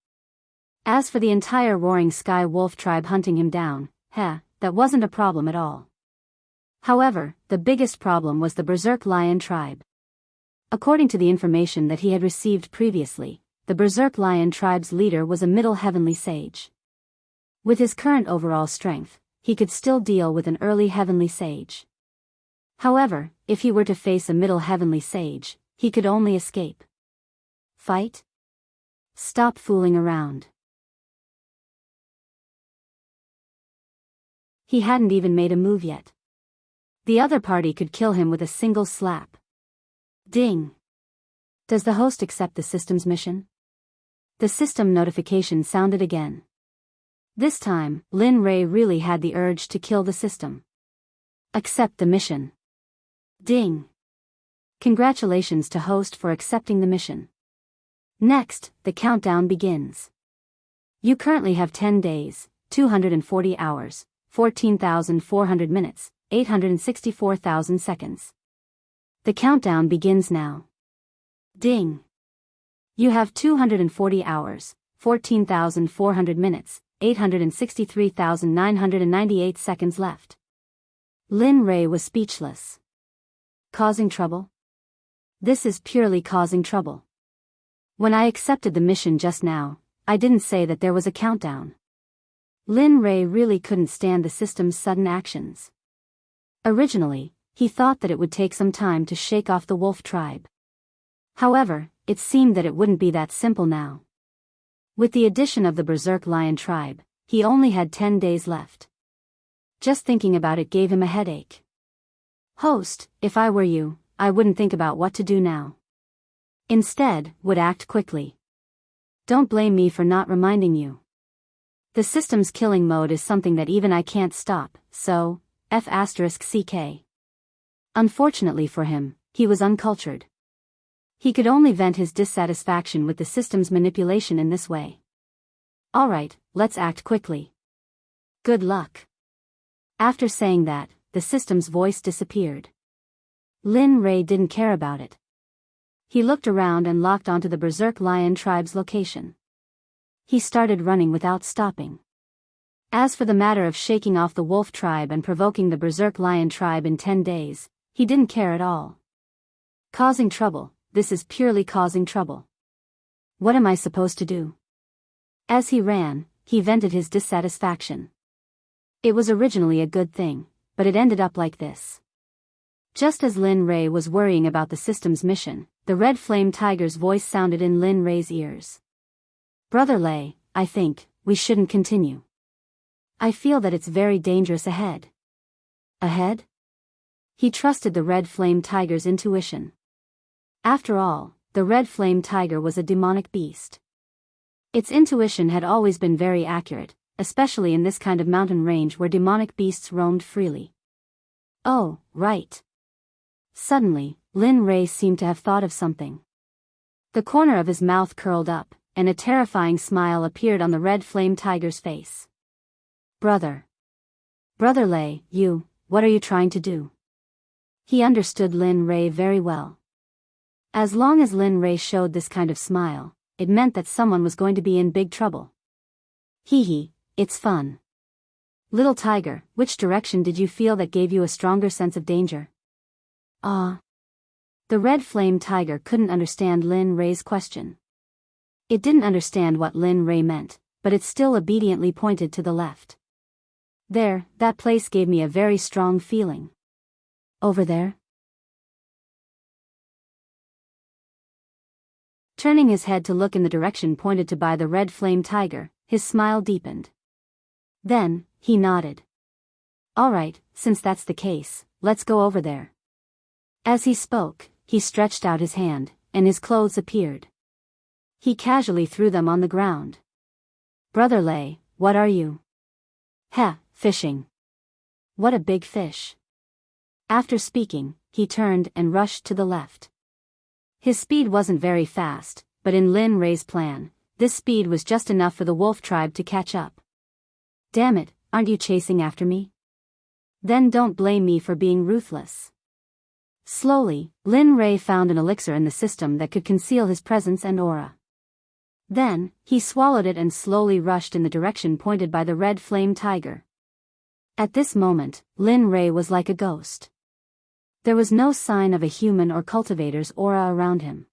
As for the entire Roaring Sky Wolf tribe hunting him down, that wasn't a problem at all. However, the biggest problem was the Berserk Lion tribe. According to the information that he had received previously, the Berserk Lion tribe's leader was a middle heavenly sage. With his current overall strength, he could still deal with an early heavenly sage. However, if he were to face a middle heavenly sage, he could only escape. Fight? Stop fooling around. He hadn't even made a move yet. The other party could kill him with a single slap. Ding. Does the host accept the system's mission? The system notification sounded again. This time, Lin Rei really had the urge to kill the system. Accept the mission. Ding. Congratulations to host for accepting the mission. Next, the countdown begins. You currently have 10 days, 240 hours, 14,400 minutes, 864,000 seconds. The countdown begins now. Ding. You have 240 hours, 14,400 minutes, 863,998 seconds left. Lin Rei was speechless. Causing trouble? This is purely causing trouble. When I accepted the mission just now, I didn't say that there was a countdown. Lin Rei really couldn't stand the system's sudden actions. Originally, he thought that it would take some time to shake off the wolf tribe. However, it seemed that it wouldn't be that simple now. With the addition of the Berserk Lion tribe, he only had 10 days left. Just thinking about it gave him a headache. Host, if I were you, I wouldn't think about what to do now. Instead, would act quickly. Don't blame me for not reminding you. The system's killing mode is something that even I can't stop, so, F***CK. Unfortunately for him, he was uncultured. He could only vent his dissatisfaction with the system's manipulation in this way. Alright, let's act quickly. Good luck. After saying that, the system's voice disappeared. Lin Rei didn't care about it. He looked around and locked onto the Berserk Lion tribe's location. He started running without stopping. As for the matter of shaking off the wolf tribe and provoking the Berserk Lion tribe in 10 days, he didn't care at all. Causing trouble, this is purely causing trouble. What am I supposed to do? As he ran, he vented his dissatisfaction. It was originally a good thing, but it ended up like this. Just as Lin Rei was worrying about the system's mission, the Red Flame Tiger's voice sounded in Lin Rei's ears. Brother Lei, I think, we shouldn't continue. I feel that it's very dangerous ahead. Ahead? He trusted the Red Flame Tiger's intuition. After all, the Red Flame Tiger was a demonic beast. Its intuition had always been very accurate, especially in this kind of mountain range where demonic beasts roamed freely. Oh, right. Suddenly, Lin Rei seemed to have thought of something. The corner of his mouth curled up, and a terrifying smile appeared on the Red Flame Tiger's face. Brother. Brother Lei, what are you trying to do? He understood Lin Rei very well. As long as Lin Rei showed this kind of smile, it meant that someone was going to be in big trouble. Hee, it's fun. Little tiger, which direction did you feel that gave you a stronger sense of danger? The Red Flame Tiger couldn't understand Lin Rei's question. It didn't understand what Lin Rei meant, but it still obediently pointed to the left. There, that place gave me a very strong feeling. Over there? Turning his head to look in the direction pointed to by the Red Flame Tiger, his smile deepened. Then, he nodded. Alright, since that's the case, let's go over there. As he spoke, he stretched out his hand, and his clothes appeared. He casually threw them on the ground. Brother Lei, what are you? Fishing. What a big fish. After speaking, he turned and rushed to the left. His speed wasn't very fast, but in Lin Rei's plan, this speed was just enough for the wolf tribe to catch up. Damn it, aren't you chasing after me? Then don't blame me for being ruthless. Slowly, Lin Rei found an elixir in the system that could conceal his presence and aura. Then, he swallowed it and slowly rushed in the direction pointed by the Red Flame Tiger. At this moment, Lin Rei was like a ghost. There was no sign of a human or cultivator's aura around him.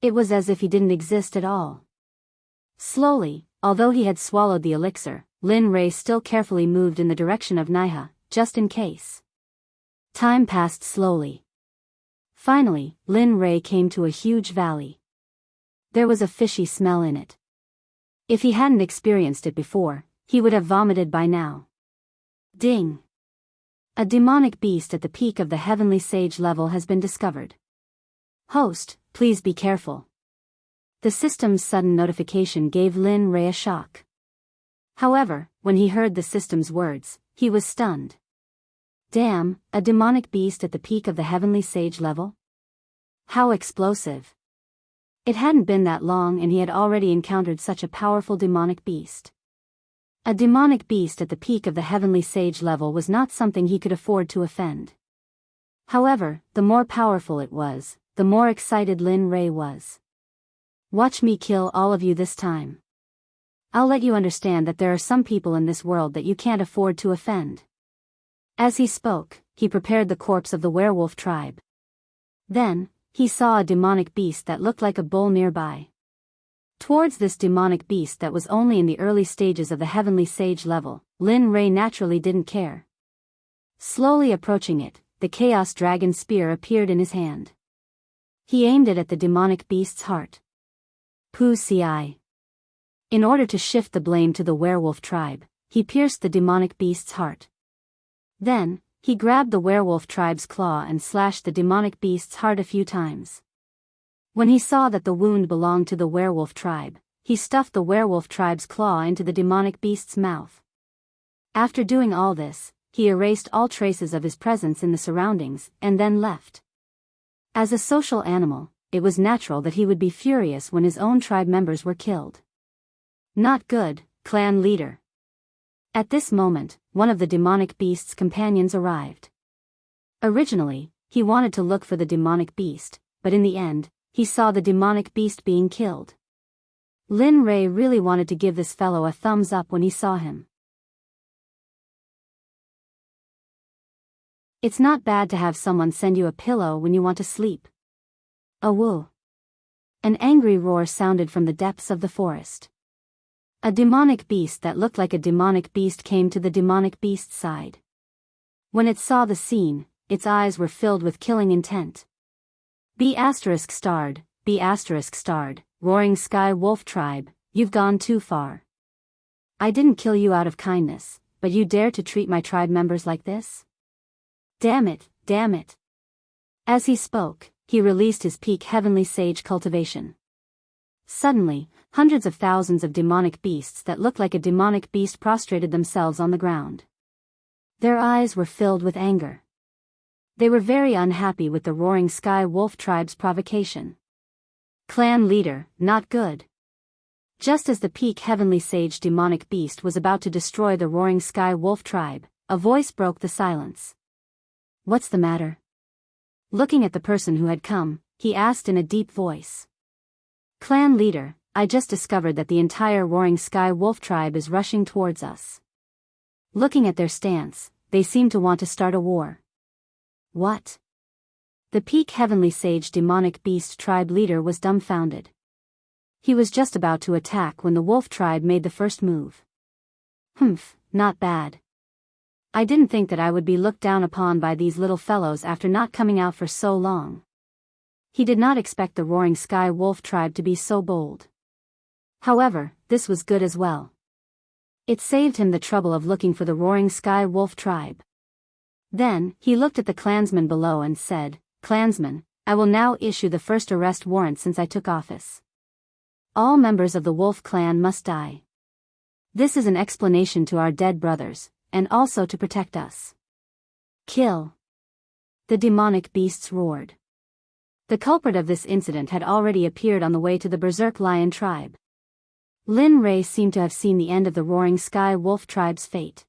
It was as if he didn't exist at all. Slowly, although he had swallowed the elixir, Lin Rei still carefully moved in the direction of Naiha, just in case. Time passed slowly. Finally, Lin Rei came to a huge valley. There was a fishy smell in it. If he hadn't experienced it before, he would have vomited by now. Ding! A demonic beast at the peak of the heavenly sage level has been discovered. Host, please be careful. The system's sudden notification gave Lin Rei a shock. However, when he heard the system's words, he was stunned. Damn, a demonic beast at the peak of the heavenly sage level? How explosive. It hadn't been that long and he had already encountered such a powerful demonic beast. A demonic beast at the peak of the heavenly sage level was not something he could afford to offend. However, the more powerful it was, the more excited Lin Rei was. Watch me kill all of you this time. I'll let you understand that there are some people in this world that you can't afford to offend. As he spoke, he prepared the corpse of the werewolf tribe. Then, he saw a demonic beast that looked like a bull nearby. Towards this demonic beast that was only in the early stages of the heavenly sage level, Lin Rei naturally didn't care. Slowly approaching it, the chaos dragon spear appeared in his hand. He aimed it at the demonic beast's heart. Ci. In order to shift the blame to the werewolf tribe, he pierced the demonic beast's heart. Then, he grabbed the werewolf tribe's claw and slashed the demonic beast's heart a few times. When he saw that the wound belonged to the werewolf tribe, he stuffed the werewolf tribe's claw into the demonic beast's mouth. After doing all this, he erased all traces of his presence in the surroundings and then left. As a social animal, it was natural that he would be furious when his own tribe members were killed. Not good, clan leader. At this moment, one of the demonic beast's companions arrived. Originally, he wanted to look for the demonic beast, but in the end, he saw the demonic beast being killed. Lin Rei really wanted to give this fellow a thumbs up when he saw him. It's not bad to have someone send you a pillow when you want to sleep. Awoo. An angry roar sounded from the depths of the forest. A demonic beast that looked like a demonic beast came to the demonic beast's side. When it saw the scene, its eyes were filled with killing intent. B*****, roaring sky wolf tribe, you've gone too far. I didn't kill you out of kindness, but you dare to treat my tribe members like this? Damn it, damn it. As he spoke, he released his peak heavenly sage cultivation. Suddenly, hundreds of thousands of demonic beasts that looked like a demonic beast prostrated themselves on the ground. Their eyes were filled with anger. They were very unhappy with the roaring sky wolf tribe's provocation. Clan leader, not good. Just as the peak heavenly sage demonic beast was about to destroy the roaring sky wolf tribe, a voice broke the silence. What's the matter? Looking at the person who had come, he asked in a deep voice. Clan leader, I just discovered that the entire roaring sky wolf tribe is rushing towards us. Looking at their stance, they seem to want to start a war. What? The peak heavenly sage demonic beast tribe leader was dumbfounded. He was just about to attack when the wolf tribe made the first move. Not bad. I didn't think that I would be looked down upon by these little fellows after not coming out for so long. He did not expect the roaring sky wolf tribe to be so bold. However, this was good as well. It saved him the trouble of looking for the roaring sky wolf tribe. Then, he looked at the clansmen below and said, Clansmen, I will now issue the first arrest warrant since I took office. All members of the wolf clan must die. This is an explanation to our dead brothers, and also to protect us. Kill. The demonic beasts roared. The culprit of this incident had already appeared on the way to the berserk lion tribe. Lin Rei seemed to have seen the end of the roaring sky wolf tribe's fate.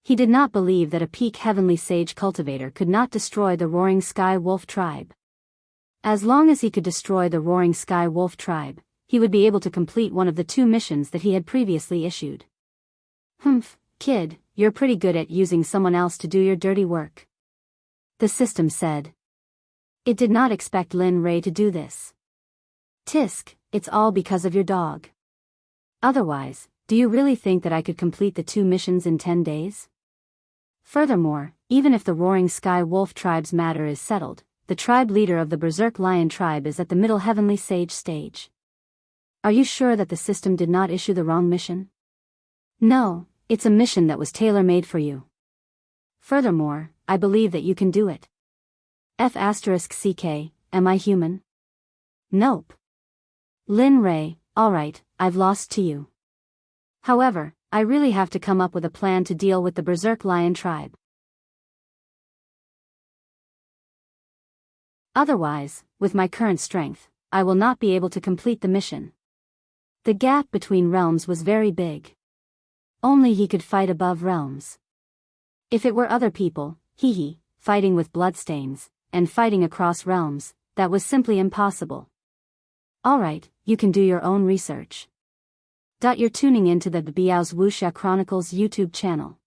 He did not believe that a peak heavenly sage cultivator could not destroy the roaring sky wolf tribe. As long as he could destroy the roaring sky wolf tribe, he would be able to complete one of the 2 missions that he had previously issued. Kid, you're pretty good at using someone else to do your dirty work. The system said. It did not expect Lin Rei to do this. Tisk, it's all because of your dog. Otherwise, do you really think that I could complete the 2 missions in 10 days? Furthermore, even if the roaring sky wolf tribe's matter is settled, the tribe leader of the berserk lion tribe is at the middle heavenly sage stage. Are you sure that the system did not issue the wrong mission? No, it's a mission that was tailor-made for you. Furthermore, I believe that you can do it. F*CK, am I human? Nope. Lin Ray, alright, I've lost to you. However, I really have to come up with a plan to deal with the Berserk Lion tribe. Otherwise, with my current strength, I will not be able to complete the mission. The gap between realms was very big. Only he could fight above realms. If it were other people, fighting with bloodstains, and fighting across realms, that was simply impossible. Alright, you can do your own research. You're tuning into the Biyao's Wuxia Chronicles YouTube channel.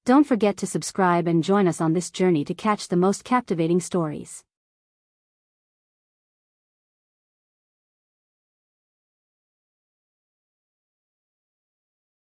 Don't forget to subscribe and join us on this journey to catch the most captivating stories.